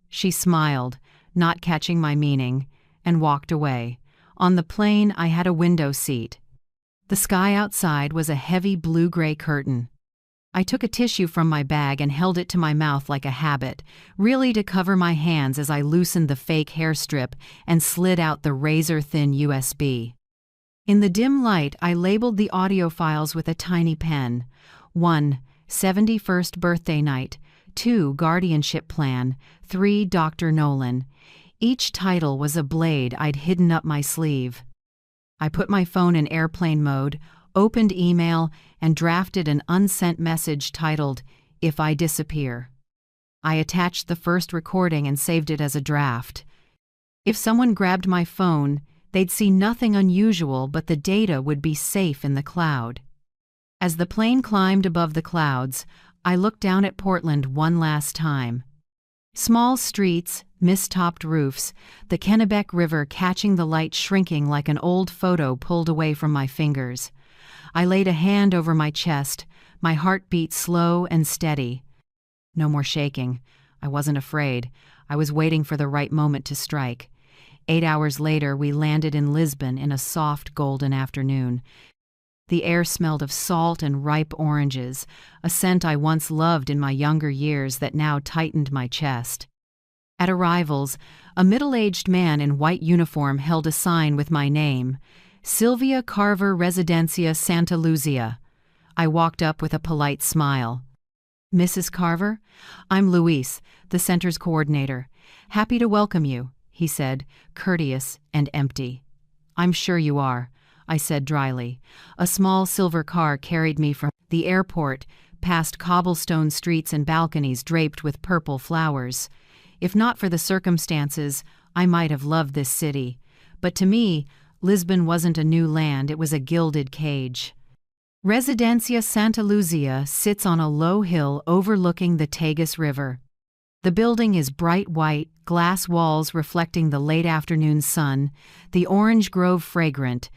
She smiled, not catching my meaning, and walked away. On the plane, I had a window seat. The sky outside was a heavy blue-gray curtain. I took a tissue from my bag and held it to my mouth like a habit, really to cover my hands as I loosened the fake hair strip and slid out the razor-thin USB. In the dim light, I labeled the audio files with a tiny pen. 1. 71st birthday night. 2. Guardianship plan. 3. Dr. Nolan. Each title was a blade I'd hidden up my sleeve. I put my phone in airplane mode, opened email, and drafted an unsent message titled, "If I Disappear." I attached the first recording and saved it as a draft. If someone grabbed my phone, they'd see nothing unusual, but the data would be safe in the cloud. As the plane climbed above the clouds, I looked down at Portland one last time. Small streets, mist-topped roofs, the Kennebec River catching the light shrinking like an old photo pulled away from my fingers. I laid a hand over my chest, my heart beat slow and steady. No more shaking. I wasn't afraid. I was waiting for the right moment to strike. 8 hours later, we landed in Lisbon in a soft golden afternoon. The air smelled of salt and ripe oranges, a scent I once loved in my younger years that now tightened my chest. At arrivals, a middle-aged man in white uniform held a sign with my name, Sylvia Carver, Residencia Santa Lucia. I walked up with a polite smile. "Mrs. Carver? I'm Luis, the center's coordinator. Happy to welcome you," he said, courteous and empty. "I'm sure you are," I said dryly. A small silver car carried me from the airport, past cobblestone streets and balconies draped with purple flowers. If not for the circumstances, I might have loved this city. But to me, Lisbon wasn't a new land, it was a gilded cage. Residencia Santa Lucia sits on a low hill overlooking the Tagus River. The building is bright white, glass walls reflecting the late afternoon sun, the orange grove fragrant.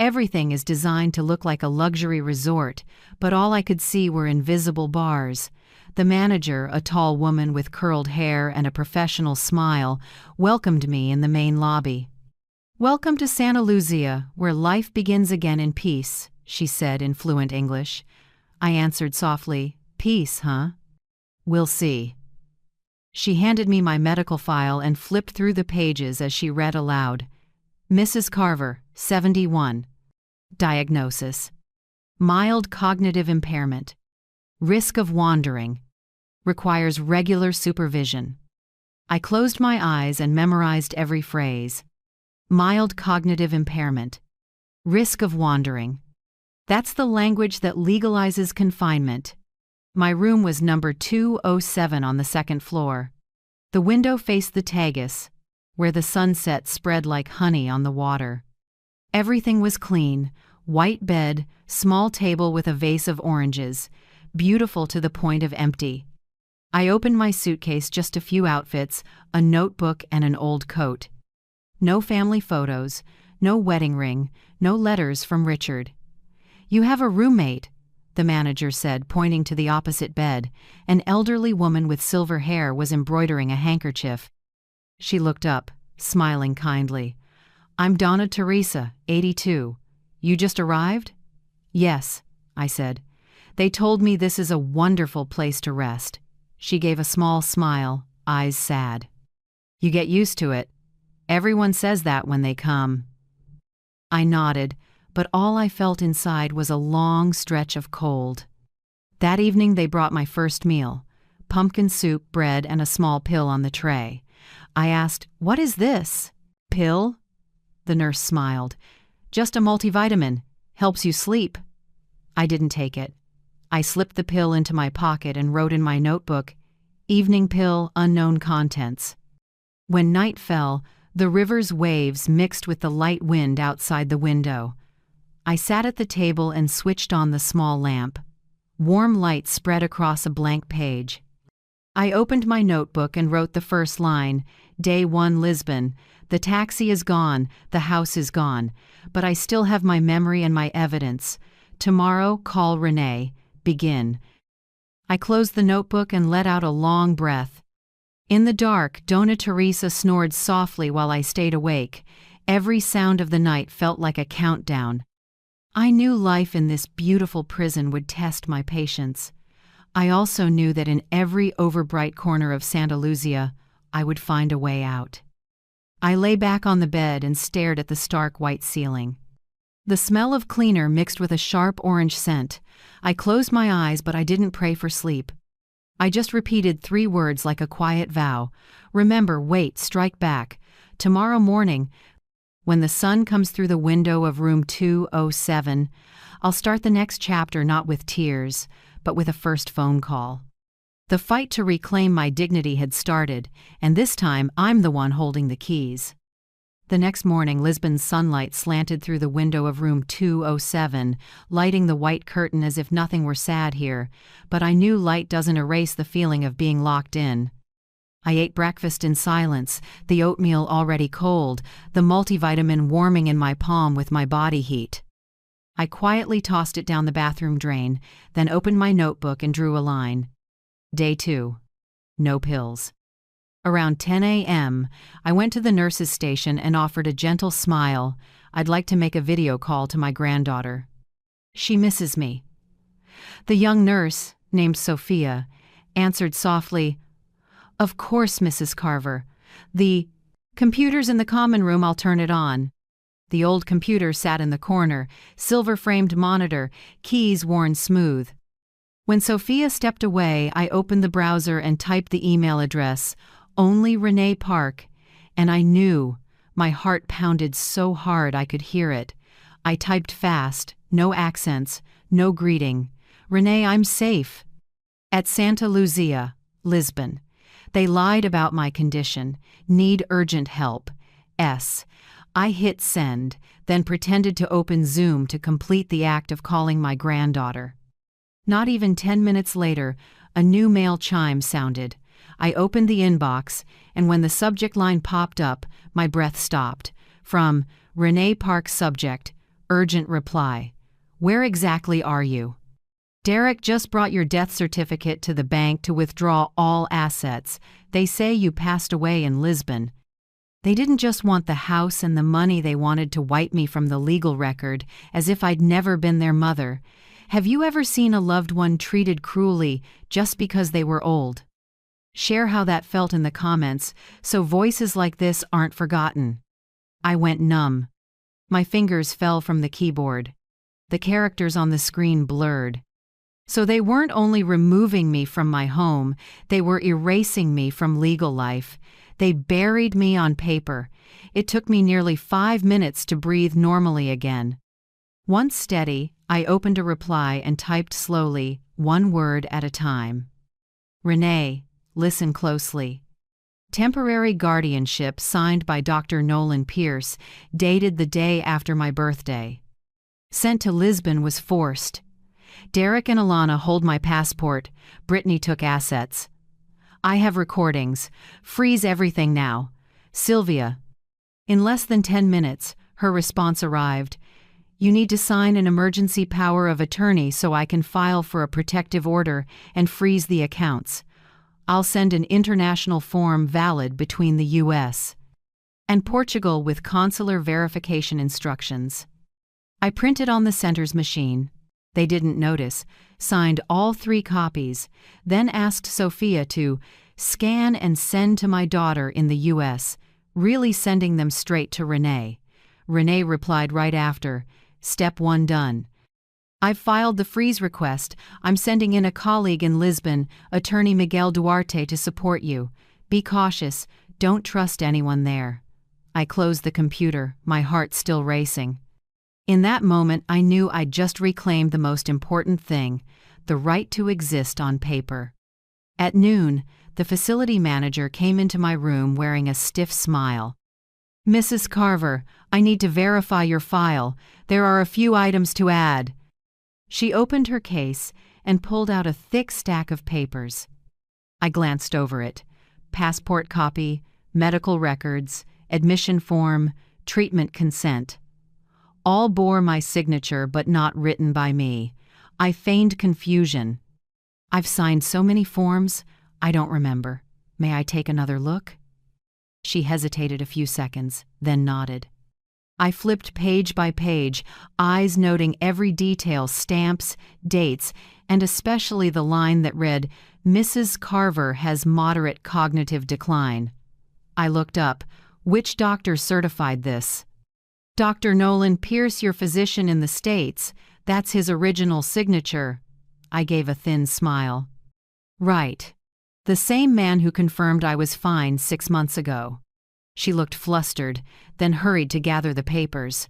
Everything is designed to look like a luxury resort, but all I could see were invisible bars. The manager, a tall woman with curled hair and a professional smile, welcomed me in the main lobby. "Welcome to Santa Lucia, where life begins again in peace," she said in fluent English. I answered softly, "Peace, huh? We'll see." She handed me my medical file and flipped through the pages as she read aloud. "Mrs. Carver, 71. Diagnosis: mild cognitive impairment. Risk of wandering. Requires regular supervision." I closed my eyes and memorized every phrase. Mild cognitive impairment. Risk of wandering. That's the language that legalizes confinement. My room was number 207 on the second floor. The window faced the Tagus, where the sunset spread like honey on the water. Everything was clean: white bed, small table with a vase of oranges, beautiful to the point of empty. I opened my suitcase, just a few outfits, a notebook and an old coat. No family photos, no wedding ring, no letters from Richard. "You have a roommate," the manager said, pointing to the opposite bed. An elderly woman with silver hair was embroidering a handkerchief. She looked up, smiling kindly. "I'm Donna Teresa, 82. You just arrived?" "Yes," I said. "They told me this is a wonderful place to rest." She gave a small smile, eyes sad. "You get used to it. Everyone says that when they come." I nodded, but all I felt inside was a long stretch of cold. That evening they brought my first meal: pumpkin soup, bread, and a small pill on the tray. I asked, "What is this?" "Pill?" The nurse smiled. "Just a multivitamin. Helps you sleep." I didn't take it. I slipped the pill into my pocket and wrote in my notebook, "Evening pill, unknown contents." When night fell, the river's waves mixed with the light wind outside the window. I sat at the table and switched on the small lamp. Warm light spread across a blank page. I opened my notebook and wrote the first line, "Day 1, Lisbon. The taxi is gone, the house is gone, but I still have my memory and my evidence. Tomorrow, call Renee. Begin." I closed the notebook and let out a long breath. In the dark, Dona Teresa snored softly while I stayed awake. Every sound of the night felt like a countdown. I knew life in this beautiful prison would test my patience. I also knew that in every overbright corner of Santa Lucia, I would find a way out. I lay back on the bed and stared at the stark white ceiling. The smell of cleaner mixed with a sharp orange scent. I closed my eyes, but I didn't pray for sleep. I just repeated 3 words like a quiet vow. Remember, wait, strike back. Tomorrow morning, when the sun comes through the window of room 207, I'll start the next chapter not with tears, but with a first phone call. The fight to reclaim my dignity had started, and this time I'm the one holding the keys. The next morning, Lisbon's sunlight slanted through the window of room 207, lighting the white curtain as if nothing were sad here, but I knew light doesn't erase the feeling of being locked in. I ate breakfast in silence, the oatmeal already cold, the multivitamin warming in my palm with my body heat. I quietly tossed it down the bathroom drain, then opened my notebook and drew a line. Day 2. No pills. Around 10 a.m., I went to the nurse's station and offered a gentle smile. I'd like to make a video call to my granddaughter. She misses me. The young nurse, named Sophia, answered softly, "Of course, Mrs. Carver. The computer's in the common room, I'll turn it on." The old computer sat in the corner, silver-framed monitor, keys worn smooth. When Sophia stepped away, I opened the browser and typed the email address, "Only Renee Park," and I knew. My heart pounded so hard I could hear it. I typed fast, no accents, no greeting. "Renee, I'm safe. At Santa Lucia, Lisbon. They lied about my condition. Need urgent help. S." I hit send, then pretended to open Zoom to complete the act of calling my granddaughter. Not even 10 minutes later, a new mail chime sounded. I opened the inbox, and when the subject line popped up, my breath stopped. From Renee Park, subject, urgent reply. "Where exactly are you?" "Derek just brought your death certificate to the bank to withdraw all assets. They say you passed away in Lisbon." They didn't just want the house and the money, they wanted to wipe me from the legal record, as if I'd never been their mother. Have you ever seen a loved one treated cruelly just because they were old? Share how that felt in the comments, so voices like this aren't forgotten. I went numb. My fingers fell from the keyboard. The characters on the screen blurred. So they weren't only removing me from my home, they were erasing me from legal life. They buried me on paper. It took me nearly 5 minutes to breathe normally again. Once steady, I opened a reply and typed slowly, 1 word at a time. "Renee, listen closely. Temporary guardianship signed by Dr. Nolan Pierce, dated the day after my birthday. Sent to Lisbon was forced. Derek and Alana hold my passport. Brittany took assets. I have recordings. Freeze everything now. Sylvia." In less than 10 minutes, her response arrived. "You need to sign an emergency power of attorney so I can file for a protective order and freeze the accounts. I'll send an international form valid between the U.S. and Portugal with consular verification instructions." I printed on the center's machine. They didn't notice, signed all 3 copies, then asked Sophia to scan and send to my daughter in the U.S., really sending them straight to Renee. Renee replied right after. Step 1 done. I've filed the freeze request. I'm sending in a colleague in Lisbon, Attorney Miguel Duarte, to support you. Be cautious. Don't trust anyone there. I closed the computer, my heart still racing. In that moment, I knew I'd just reclaimed the most important thing, the right to exist on paper. At noon, the facility manager came into my room wearing a stiff smile. Mrs. Carver, I need to verify your file. There are a few items to add. She opened her case and pulled out a thick stack of papers. I glanced over it. Passport copy, medical records, admission form, treatment consent. All bore my signature but not written by me. I feigned confusion. I've signed so many forms, I don't remember. May I take another look? She hesitated a few seconds, then nodded. I flipped page by page, eyes noting every detail, stamps, dates, and especially the line that read, Mrs. Carver has moderate cognitive decline. I looked up. Which doctor certified this? Dr. Nolan Pierce, your physician in the States. That's his original signature. I gave a thin smile. Right. The same man who confirmed I was fine 6 months ago. She looked flustered, then hurried to gather the papers.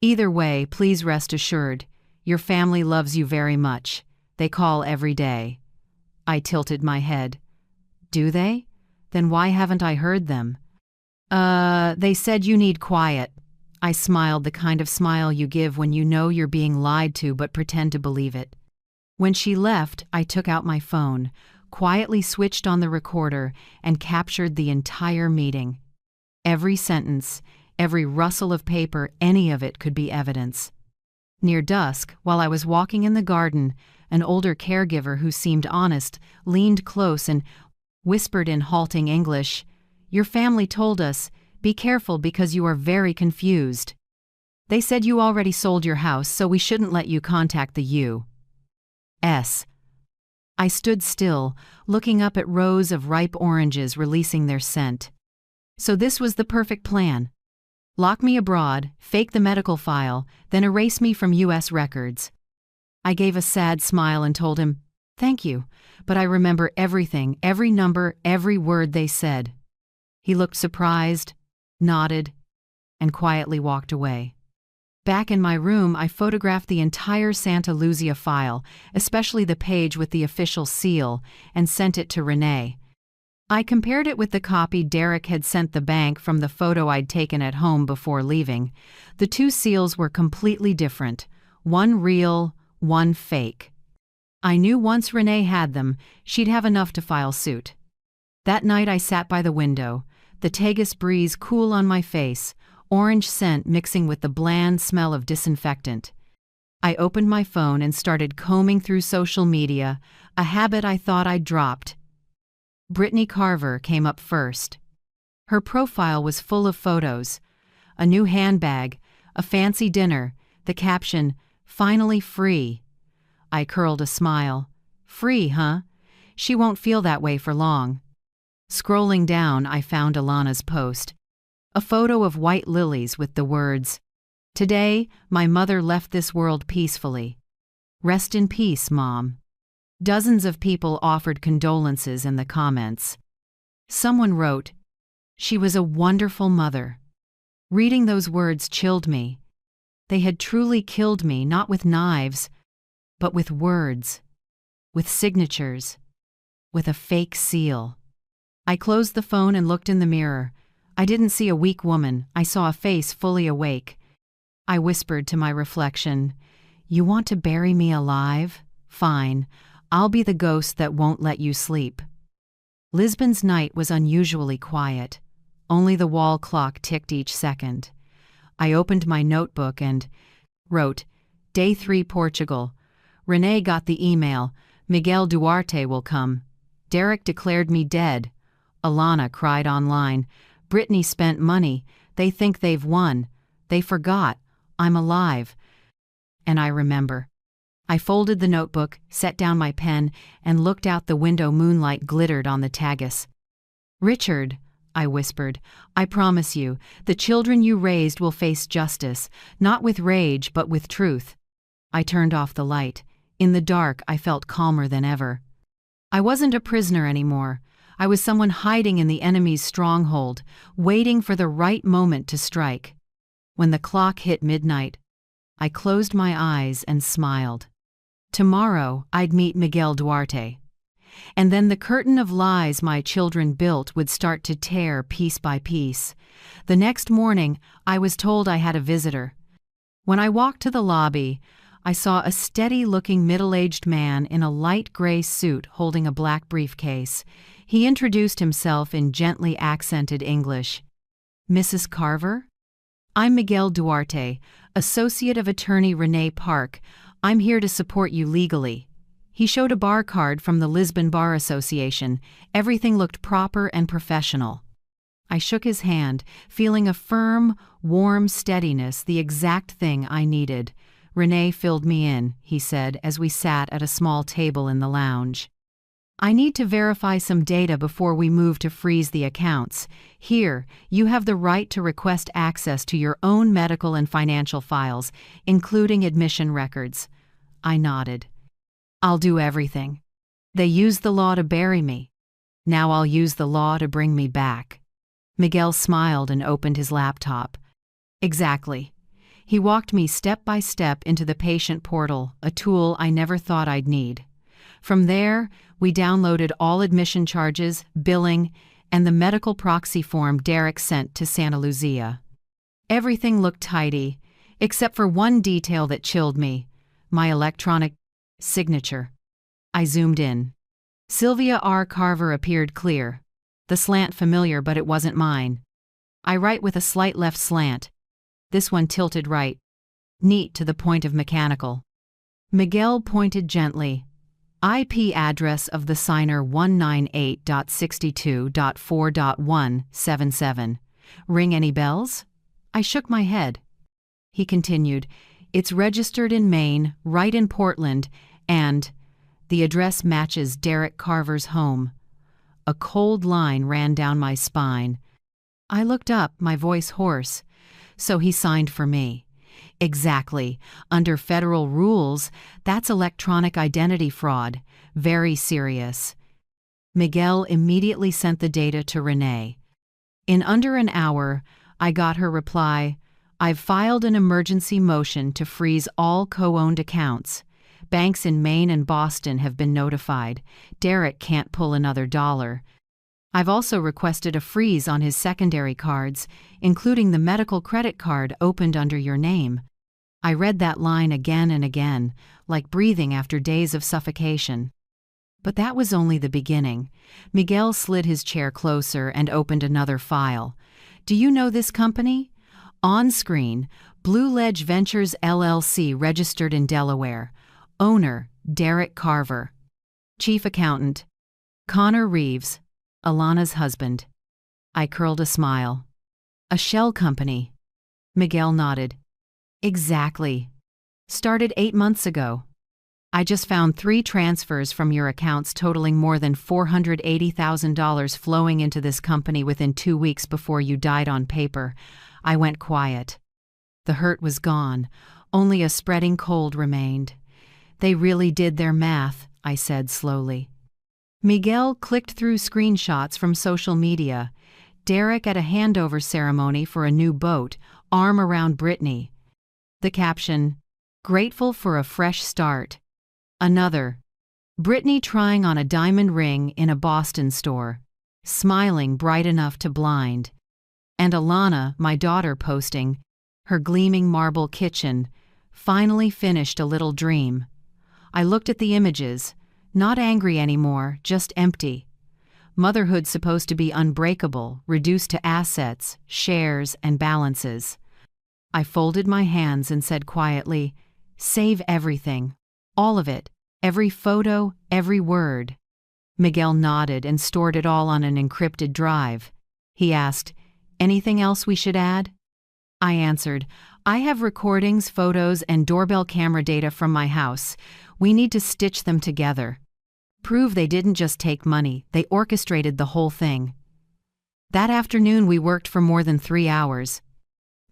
Either way, please rest assured, your family loves you very much. They call every day. I tilted my head. Do they? Then why haven't I heard them? They said you need quiet. I smiled, the kind of smile you give when you know you're being lied to but pretend to believe it. When she left, I took out my phone, quietly switched on the recorder, and captured the entire meeting. Every sentence, every rustle of paper, any of it could be evidence. Near dusk, while I was walking in the garden, an older caregiver who seemed honest leaned close and whispered in halting English, Your family told us, be careful because you are very confused. They said you already sold your house, so we shouldn't let you contact the U.S. I stood still, looking up at rows of ripe oranges releasing their scent. So this was the perfect plan. Lock me abroad, fake the medical file, then erase me from U.S. records. I gave a sad smile and told him, Thank you, but I remember everything, every number, every word they said. He looked surprised, nodded, and quietly walked away. Back in my room, I photographed the entire Santa Lucia file, especially the page with the official seal, and sent it to Renee. I compared it with the copy Derek had sent the bank from the photo I'd taken at home before leaving. The two seals were completely different, one real, one fake. I knew once Renee had them, she'd have enough to file suit. That night I sat by the window, the Tagus breeze cool on my face, orange scent mixing with the bland smell of disinfectant. I opened my phone and started combing through social media, a habit I thought I'd dropped. Brittany Carver came up first. Her profile was full of photos, a new handbag, a fancy dinner, the caption, Finally free. I curled a smile. Free, huh? She won't feel that way for long. Scrolling down, I found Alana's post. A photo of white lilies with the words, Today, my mother left this world peacefully. Rest in peace, Mom. Dozens of people offered condolences in the comments. Someone wrote, She was a wonderful mother. Reading those words chilled me. They had truly killed me, not with knives, but with words, with signatures, with a fake seal. I closed the phone and looked in the mirror. I didn't see a weak woman, I saw a face fully awake. I whispered to my reflection, You want to bury me alive? Fine. I'll be the ghost that won't let you sleep. Lisbon's night was unusually quiet. Only the wall clock ticked each second. I opened my notebook and wrote, Day 3 Portugal. Renee got the email. Miguel Duarte will come. Derek declared me dead. Alana cried online. Brittany spent money. They think they've won. They forgot. I'm alive. And I remember. I folded the notebook, set down my pen, and looked out the window. Moonlight glittered on the Tagus. Richard, I whispered. "I promise you, the children you raised will face justice, not with rage but with truth." I turned off the light. In the dark, I felt calmer than ever. I wasn't a prisoner anymore. I was someone hiding in the enemy's stronghold, waiting for the right moment to strike. When the clock hit midnight, I closed my eyes and smiled. Tomorrow, I'd meet Miguel Duarte. And then the curtain of lies my children built would start to tear piece by piece. The next morning, I was told I had a visitor. When I walked to the lobby, I saw a steady-looking middle-aged man in a light gray suit holding a black briefcase. He introduced himself in gently accented English. "Mrs. Carver? I'm Miguel Duarte, associate of attorney Renee Park. I'm here to support you legally." He showed a bar card from the Lisbon Bar Association. Everything looked proper and professional. I shook his hand, feeling a firm, warm steadiness, the exact thing I needed. "Renee filled me in," he said as we sat at a small table in the lounge. "I need to verify some data before we move to freeze the accounts. Here, you have the right to request access to your own medical and financial files, including admission records." I nodded. "I'll do everything. They used the law to bury me. Now I'll use the law to bring me back." Miguel smiled and opened his laptop. "Exactly." He walked me step by step into the patient portal, a tool I never thought I'd need. From there, we downloaded all admission charges, billing, and the medical proxy form Derek sent to Santa Lucia. Everything looked tidy, except for one detail that chilled me: my electronic signature. I zoomed in. Sylvia R. Carver appeared clear. The slant familiar, but it wasn't mine. I write with a slight left slant. This one tilted right. Neat to the point of mechanical. Miguel pointed gently. IP address of the signer 198.62.4.177. Ring any bells? I shook my head. He continued, "It's registered in Maine, right in Portland, and the address matches Derek Carver's home." A cold line ran down my spine. I looked up, my voice hoarse. "So he signed for me." "Exactly. Under federal rules, that's electronic identity fraud. Very serious." Miguel immediately sent the data to Renee. In under an hour, I got her reply, "I've filed an emergency motion to freeze all co-owned accounts. Banks in Maine and Boston have been notified. Derek can't pull another dollar. I've also requested a freeze on his secondary cards, including the medical credit card opened under your name." I read that line again and again, like breathing after days of suffocation. But that was only the beginning. Miguel slid his chair closer and opened another file. "Do you know this company? On screen, Blue Ledge Ventures LLC, registered in Delaware. Owner, Derek Carver. Chief accountant, Connor Reeves, Alana's husband." I curled a smile. "A shell company." Miguel nodded. "Exactly. Started 8 months ago. I just found 3 transfers from your accounts totaling more than $480,000 flowing into this company within 2 weeks before you died on paper." I went quiet. The hurt was gone. Only a spreading cold remained. "They really did their math," I said slowly. Miguel clicked through screenshots from social media. Derek at a handover ceremony for a new boat, arm around Brittany. The caption, "Grateful for a fresh start." Another, Brittany trying on a diamond ring in a Boston store, smiling bright enough to blind. And Alana, my daughter, posting, her gleaming marble kitchen, finally finished a little dream. I looked at the images, not angry anymore, just empty. Motherhood's supposed to be unbreakable, reduced to assets, shares, and balances. I folded my hands and said quietly, "Save everything. All of it. Every photo, every word." Miguel nodded and stored it all on an encrypted drive. He asked, "Anything else we should add?" I answered, "I have recordings, photos, and doorbell camera data from my house. We need to stitch them together. Prove they didn't just take money, they orchestrated the whole thing." That afternoon we worked for more than 3 hours.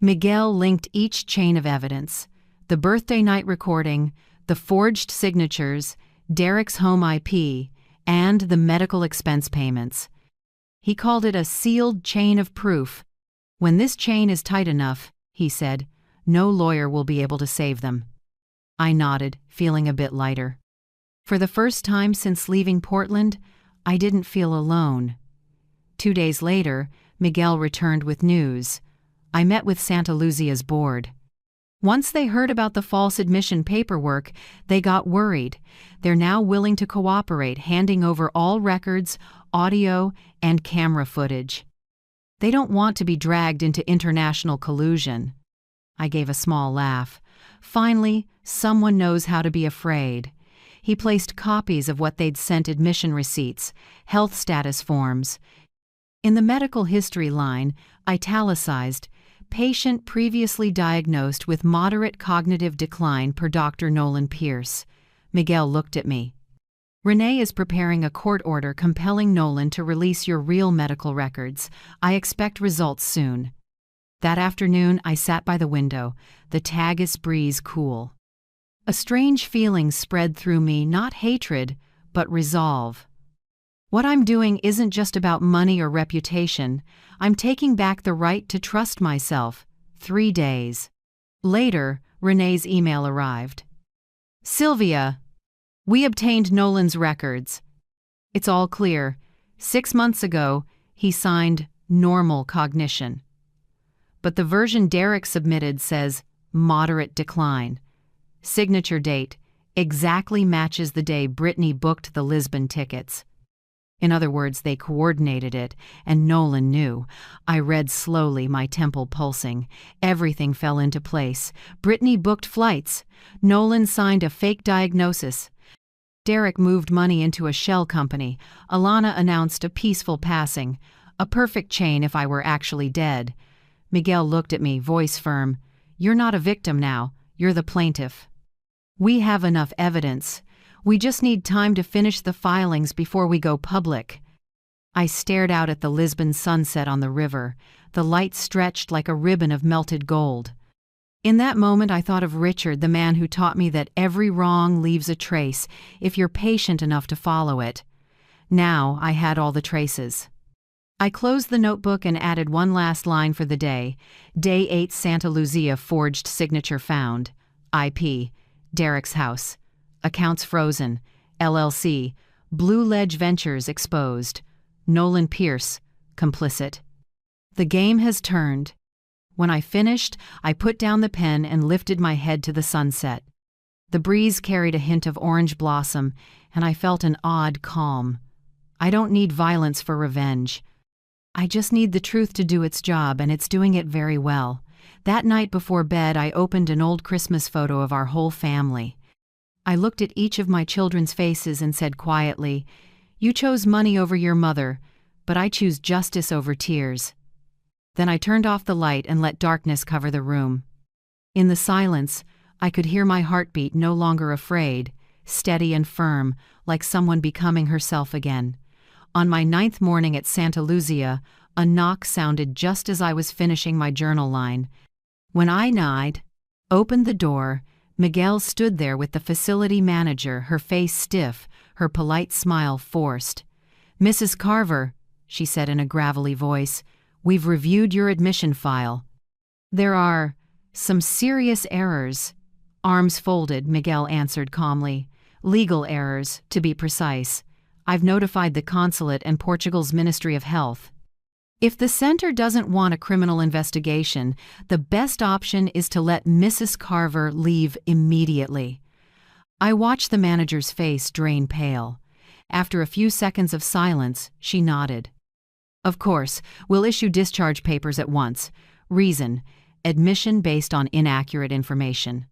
Miguel linked each chain of evidence: the birthday night recording, the forged signatures, Derek's home IP, and the medical expense payments. He called it a sealed chain of proof. When this chain is tight enough, he said, no lawyer will be able to save them. I nodded, feeling a bit lighter. For the first time since leaving Portland, I didn't feel alone. 2 days later, Miguel returned with news. I met with Santa Lucia's board. Once they heard about the false admission paperwork, they got worried. They're now willing to cooperate, handing over all records, audio, and camera footage. They don't want to be dragged into international collusion. I gave a small laugh. Finally, someone knows how to be afraid. He placed copies of what they'd sent: admission receipts, health status forms. In the medical history line, italicized, patient previously diagnosed with moderate cognitive decline per Dr. Nolan Pierce. Miguel looked at me. Renee is preparing a court order compelling Nolan to release your real medical records. I expect results soon. That afternoon, I sat by the window, the Tagus breeze cool. A strange feeling spread through me, not hatred, but resolve. What I'm doing isn't just about money or reputation. I'm taking back the right to trust myself. 3 days later, Renee's email arrived. Sylvia, we obtained Nolan's records. It's all clear. 6 months ago, he signed normal cognition. But the version Derek submitted says moderate decline. Signature date exactly matches the day Brittany booked the Lisbon tickets. In other words, they coordinated it, and Nolan knew. I read slowly, my temple pulsing. Everything fell into place. Brittany booked flights. Nolan signed a fake diagnosis. Derek moved money into a shell company. Alana announced a peaceful passing. A perfect chain if I were actually dead. Miguel looked at me, voice firm. You're not a victim now. You're the plaintiff. We have enough evidence. We just need time to finish the filings before we go public. I stared out at the Lisbon sunset on the river. The light stretched like a ribbon of melted gold. In that moment, I thought of Richard, the man who taught me that every wrong leaves a trace if you're patient enough to follow it. Now I had all the traces. I closed the notebook and added one last line for the day. Day 8, Santa Lucia forged signature found. IP, Derek's house. Accounts frozen. LLC, Blue Ledge Ventures exposed. Nolan Pierce, complicit. The game has turned. When I finished, I put down the pen and lifted my head to the sunset. The breeze carried a hint of orange blossom, and I felt an odd calm. I don't need violence for revenge. I just need the truth to do its job, and it's doing it very well. That night before bed, I opened an old Christmas photo of our whole family. I looked at each of my children's faces and said quietly, "You chose money over your mother, but I choose justice over tears." Then I turned off the light and let darkness cover the room. In the silence, I could hear my heartbeat, no longer afraid, steady and firm, like someone becoming herself again. On my 9th morning at Santa Lucia, a knock sounded just as I was finishing my journal line. When I opened the door, Miguel stood there with the facility manager, her face stiff, her polite smile forced. "Mrs. Carver," she said in a gravelly voice, "we've reviewed your admission file. There are some serious errors." Arms folded, Miguel answered calmly. "Legal errors, to be precise. I've notified the consulate and Portugal's Ministry of Health. If the center doesn't want a criminal investigation, the best option is to let Mrs. Carver leave immediately." I watched the manager's face drain pale. After a few seconds of silence, she nodded. "Of course, we'll issue discharge papers at once. Reason: admission based on inaccurate information."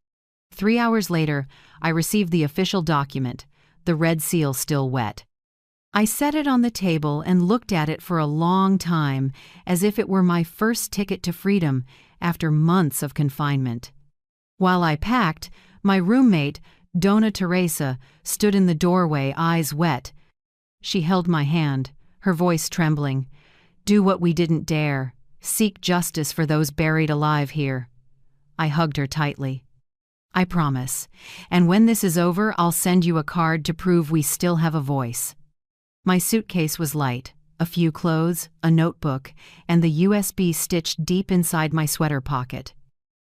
3 hours later, I received the official document, the red seal still wet. I set it on the table and looked at it for a long time, as if it were my first ticket to freedom after months of confinement. While I packed, my roommate, Dona Teresa, stood in the doorway, eyes wet. She held my hand, her voice trembling. Do what we didn't dare. Seek justice for those buried alive here. I hugged her tightly. I promise. And when this is over, I'll send you a card to prove we still have a voice. My suitcase was light. A few clothes, a notebook, and the USB stitched deep inside my sweater pocket.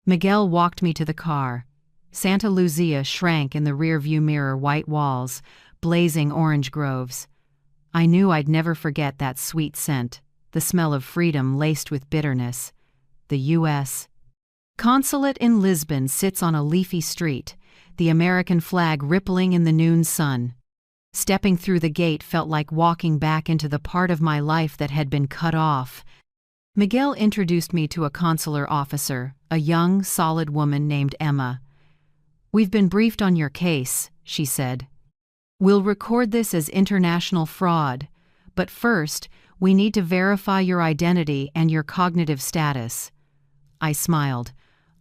Miguel walked me to the car. Santa Lucia shrank in the rearview mirror, white walls, blazing orange groves. I knew I'd never forget that sweet scent, the smell of freedom laced with bitterness. The U.S. consulate in Lisbon sits on a leafy street, the American flag rippling in the noon sun. Stepping through the gate felt like walking back into the part of my life that had been cut off. Miguel introduced me to a consular officer, a young, solid woman named Emma. "We've been briefed on your case," she said. "We'll record this as international fraud, but first, we need to verify your identity and your cognitive status." I smiled.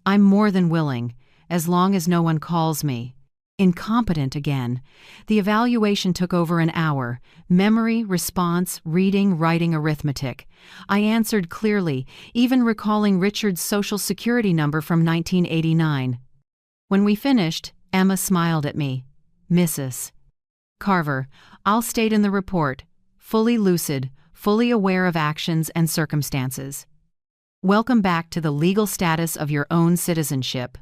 "I'm more than willing, as long as no one calls me incompetent again." The evaluation took over an hour. Memory, response, reading, writing, arithmetic. I answered clearly, even recalling Richard's social security number from 1989. When we finished, Emma smiled at me. "Mrs. Carver, I'll state in the report, fully lucid, fully aware of actions and circumstances. Welcome back to the legal status of your own citizenship."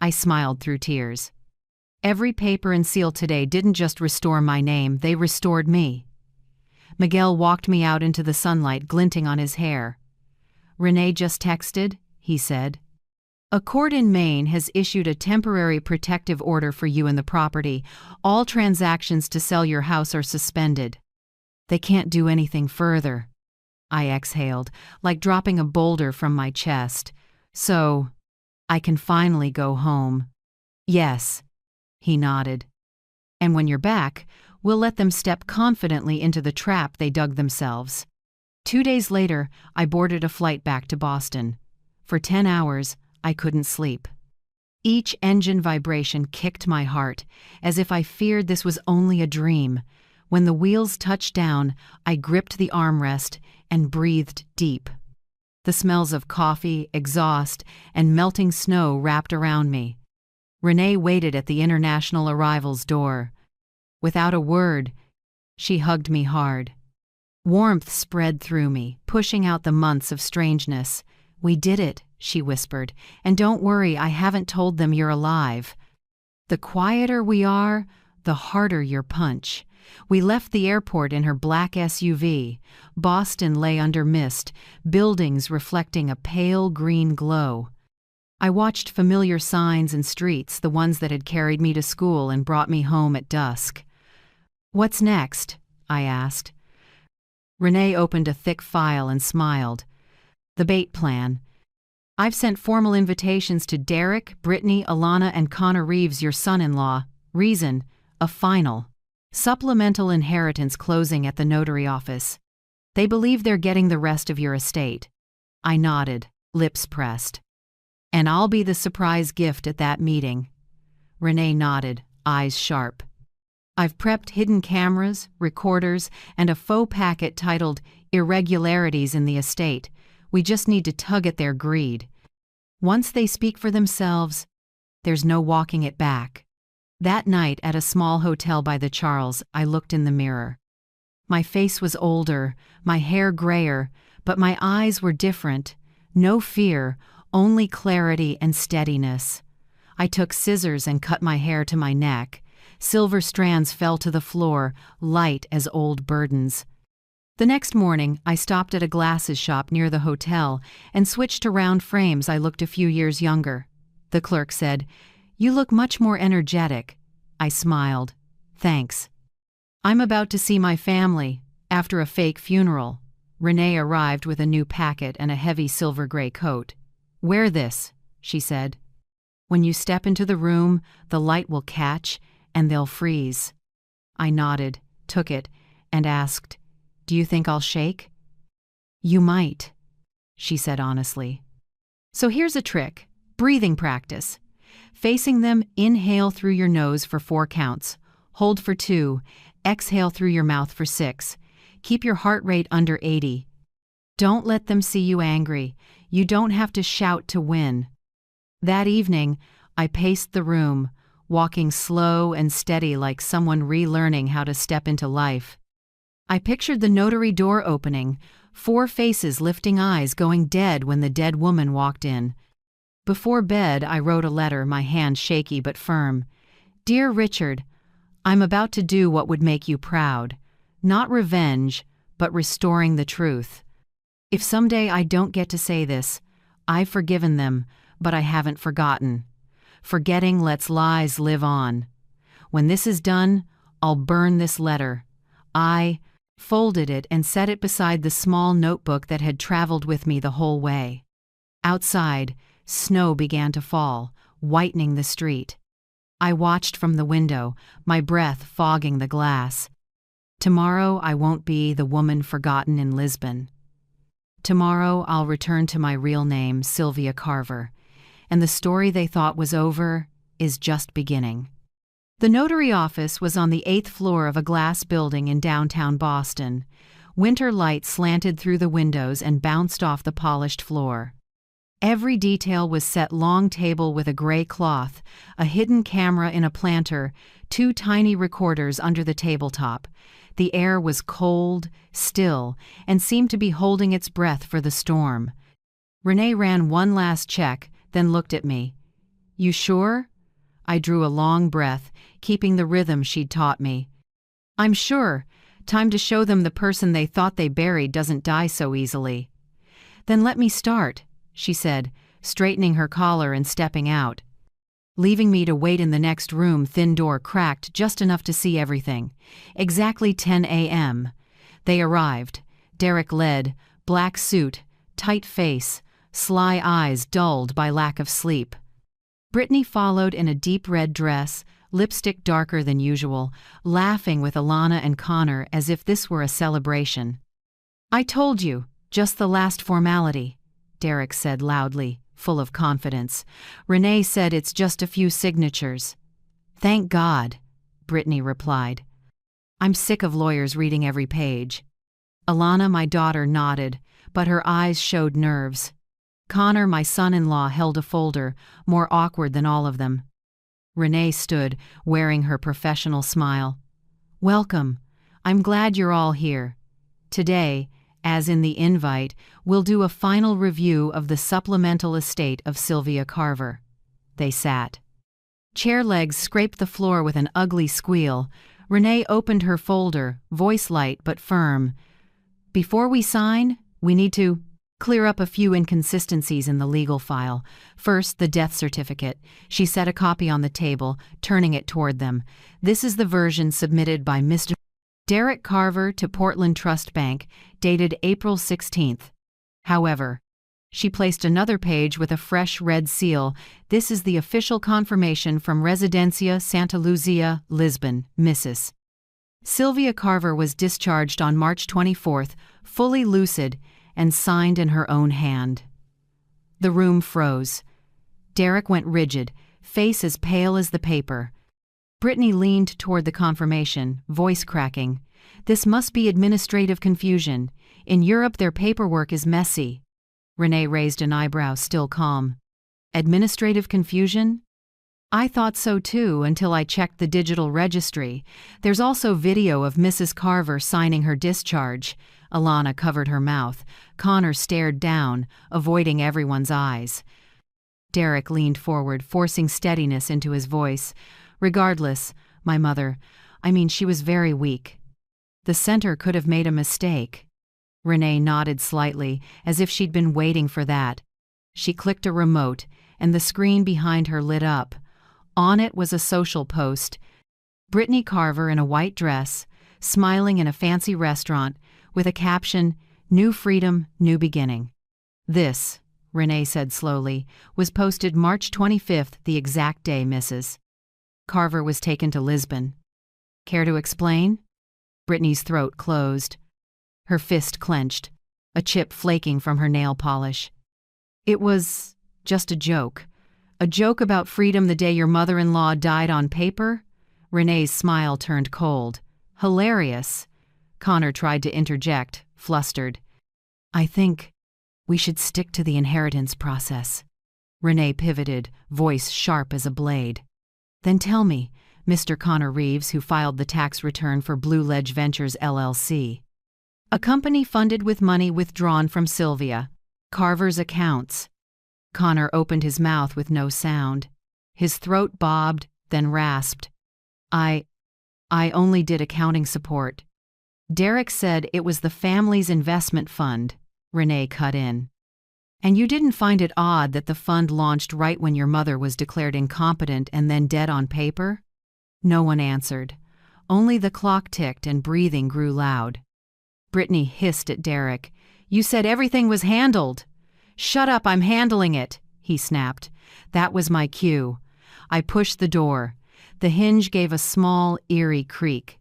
I smiled through tears. Every paper and seal today didn't just restore my name, they restored me. Miguel walked me out into the sunlight glinting on his hair. "Renee just texted," he said. "A court in Maine has issued a temporary protective order for you and the property. All transactions to sell your house are suspended. They can't do anything further." I exhaled, like dropping a boulder from my chest. "So, I can finally go home." "Yes." He nodded. "And when you're back, we'll let them step confidently into the trap they dug themselves." 2 days later, I boarded a flight back to Boston. For 10 hours, I couldn't sleep. Each engine vibration kicked my heart, as if I feared this was only a dream. When the wheels touched down, I gripped the armrest and breathed deep. The smells of coffee, exhaust, and melting snow wrapped around me. Renee waited at the international arrivals door. Without a word, she hugged me hard. Warmth spread through me, pushing out the months of strangeness. "We did it," she whispered, "and don't worry, I haven't told them you're alive." The quieter we are, the harder your punch. We left the airport in her black SUV. Boston lay under mist, buildings reflecting a pale green glow. I watched familiar signs and streets, the ones that had carried me to school and brought me home at dusk. "What's next?" I asked. Renee opened a thick file and smiled. "The bait plan. I've sent formal invitations to Derek, Brittany, Alana, and Connor Reeves, your son-in-law. Reason, a final. Supplemental inheritance closing at the notary office. They believe they're getting the rest of your estate." I nodded, lips pressed. "And I'll be the surprise gift at that meeting." Renee nodded, eyes sharp. "I've prepped hidden cameras, recorders, and a faux packet titled Irregularities in the Estate. We just need to tug at their greed. Once they speak for themselves, there's no walking it back." That night at a small hotel by the Charles, I looked in the mirror. My face was older, my hair grayer, but my eyes were different. No fear, only clarity and steadiness. I took scissors and cut my hair to my neck. Silver strands fell to the floor, light as old burdens. The next morning, I stopped at a glasses shop near the hotel and switched to round frames. I looked a few years younger. The clerk said, "You look much more energetic." I smiled. "Thanks. I'm about to see my family, after a fake funeral." Renee arrived with a new packet and a heavy silver gray coat. "Wear this," she said. "When you step into the room, the light will catch, and they'll freeze." I nodded, took it, and asked, "Do you think I'll shake?" "You might," she said honestly. "So here's a trick. Breathing practice. Facing them, inhale through your nose for 4 counts. Hold for 2. Exhale through your mouth for 6. Keep your heart rate under 80. Don't let them see you angry. You don't have to shout to win. That evening, I paced the room, walking slow and steady like someone relearning how to step into life. I pictured the notary door opening, 4 faces lifting eyes going dead when the dead woman walked in. Before bed, I wrote a letter, my hand shaky but firm. Dear Richard, I'm about to do what would make you proud. Not revenge, but restoring the truth. If someday I don't get to say this, I've forgiven them, but I haven't forgotten. Forgetting lets lies live on. When this is done, I'll burn this letter. I folded it and set it beside the small notebook that had traveled with me the whole way. Outside, snow began to fall, whitening the street. I watched from the window, my breath fogging the glass. Tomorrow I won't be the woman forgotten in Lisbon. Tomorrow I'll return to my real name, Sylvia Carver, and the story they thought was over is just beginning. The notary office was on the 8th floor of a glass building in downtown Boston. Winter light slanted through the windows and bounced off the polished floor. Every detail was set: long table with a gray cloth, a hidden camera in a planter, 2 tiny recorders under the tabletop. The air was cold, still, and seemed to be holding its breath for the storm. Renee ran one last check, then looked at me. You sure? I drew a long breath, keeping the rhythm she'd taught me. I'm sure. Time to show them the person they thought they buried doesn't die so easily. Then let me start, she said, straightening her collar and stepping out. Leaving me to wait in the next room, thin door cracked just enough to see everything. Exactly 10 a.m. They arrived. Derek led, black suit, tight face, sly eyes dulled by lack of sleep. Brittany followed in a deep red dress, lipstick darker than usual, laughing with Alana and Connor as if this were a celebration. I told you, just the last formality, Derek said loudly, full of confidence. Renee said it's just a few signatures. Thank God, Brittany replied. I'm sick of lawyers reading every page. Alana, my daughter, nodded, but her eyes showed nerves. Connor, my son-in-law, held a folder, more awkward than all of them. Renee stood, wearing her professional smile. Welcome. I'm glad you're all here. Today, as in the invite, we'll do a final review of the supplemental estate of Sylvia Carver. They sat. Chair legs scraped the floor with an ugly squeal. Renee opened her folder, voice light but firm. Before we sign, we need to clear up a few inconsistencies in the legal file. First, the death certificate. She set a copy on the table, turning it toward them. This is the version submitted by Mr. Derek Carver to Portland Trust Bank, dated April 16th. However, she placed another page with a fresh red seal. This is the official confirmation from Residencia Santa Lucia, Lisbon, Mrs. Sylvia Carver was discharged on March 24th, fully lucid, and signed in her own hand. The room froze. Derek went rigid, face as pale as the paper. Brittany leaned toward the confirmation, voice cracking. This must be administrative confusion. In Europe, their paperwork is messy. Renee raised an eyebrow, still calm. Administrative confusion? I thought so too until I checked the digital registry. There's also video of Mrs. Carver signing her discharge. Alana covered her mouth. Connor stared down, avoiding everyone's eyes. Derek leaned forward, forcing steadiness into his voice. Regardless, my mother, she was very weak. The center could have made a mistake. Renee nodded slightly, as if she'd been waiting for that. She clicked a remote, and the screen behind her lit up. On it was a social post. Brittany Carver in a white dress, smiling in a fancy restaurant, with a caption, New Freedom, New Beginning. This, Renee said slowly, was posted March 25th, the exact day Mrs. Carver was taken to Lisbon. Care to explain? Brittany's throat closed. Her fist clenched, a chip flaking from her nail polish. It was just a joke. A joke about freedom the day your mother-in-law died on paper? Renee's smile turned cold. Hilarious. Connor tried to interject, flustered. I think we should stick to the inheritance process. Renee pivoted, voice sharp as a blade. Then tell me, Mr. Connor Reeves, who filed the tax return for Blue Ledge Ventures LLC, a company funded with money withdrawn from Sylvia Carver's accounts. Connor opened his mouth with no sound. His throat bobbed, then rasped. I only did accounting support. Derek said it was the family's investment fund, Renee cut in. And you didn't find it odd that the fund launched right when your mother was declared incompetent and then dead on paper? No one answered. Only the clock ticked and breathing grew loud. Brittany hissed at Derek. You said everything was handled. Shut up, I'm handling it, he snapped. That was my cue. I pushed the door. The hinge gave a small, eerie creak.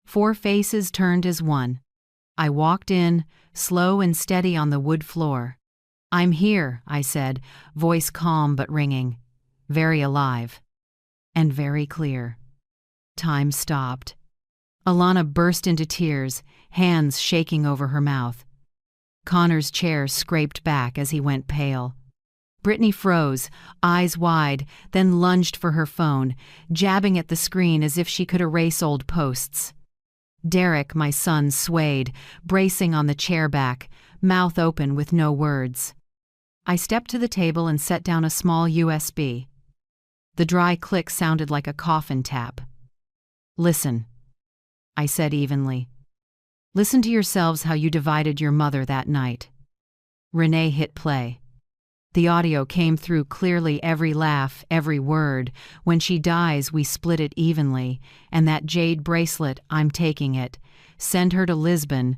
4 faces turned as one. I walked in, slow and steady on the wood floor. I'm here, I said, voice calm but ringing. Very alive. And very clear. Time stopped. Alana burst into tears, hands shaking over her mouth. Connor's chair scraped back as he went pale. Brittany froze, eyes wide, then lunged for her phone, jabbing at the screen as if she could erase old posts. Derek, my son, swayed, bracing on the chair back, mouth open with no words. I stepped to the table and set down a small USB. The dry click sounded like a coffin tap. Listen, I said evenly. Listen to yourselves how you divided your mother that night. Renee hit play. The audio came through clearly, every laugh, every word. When she dies, we split it evenly, and that jade bracelet, I'm taking it. Send her to Lisbon.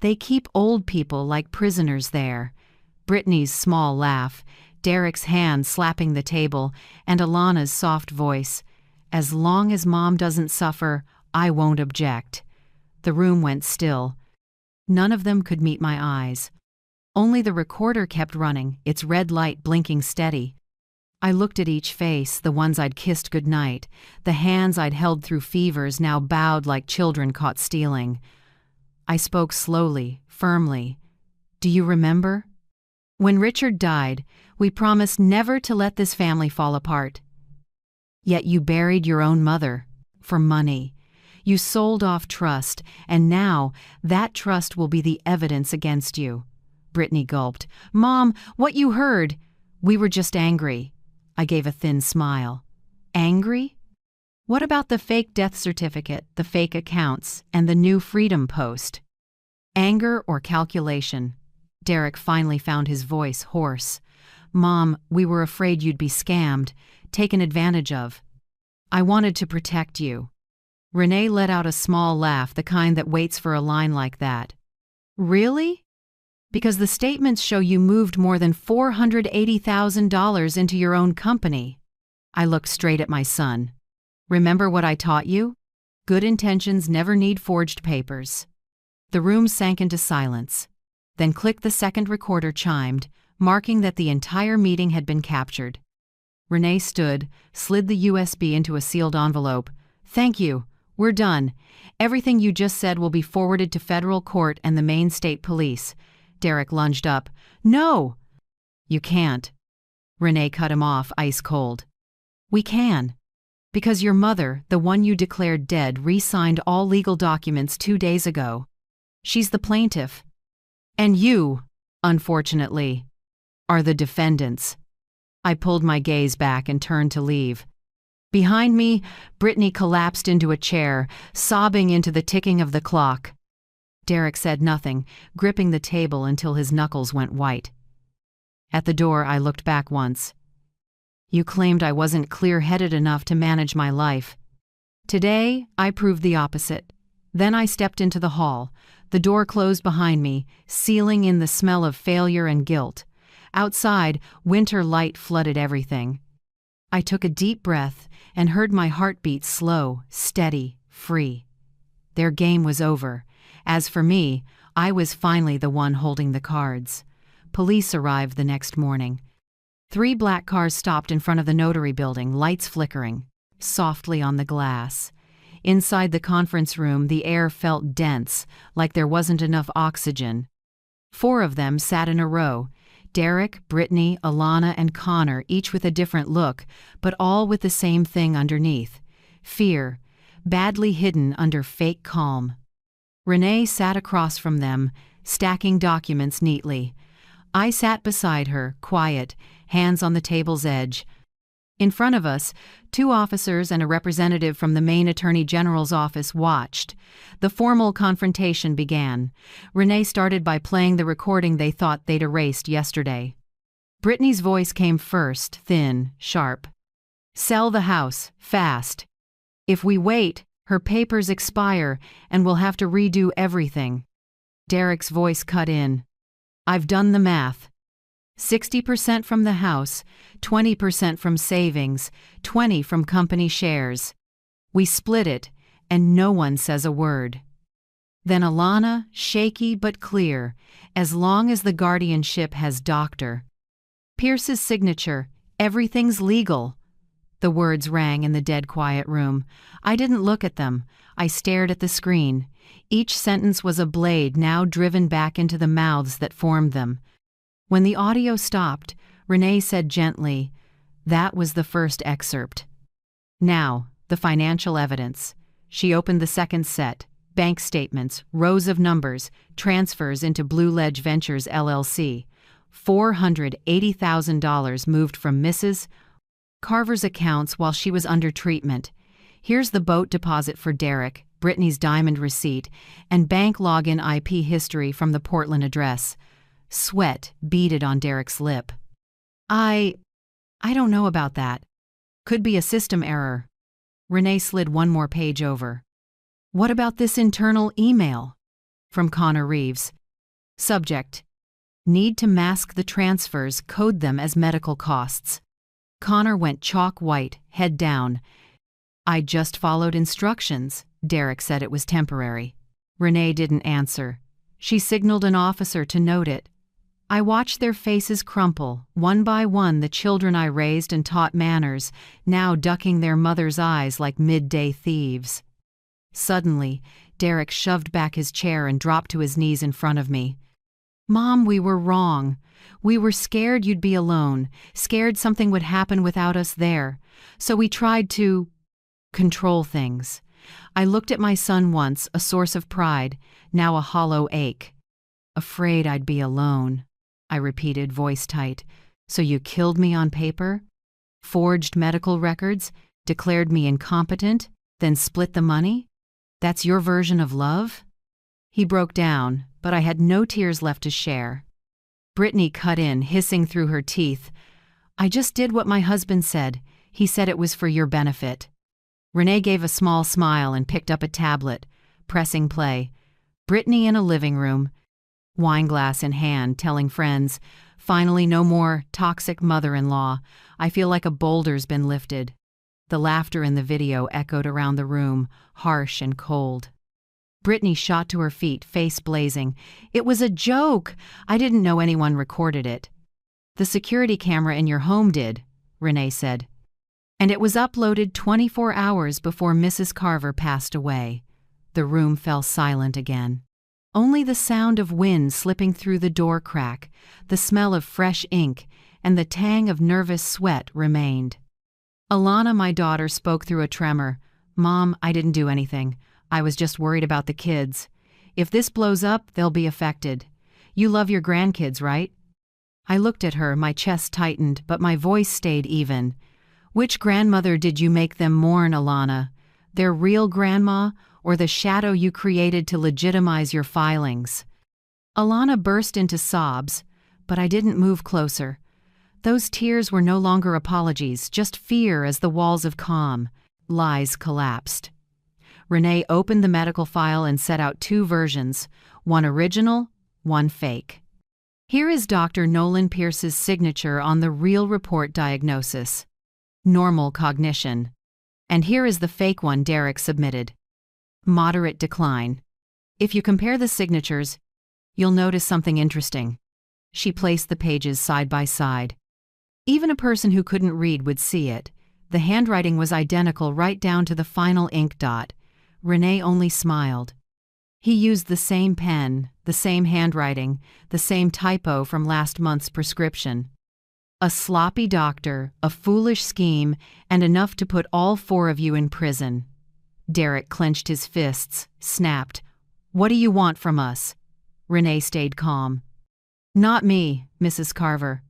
They keep old people like prisoners there. Brittany's small laugh, Derek's hand slapping the table, and Alana's soft voice. As long as Mom doesn't suffer, I won't object. The room went still. None of them could meet my eyes. Only the recorder kept running, its red light blinking steady. I looked at each face, the ones I'd kissed goodnight, the hands I'd held through fevers now bowed like children caught stealing. I spoke slowly, firmly. Do you remember? When Richard died, we promised never to let this family fall apart. Yet you buried your own mother. For money. You sold off trust, and now that trust will be the evidence against you. Brittany gulped. Mom, what you heard. We were just angry. I gave a thin smile. Angry? What about the fake death certificate, the fake accounts, and the new Freedom Post? Anger or calculation? Derek finally found his voice hoarse. Mom, we were afraid you'd be scammed, taken advantage of. I wanted to protect you. Renee let out a small laugh, the kind that waits for a line like that. Really? Because the statements show you moved more than $480,000 into your own company. I looked straight at my son. Remember what I taught you? Good intentions never need forged papers. The room sank into silence. Then click the second recorder chimed, marking that the entire meeting had been captured. Renee stood, slid the USB into a sealed envelope. Thank you. We're done. Everything you just said will be forwarded to federal court and the Maine State Police. Derek lunged up. No! You can't. Renee cut him off, ice cold. We can. Because your mother, the one you declared dead, re-signed all legal documents 2 days ago. She's the plaintiff. And you, unfortunately, are the defendants. I pulled my gaze back and turned to leave. Behind me, Brittany collapsed into a chair, sobbing into the ticking of the clock. Derek said nothing, gripping the table until his knuckles went white. At the door, I looked back once. You claimed I wasn't clear-headed enough to manage my life. Today, I proved the opposite. Then I stepped into the hall. The door closed behind me, sealing in the smell of failure and guilt. Outside, winter light flooded everything. I took a deep breath and heard my heartbeat slow, steady, free. Their game was over. As for me, I was finally the one holding the cards. Police arrived the next morning. 3 black cars stopped in front of the notary building, lights flickering, softly on the glass. Inside the conference room, the air felt dense, like there wasn't enough oxygen. 4 of them sat in a row: Derek, Brittany, Alana, and Connor, each with a different look, but all with the same thing underneath: fear, badly hidden under fake calm. Renee sat across from them, stacking documents neatly. I sat beside her, quiet, hands on the table's edge. In front of us, 2 officers and a representative from the Maine Attorney General's office watched. The formal confrontation began. Renee started by playing the recording they thought they'd erased yesterday. Brittany's voice came first, thin, sharp. "Sell the house, fast. If we wait, her papers expire, and we'll have to redo everything." Derek's voice cut in. "I've done the math. 60% from the house, 20% from savings, 20% from company shares. We split it, and no one says a word." Then Alana, shaky but clear: "As long as the guardianship has Dr. Pierce's signature, everything's legal." The words rang in the dead quiet room. I didn't look at them. I stared at the screen. Each sentence was a blade now driven back into the mouths that formed them. When the audio stopped, Renee said gently, "That was the first excerpt. Now, the financial evidence." She opened the second set: bank statements, rows of numbers, transfers into Blue Ledge Ventures LLC. $480,000 moved from Mrs. Carver's accounts while she was under treatment. Here's the boat deposit for Derek, Brittany's diamond receipt, and bank login IP history from the Portland address. Sweat beaded on Derek's lip. I don't know about that. Could be a system error." Renee slid one more page over. "What about this internal email?" From Connor Reeves. Subject: "Need to mask the transfers, code them as medical costs." Connor went chalk white, head down. "I just followed instructions." Derek said it was temporary. Renee didn't answer. She signaled an officer to note it. I watched their faces crumple, one by one, the children I raised and taught manners, now ducking their mother's eyes like midday thieves. Suddenly, Derek shoved back his chair and dropped to his knees in front of me. "Mom, we were wrong. We were scared you'd be alone, scared something would happen without us there. So we tried to control things." I looked at my son once, a source of pride, now a hollow ache. "Afraid I'd be alone," I repeated, voice tight. "So you killed me on paper? Forged medical records? Declared me incompetent? Then split the money? That's your version of love?" He broke down, but I had no tears left to share. Brittany cut in, hissing through her teeth. "I just did what my husband said. He said it was for your benefit." Renee gave a small smile and picked up a tablet, pressing play. Brittany in a living room, wineglass in hand, telling friends, "Finally no more toxic mother-in-law. I feel like a boulder's been lifted." The laughter in the video echoed around the room, harsh and cold. Brittany shot to her feet, face blazing. "It was a joke! I didn't know anyone recorded it." "The security camera in your home did," Renee said. "And it was uploaded 24 hours before Mrs. Carver passed away." The room fell silent again. Only the sound of wind slipping through the door crack, the smell of fresh ink, and the tang of nervous sweat remained. Alana, my daughter, spoke through a tremor. "Mom, I didn't do anything. I was just worried about the kids. If this blows up, they'll be affected. You love your grandkids, right?" I looked at her, my chest tightened, but my voice stayed even. "Which grandmother did you make them mourn, Alana? Their real grandma, or the shadow you created to legitimize your filings?" Alana burst into sobs, but I didn't move closer. Those tears were no longer apologies, just fear as the walls of calm, lies collapsed. Renee opened the medical file and set out 2 versions, one original, one fake. "Here is Dr. Nolan Pierce's signature on the real report diagnosis. Normal cognition. And here is the fake one Derek submitted. Moderate decline. If you compare the signatures, you'll notice something interesting." She placed the pages side by side. Even a person who couldn't read would see it. The handwriting was identical right down to the final ink dot. Renee only smiled. He used the same pen, the same handwriting, the same typo from last month's prescription. A sloppy doctor, a foolish scheme, and enough to put all 4 of you in prison. Derek clenched his fists, snapped. What do you want from us? Renee stayed calm. Not me, Mrs. Carver.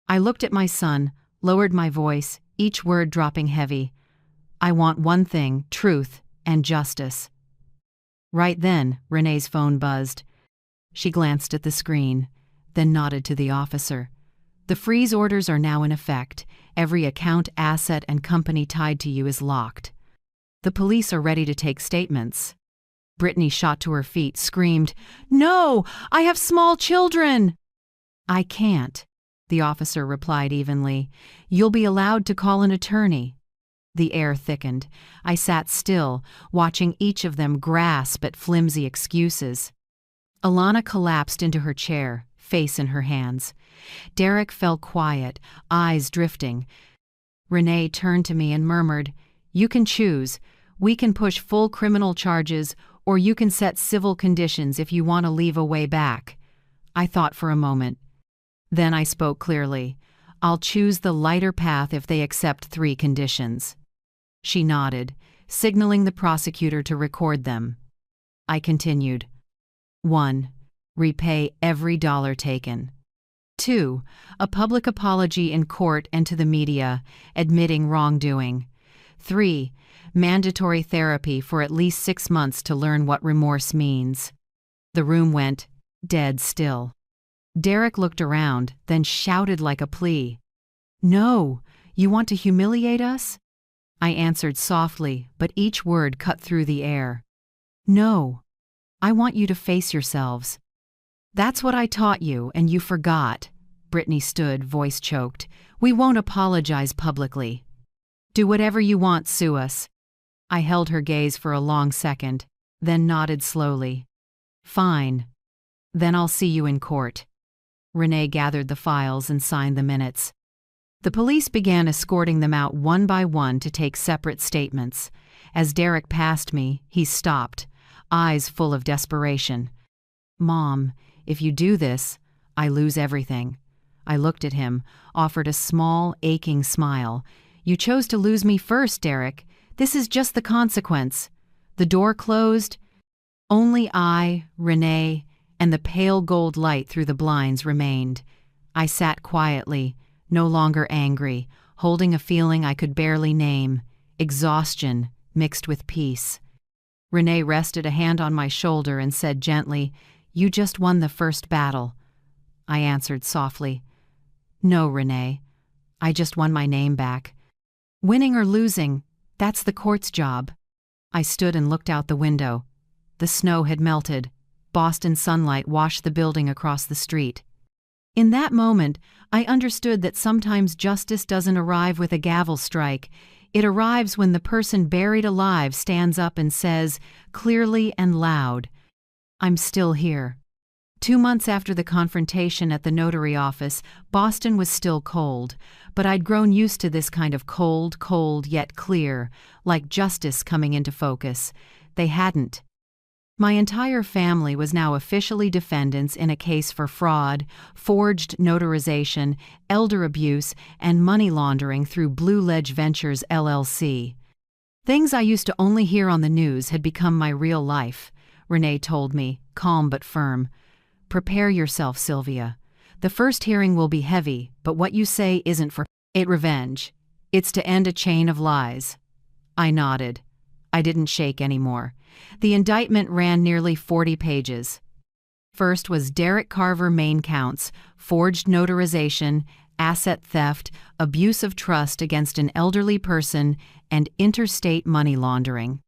I looked at my son, lowered my voice, each word dropping heavy. I want one thing, truth and justice. Right then, Renee's phone buzzed. She glanced at the screen, then nodded to the officer. The freeze orders are now in effect. Every account, asset, and company tied to you is locked. The police are ready to take statements. Brittany shot to her feet, screamed, No! I have small children! I can't, the officer replied evenly. You'll be allowed to call an attorney. The air thickened. I sat still, watching each of them grasp at flimsy excuses. Alana collapsed into her chair, face in her hands. Derek fell quiet, eyes drifting. Renee turned to me and murmured, You can choose. We can push full criminal charges, or you can set civil conditions if you want to leave a way back. I thought for a moment. Then I spoke clearly. I'll choose the lighter path if they accept 3 conditions. She nodded, signaling the prosecutor to record them. I continued. 1. Repay every dollar taken. 2. A public apology in court and to the media, admitting wrongdoing. 3. Mandatory therapy for at least 6 months to learn what remorse means. The room went dead still. Derek looked around, then shouted like a plea. No, you want to humiliate us? I answered softly, but each word cut through the air. No, I want you to face yourselves. That's what I taught you, and you forgot. Brittany stood, voice choked. We won't apologize publicly. Do whatever you want, sue us. I held her gaze for a long second, then nodded slowly. Fine. Then I'll see you in court. Renee gathered the files and signed the minutes. The police began escorting them out one by one to take separate statements. As Derek passed me, he stopped, eyes full of desperation. Mom, if you do this, I lose everything. I looked at him, offered a small, aching smile. You chose to lose me first, Derek. This is just the consequence. The door closed. Only I, Renee, and the pale gold light through the blinds remained. I sat quietly, no longer angry, holding a feeling I could barely name, exhaustion mixed with peace. Renee rested a hand on my shoulder and said gently, You just won the first battle. I answered softly, No, Renee. I just won my name back. Winning or losing, that's the court's job. I stood and looked out the window. The snow had melted. Boston sunlight washed the building across the street. In that moment, I understood that sometimes justice doesn't arrive with a gavel strike. It arrives when the person buried alive stands up and says, clearly and loud, I'm still here. 2 months after the confrontation at the notary office, Boston was still cold, but I'd grown used to this kind of cold yet clear, like justice coming into focus. They hadn't. My entire family was now officially defendants in a case for fraud, forged notarization, elder abuse, and money laundering through Blue Ledge Ventures LLC. Things I used to only hear on the news had become my real life, Renee told me, calm but firm. Prepare yourself, Sylvia. The first hearing will be heavy, but what you say isn't for revenge. It's to end a chain of lies. I nodded. I didn't shake anymore. The indictment ran nearly 40 pages. First was Derek Carver main counts, forged notarization, asset theft, abuse of trust against an elderly person, and interstate money laundering.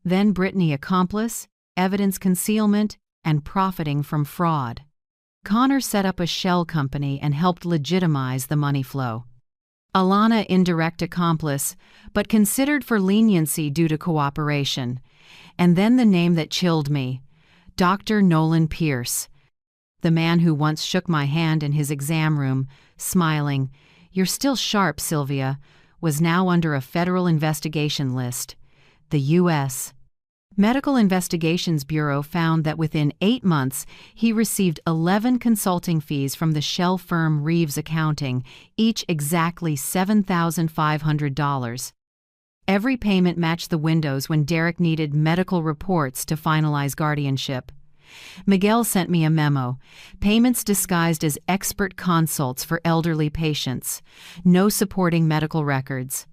Then Brittany accomplice, evidence concealment, and profiting from fraud. Connor set up a shell company and helped legitimize the money flow. Alana indirect accomplice, but considered for leniency due to cooperation. And then the name that chilled me, Dr. Nolan Pierce. The man who once shook my hand in his exam room, smiling, "You're still sharp, Sylvia," was now under a federal investigation list. The U.S. Medical Investigations Bureau found that within 8 months, he received 11 consulting fees from the shell firm Reeves Accounting, each exactly $7,500. Every payment matched the windows when Derek needed medical reports to finalize guardianship. Miguel sent me a memo. Payments disguised as expert consults for elderly patients. No supporting medical records.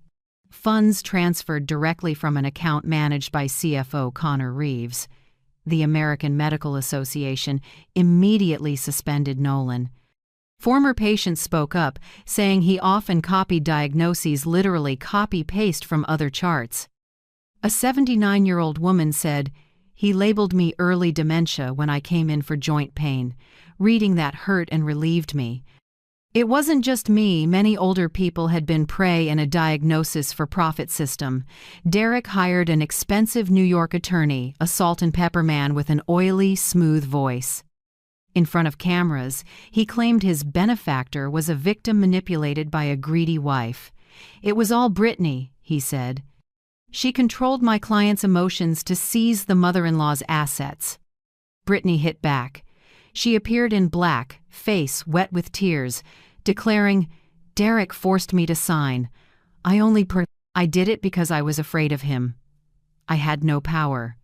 Funds transferred directly from an account managed by CFO Connor Reeves. The American Medical Association immediately suspended Nolan. Former patients spoke up, saying he often copied diagnoses literally copy-paste from other charts. A 79-year-old woman said, "He labeled me early dementia when I came in for joint pain. Reading that hurt and relieved me." It wasn't just me, many older people had been prey in a diagnosis-for-profit system. Derek hired an expensive New York attorney, a salt-and-pepper man with an oily, smooth voice. In front of cameras, he claimed his benefactor was a victim manipulated by a greedy wife. "It was all Brittany," he said. "She controlled my client's emotions to seize the mother-in-law's assets." Brittany hit back. She appeared in black, face wet with tears, declaring, "Derek forced me to sign. I did it because I was afraid of him. I had no power."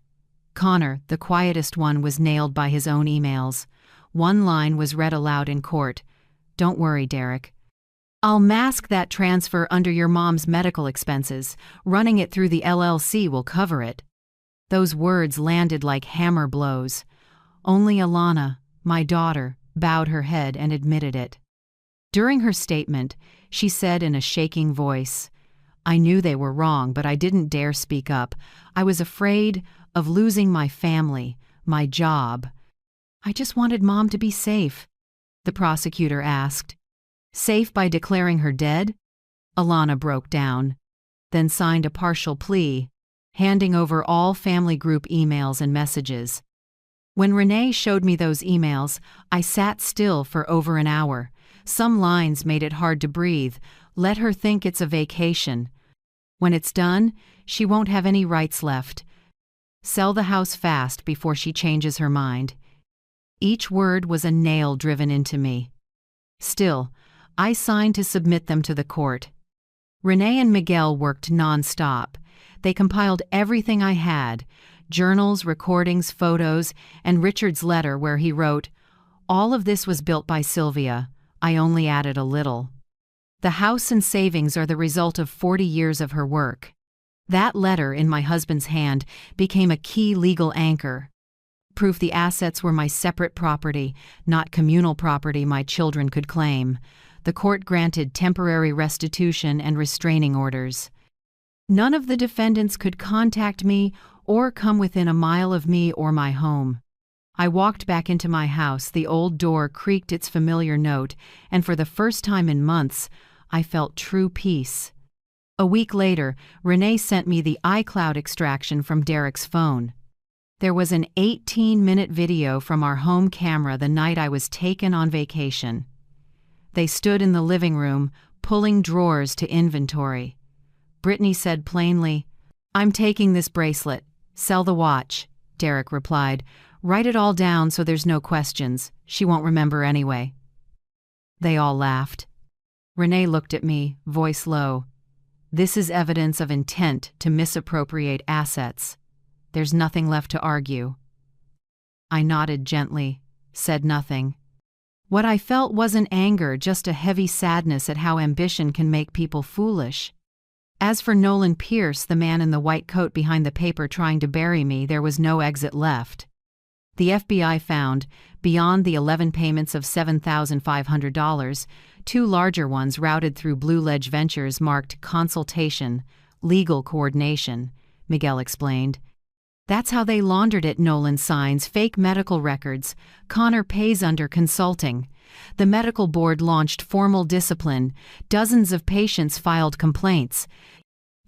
Connor, the quietest one, was nailed by his own emails. One line was read aloud in court. "Don't worry, Derek. I'll mask that transfer under your mom's medical expenses. Running it through the LLC will cover it." Those words landed like hammer blows. Only Alana, my daughter, bowed her head and admitted it. During her statement, she said in a shaking voice, "I knew they were wrong, but I didn't dare speak up. I was afraid of losing my family, my job. I just wanted Mom to be safe." The prosecutor asked, "Safe by declaring her dead?" Alana broke down, then signed a partial plea, handing over all family group emails and messages. When Renee showed me those emails, I sat still for over an hour. Some lines made it hard to breathe. "Let her think it's a vacation. When it's done, she won't have any rights left. Sell the house fast before she changes her mind." Each word was a nail driven into me. Still, I signed to submit them to the court. Renee and Miguel worked non-stop. They compiled everything I had: journals, recordings, photos, and Richard's letter where he wrote, "All of this was built by Sylvia. I only added a little." The house and savings are the result of 40 years of her work. That letter in my husband's hand became a key legal anchor. Proof the assets were my separate property, not communal property my children could claim. The court granted temporary restitution and restraining orders. None of the defendants could contact me or come within a mile of me or my home. I walked back into my house, the old door creaked its familiar note, and for the first time in months, I felt true peace. A week later, Renee sent me the iCloud extraction from Derek's phone. There was an 18-minute video from our home camera the night I was taken on vacation. They stood in the living room, pulling drawers to inventory. Brittany said plainly, "I'm taking this bracelet. Sell the watch." Derek replied, "Write it all down so there's no questions. She won't remember anyway." They all laughed. Renee looked at me, voice low. "This is evidence of intent to misappropriate assets. There's nothing left to argue." I nodded gently, said nothing. What I felt wasn't anger, just a heavy sadness at how ambition can make people foolish. As for Nolan Pierce, the man in the white coat behind the paper trying to bury me, there was no exit left. The FBI found, beyond the 11 payments of $7,500, 2 larger ones routed through Blue Ledge Ventures marked consultation, legal coordination, Miguel explained. "That's how they laundered it," Nolan signs fake medical records. Connor pays under consulting. The medical board launched formal discipline. Dozens of patients filed complaints.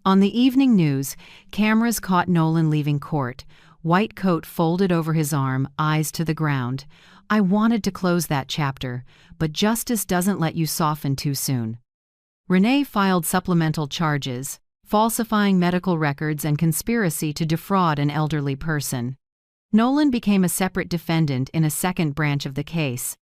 On the evening news, cameras caught Nolan leaving court, white coat folded over his arm, eyes to the ground. I wanted to close that chapter, but justice doesn't let you soften too soon. Renee filed supplemental charges, falsifying medical records and conspiracy to defraud an elderly person. Nolan became a separate defendant in a second branch of the case.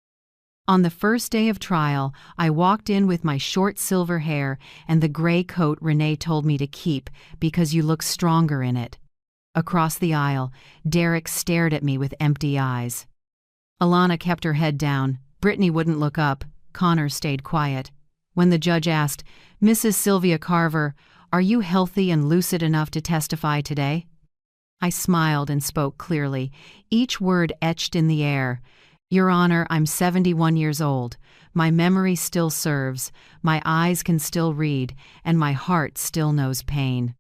On the first day of trial, I walked in with my short silver hair and the gray coat Renee told me to keep because you look stronger in it. Across the aisle, Derek stared at me with empty eyes. Alana kept her head down. Brittany wouldn't look up. Connor stayed quiet. When the judge asked, "Mrs. Sylvia Carver, are you healthy and lucid enough to testify today?" I smiled and spoke clearly, each word etched in the air. "Your Honor, I'm 71 years old. My memory still serves, my eyes can still read, and my heart still knows pain.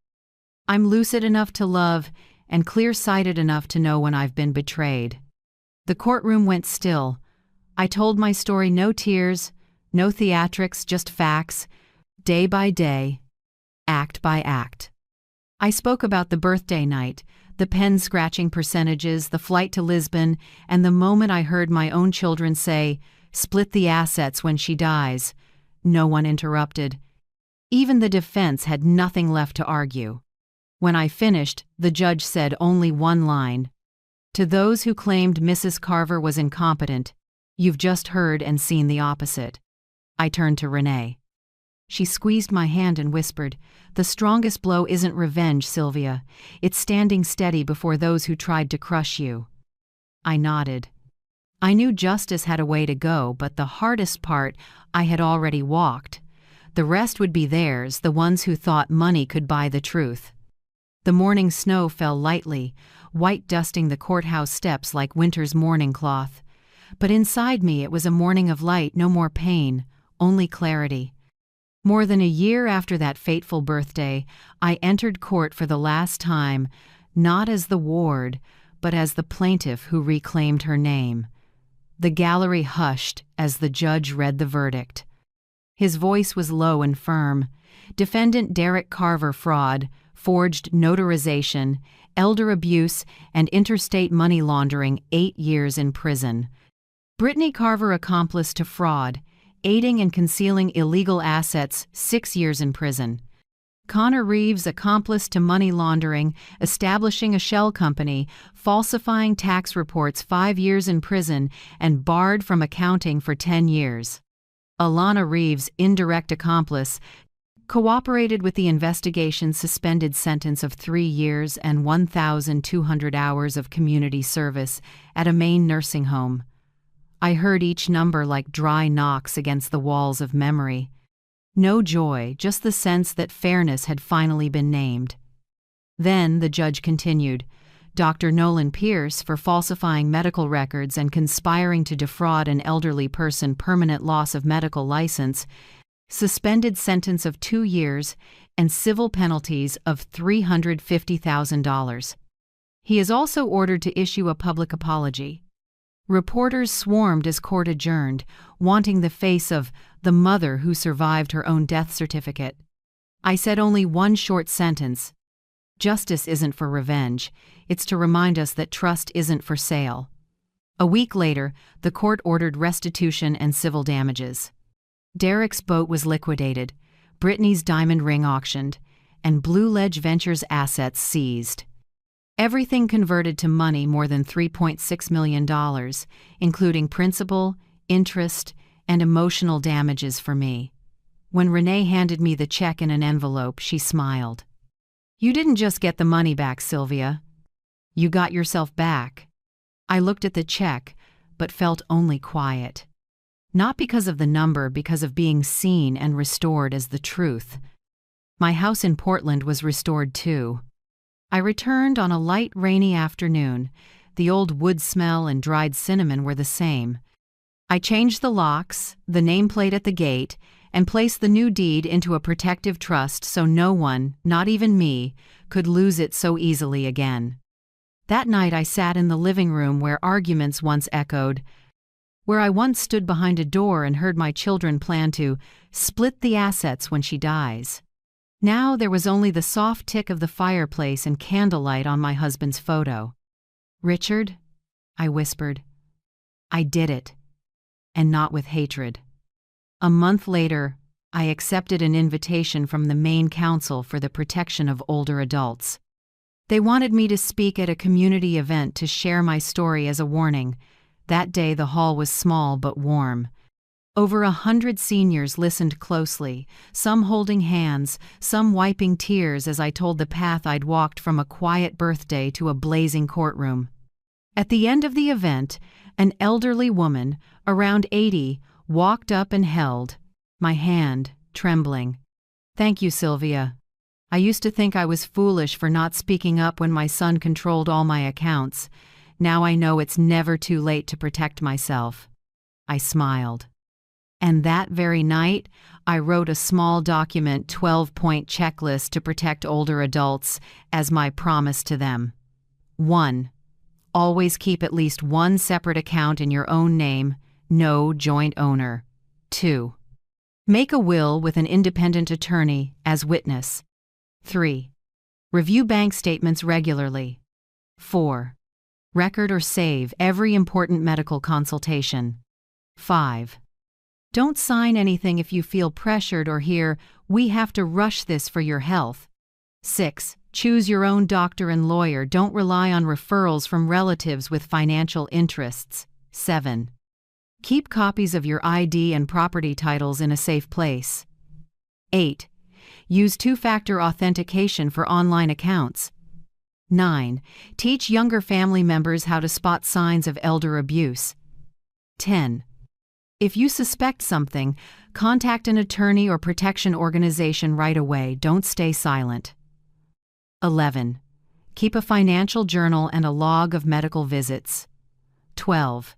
I'm lucid enough to love and clear-sighted enough to know when I've been betrayed." The courtroom went still. I told my story, no tears, no theatrics, just facts, day by day, act by act. I spoke about the birthday night, the pen-scratching percentages, the flight to Lisbon, and the moment I heard my own children say, "Split the assets when she dies." No one interrupted. Even the defense had nothing left to argue. When I finished, the judge said only one line. "To those who claimed Mrs. Carver was incompetent, you've just heard and seen the opposite." I turned to Renee. She squeezed my hand and whispered, "The strongest blow isn't revenge, Sylvia. It's standing steady before those who tried to crush you." I nodded. I knew justice had a way to go, but the hardest part I had already walked. The rest would be theirs, the ones who thought money could buy the truth. The morning snow fell lightly, white dusting the courthouse steps like winter's mourning cloth. But inside me it was a morning of light, no more pain, only clarity. More than a year after that fateful birthday, I entered court for the last time, not as the ward, but as the plaintiff who reclaimed her name. The gallery hushed as the judge read the verdict. His voice was low and firm. Defendant Derek Carver fraud, forged notarization, elder abuse, and interstate money laundering, 8 years in prison. Brittany Carver accomplice to fraud, aiding and concealing illegal assets, 6 years in prison. Connor Reeves accomplice to money laundering, establishing a shell company, falsifying tax reports, 5 years in prison, and barred from accounting for 10 years. Alana Reeves, indirect accomplice, cooperated with the investigation, suspended sentence of 3 years and 1,200 hours of community service at a Maine nursing home. I heard each number like dry knocks against the walls of memory. No joy, just the sense that fairness had finally been named. Then the judge continued, Dr. Nolan Pierce for falsifying medical records and conspiring to defraud an elderly person, permanent loss of medical license, suspended sentence of 2 years and civil penalties of $350,000. He is also ordered to issue a public apology. Reporters swarmed as court adjourned, wanting the face of the mother who survived her own death certificate. I said only one short sentence. Justice isn't for revenge, it's to remind us that trust isn't for sale. A week later, the court ordered restitution and civil damages. Derek's boat was liquidated, Brittany's diamond ring auctioned, and Blue Ledge Ventures' assets seized. Everything converted to money, more than $3.6 million, including principal, interest, and emotional damages for me. When Renee handed me the check in an envelope, she smiled. "You didn't just get the money back, Sylvia. You got yourself back." I looked at the check, but felt only quiet. Not because of the number, because of being seen and restored as the truth. My house in Portland was restored too. I returned on a light, rainy afternoon. The old wood smell and dried cinnamon were the same. I changed the locks, the nameplate at the gate, and placed the new deed into a protective trust so no one, not even me, could lose it so easily again. That night I sat in the living room where arguments once echoed, where I once stood behind a door and heard my children plan to split the assets when she dies. Now there was only the soft tick of the fireplace and candlelight on my husband's photo. "Richard," I whispered, "I did it, and not with hatred." A month later, I accepted an invitation from the Maine Council for the Protection of Older Adults. They wanted me to speak at a community event to share my story as a warning. That day the hall was small but warm. Over 100 seniors listened closely, some holding hands, some wiping tears as I told the path I'd walked from a quiet birthday to a blazing courtroom. At the end of the event, an elderly woman, around 80, walked up and held my hand, trembling. "Thank you, Sylvia. I used to think I was foolish for not speaking up when my son controlled all my accounts. Now I know it's never too late to protect myself." I smiled. And that very night, I wrote a small document 12-point checklist to protect older adults as my promise to them. 1. Always keep at least one separate account in your own name, no joint owner. 2. Make a will with an independent attorney as witness. 3. Review bank statements regularly. 4. Record or save every important medical consultation. 5. Don't sign anything if you feel pressured or hear, "We have to rush this for your health." 6. Choose your own doctor and lawyer. Don't rely on referrals from relatives with financial interests. 7. Keep copies of your ID and property titles in a safe place. 8. Use two-factor authentication for online accounts. 9. Teach younger family members how to spot signs of elder abuse. 10. If you suspect something, contact an attorney or protection organization right away. Don't stay silent. 11. Keep a financial journal and a log of medical visits. 12.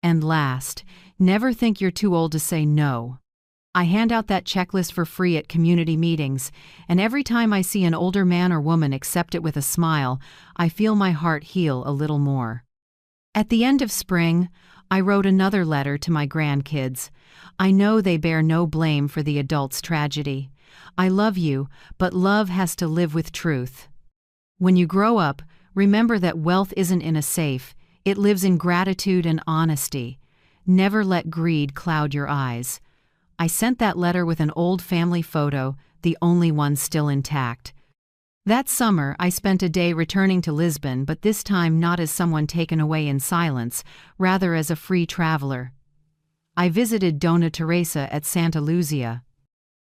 And last, never think you're too old to say no. I hand out that checklist for free at community meetings, and every time I see an older man or woman accept it with a smile, I feel my heart heal a little more. At the end of spring, I wrote another letter to my grandkids. I know they bear no blame for the adult's tragedy. I love you, but love has to live with truth. When you grow up, remember that wealth isn't in a safe. It lives in gratitude and honesty. Never let greed cloud your eyes. I sent that letter with an old family photo, the only one still intact. That summer, I spent a day returning to Lisbon, but this time not as someone taken away in silence, rather as a free traveler. I visited Dona Teresa at Santa Luzia.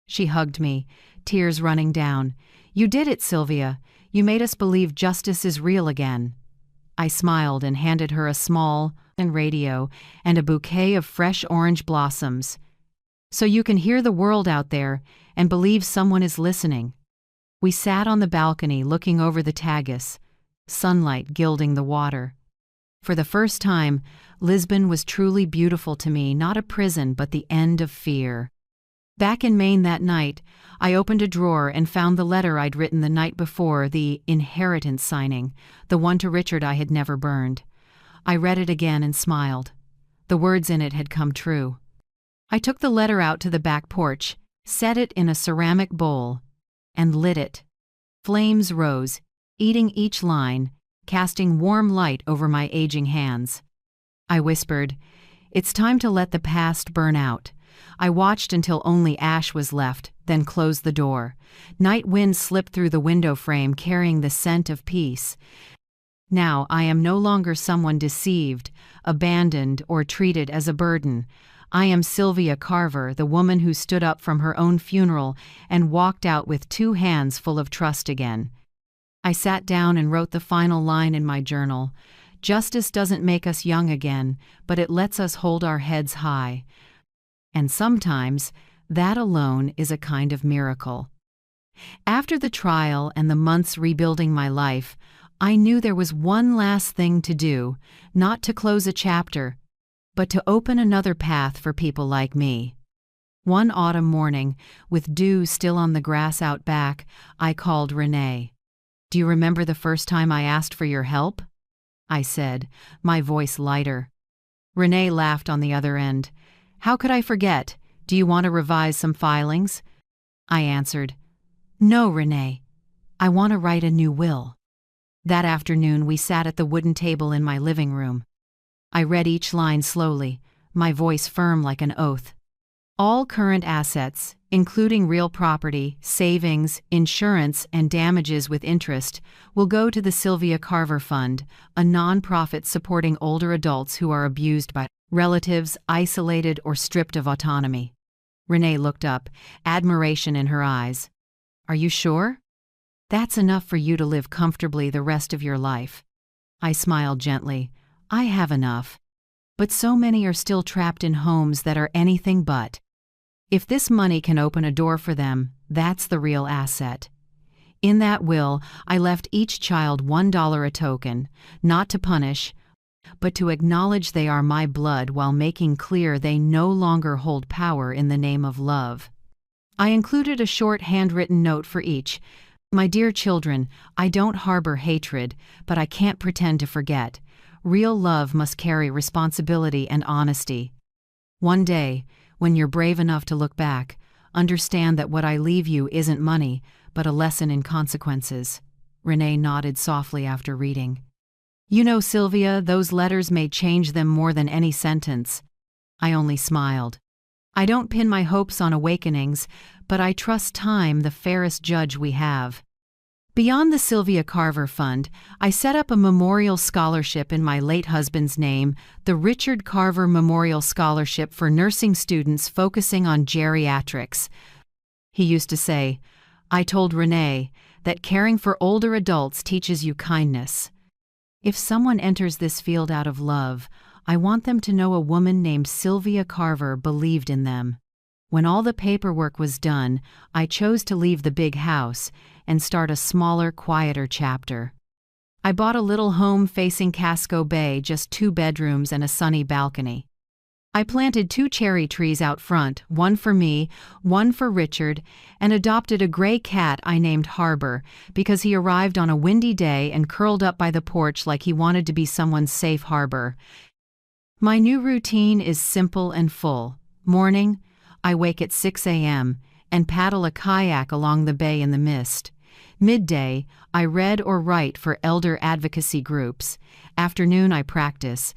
She hugged me, tears running down. "You did it, Sylvia. You made us believe justice is real again." I smiled and handed her a small radio and a bouquet of fresh orange blossoms. "So you can hear the world out there and believe someone is listening." We sat on the balcony looking over the Tagus, sunlight gilding the water. For the first time, Lisbon was truly beautiful to me, not a prison but the end of fear. Back in Maine that night, I opened a drawer and found the letter I'd written the night before, the inheritance signing, the one to Richard I had never burned. I read it again and smiled. The words in it had come true. I took the letter out to the back porch, set it in a ceramic bowl, and lit it. Flames rose, eating each line, casting warm light over my aging hands. I whispered, "It's time to let the past burn out." I watched until only ash was left, then closed the door. Night wind slipped through the window frame carrying the scent of peace. Now I am no longer someone deceived, abandoned, or treated as a burden. I am Sylvia Carver, the woman who stood up from her own funeral and walked out with 2 hands full of trust again. I sat down and wrote the final line in my journal. Justice doesn't make us young again, but it lets us hold our heads high. And sometimes, that alone is a kind of miracle. After the trial and the months rebuilding my life, I knew there was one last thing to do, not to close a chapter, but to open another path for people like me. One autumn morning, with dew still on the grass out back, I called Renee. "Do you remember the first time I asked for your help?" I said, my voice lighter. Renee laughed on the other end. "How could I forget? Do you want to revise some filings?" I answered, "No, Renee. I want to write a new will." That afternoon we sat at the wooden table in my living room. I read each line slowly, my voice firm like an oath. All current assets, including real property, savings, insurance, and damages with interest, will go to the Sylvia Carver Fund, a nonprofit supporting older adults who are abused by relatives, isolated, or stripped of autonomy. Renee looked up, admiration in her eyes. Are you sure? That's enough for you to live comfortably the rest of your life. I smiled gently. I have enough. But so many are still trapped in homes that are anything but. If this money can open a door for them, that's the real asset. In that will, I left each child $1 a token, not to punish, but to acknowledge they are my blood while making clear they no longer hold power in the name of love. I included a short handwritten note for each. My dear children, I don't harbor hatred, but I can't pretend to forget. Real love must carry responsibility and honesty. One day, when you're brave enough to look back, understand that what I leave you isn't money, but a lesson in consequences. Renee nodded softly after reading. You know, Sylvia, those letters may change them more than any sentence. I only smiled. I don't pin my hopes on awakenings, but I trust time, the fairest judge we have. Beyond the Sylvia Carver Fund, I set up a memorial scholarship in my late husband's name, the Richard Carver Memorial Scholarship for nursing students focusing on geriatrics. He used to say, I told Renee that caring for older adults teaches you kindness. If someone enters this field out of love, I want them to know a woman named Sylvia Carver believed in them. When all the paperwork was done, I chose to leave the big house and start a smaller, quieter chapter. I bought a little home facing Casco Bay, just 2 bedrooms and a sunny balcony. I planted 2 cherry trees out front, one for me, one for Richard, and adopted a gray cat I named Harbor because he arrived on a windy day and curled up by the porch like he wanted to be someone's safe harbor. My new routine is simple and full. Morning, I wake at 6 a.m. and paddle a kayak along the bay in the mist. Midday, I read or write for elder advocacy groups. Afternoon, I practice.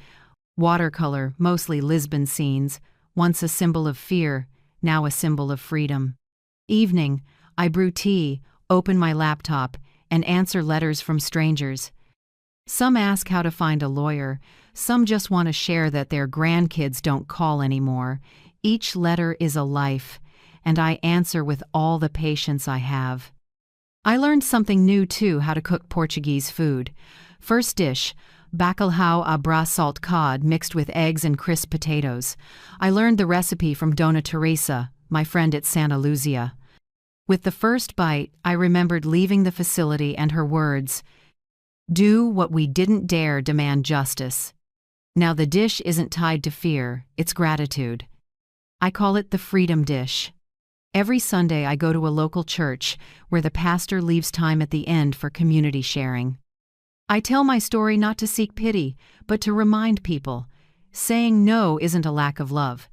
Watercolor, mostly Lisbon scenes, once a symbol of fear, now a symbol of freedom. Evening, I brew tea, open my laptop, and answer letters from strangers. Some ask how to find a lawyer, some just want to share that their grandkids don't call anymore. Each letter is a life, and I answer with all the patience I have. I learned something new too, how to cook Portuguese food. First dish, bacalhau à bras salt cod mixed with eggs and crisp potatoes. I learned the recipe from Dona Teresa, my friend at Santa Luzia. With the first bite, I remembered leaving the facility and her words, "Do what we didn't dare demand justice." Now the dish isn't tied to fear, it's gratitude. I call it the freedom dish. Every Sunday I go to a local church where the pastor leaves time at the end for community sharing. I tell my story not to seek pity, but to remind people, saying no isn't a lack of love.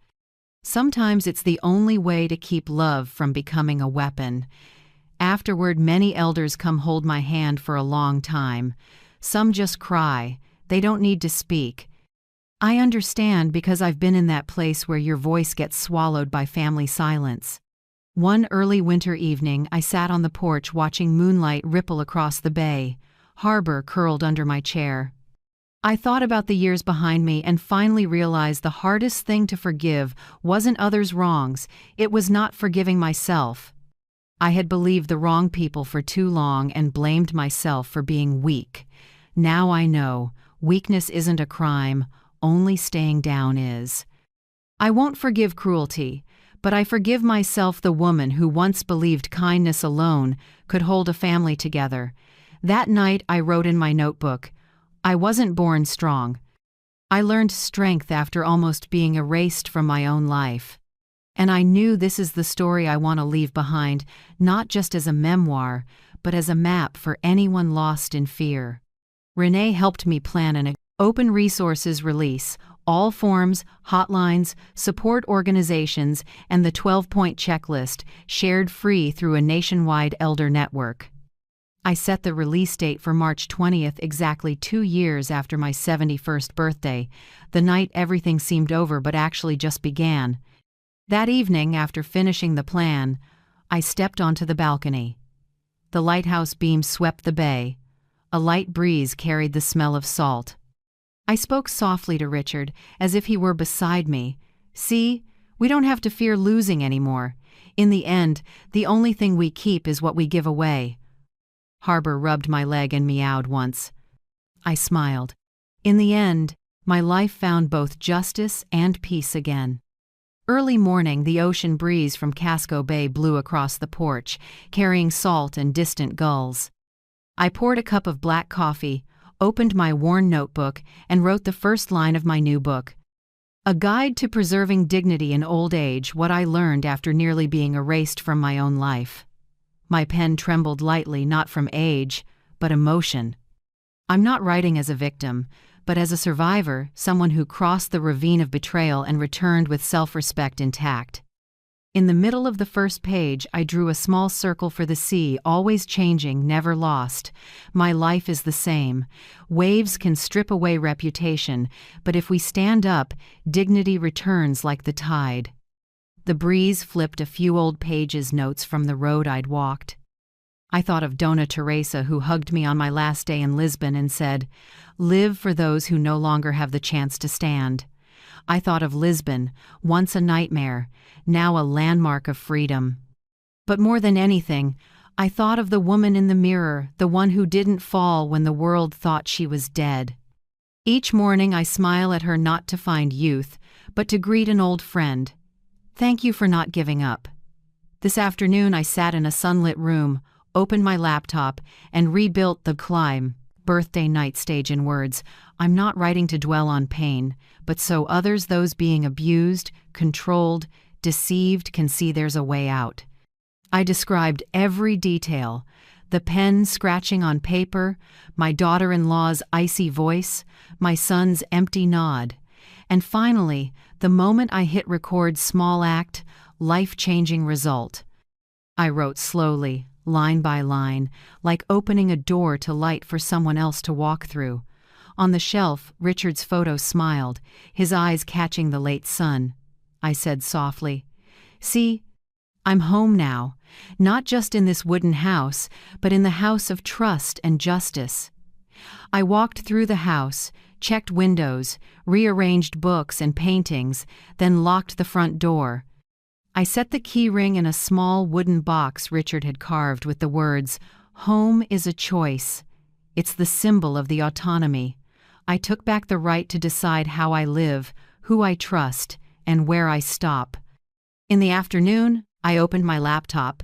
Sometimes it's the only way to keep love from becoming a weapon. Afterward, many elders come hold my hand for a long time. Some just cry. They don't need to speak. I understand because I've been in that place where your voice gets swallowed by family silence. One early winter evening, I sat on the porch watching moonlight ripple across the bay, Harbor curled under my chair. I thought about the years behind me and finally realized the hardest thing to forgive wasn't others' wrongs, it was not forgiving myself. I had believed the wrong people for too long and blamed myself for being weak. Now I know, weakness isn't a crime, only staying down is. I won't forgive cruelty, but I forgive myself, the woman who once believed kindness alone could hold a family together. That night I wrote in my notebook, I wasn't born strong. I learned strength after almost being erased from my own life. And I knew this is the story I want to leave behind, not just as a memoir, but as a map for anyone lost in fear. Renee helped me plan an open resources release, all forms, hotlines, support organizations, and the 12-point checklist, shared free through a nationwide elder network. I set the release date for March 20th, exactly 2 years after my 71st birthday, the night everything seemed over but actually just began. That evening, after finishing the plan, I stepped onto the balcony. The lighthouse beam swept the bay. A light breeze carried the smell of salt. I spoke softly to Richard, as if he were beside me. "See, we don't have to fear losing anymore. In the end, the only thing we keep is what we give away." Harbor rubbed my leg and meowed once. I smiled. In the end, my life found both justice and peace again. Early morning, the ocean breeze from Casco Bay blew across the porch, carrying salt and distant gulls. I poured a cup of black coffee, opened my worn notebook, and wrote the first line of my new book. A Guide to Preserving Dignity in Old Age, What I Learned After Nearly Being Erased from My Own Life. My pen trembled lightly, not from age, but emotion. I'm not writing as a victim, but as a survivor, someone who crossed the ravine of betrayal and returned with self-respect intact. In the middle of the first page, I drew a small circle for the sea, always changing, never lost. My life is the same. Waves can strip away reputation, but if we stand up, dignity returns like the tide. The breeze flipped a few old pages notes from the road I'd walked. I thought of Dona Teresa, who hugged me on my last day in Lisbon and said, "Live for those who no longer have the chance to stand." I thought of Lisbon, once a nightmare, now a landmark of freedom. But more than anything, I thought of the woman in the mirror, the one who didn't fall when the world thought she was dead. Each morning I smile at her, not to find youth, but to greet an old friend. Thank you for not giving up. This afternoon I sat in a sunlit room, opened my laptop, and rebuilt the climb. Birthday night stage in words. I'm not writing to dwell on pain, but so others, those being abused, controlled, deceived, can see there's a way out. I described every detail: the pen scratching on paper, my daughter-in-law's icy voice, my son's empty nod, and finally, the moment I hit record, small act, life-changing result. I wrote slowly, line by line, like opening a door to light for someone else to walk through. On the shelf, Richard's photo smiled, his eyes catching the late sun. I said softly, "See, I'm home now, not just in this wooden house, but in the house of trust and justice." I walked through the house, checked windows, rearranged books and paintings, then locked the front door. I set the key ring in a small wooden box Richard had carved with the words, "Home is a choice." It's the symbol of the autonomy. I took back the right to decide how I live, who I trust, and where I stop. In the afternoon, I opened my laptop.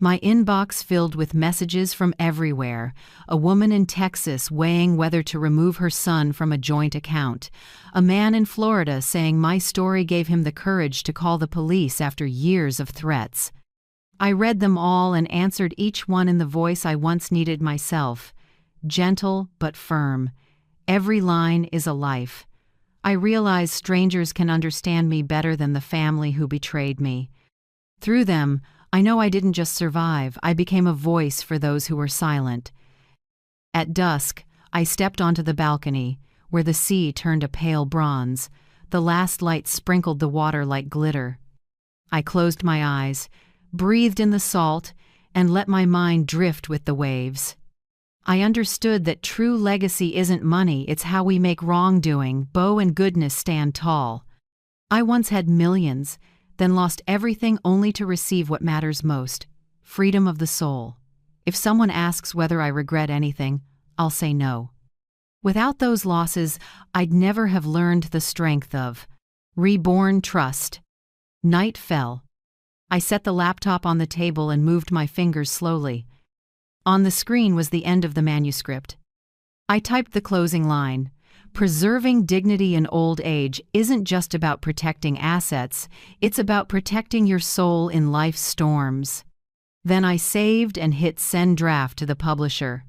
My inbox filled with messages from everywhere. A woman in Texas weighing whether to remove her son from a joint account. A man in Florida saying my story gave him the courage to call the police after years of threats. I read them all and answered each one in the voice I once needed myself. Gentle but firm. Every line is a life. I realize strangers can understand me better than the family who betrayed me. Through them, I know I didn't just survive, I became a voice for those who were silent. At dusk, I stepped onto the balcony, where the sea turned a pale bronze. The last light sprinkled the water like glitter. I closed my eyes, breathed in the salt, and let my mind drift with the waves. I understood that true legacy isn't money, it's how we make wrongdoing, bow and goodness stand tall. I once had millions, then lost everything only to receive what matters most, freedom of the soul. If someone asks whether I regret anything, I'll say no. Without those losses, I'd never have learned the strength of reborn trust. Night fell. I set the laptop on the table and moved my fingers slowly. On the screen was the end of the manuscript. I typed the closing line. Preserving dignity in old age isn't just about protecting assets, it's about protecting your soul in life's storms. Then I saved and hit send draft to the publisher.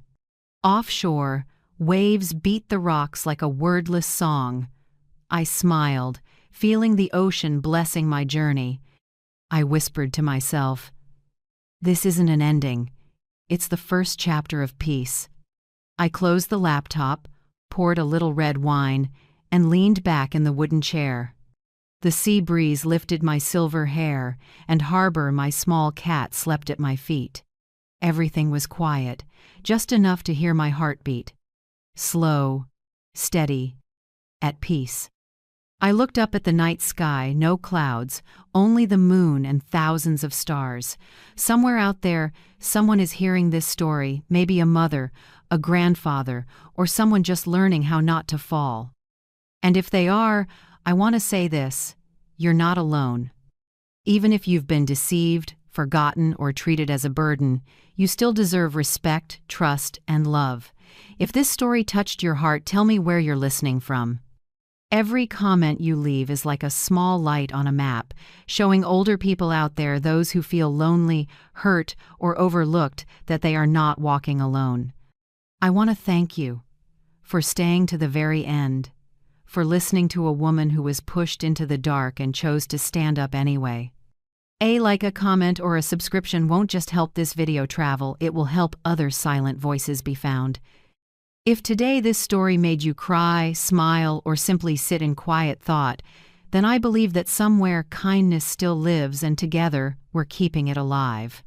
Offshore, waves beat the rocks like a wordless song. I smiled, feeling the ocean blessing my journey. I whispered to myself, "This isn't an ending. It's the first chapter of peace." I closed the laptop, poured a little red wine, and leaned back in the wooden chair. The sea breeze lifted my silver hair, and Harbor, my small cat, slept at my feet. Everything was quiet, just enough to hear my heartbeat. Slow, steady, at peace. I looked up at the night sky, no clouds, only the moon and thousands of stars. Somewhere out there, someone is hearing this story, maybe a mother, a grandfather, or someone just learning how not to fall. And if they are, I want to say this: you're not alone. Even if you've been deceived, forgotten, or treated as a burden, you still deserve respect, trust, and love. If this story touched your heart, tell me where you're listening from. Every comment you leave is like a small light on a map, showing older people out there, those who feel lonely, hurt, or overlooked, that they are not walking alone. I want to thank you for staying to the very end, for listening to a woman who was pushed into the dark and chose to stand up anyway. A comment, or a subscription won't just help this video travel, it will help other silent voices be found. If today this story made you cry, smile, or simply sit in quiet thought, then I believe that somewhere kindness still lives, and together we're keeping it alive.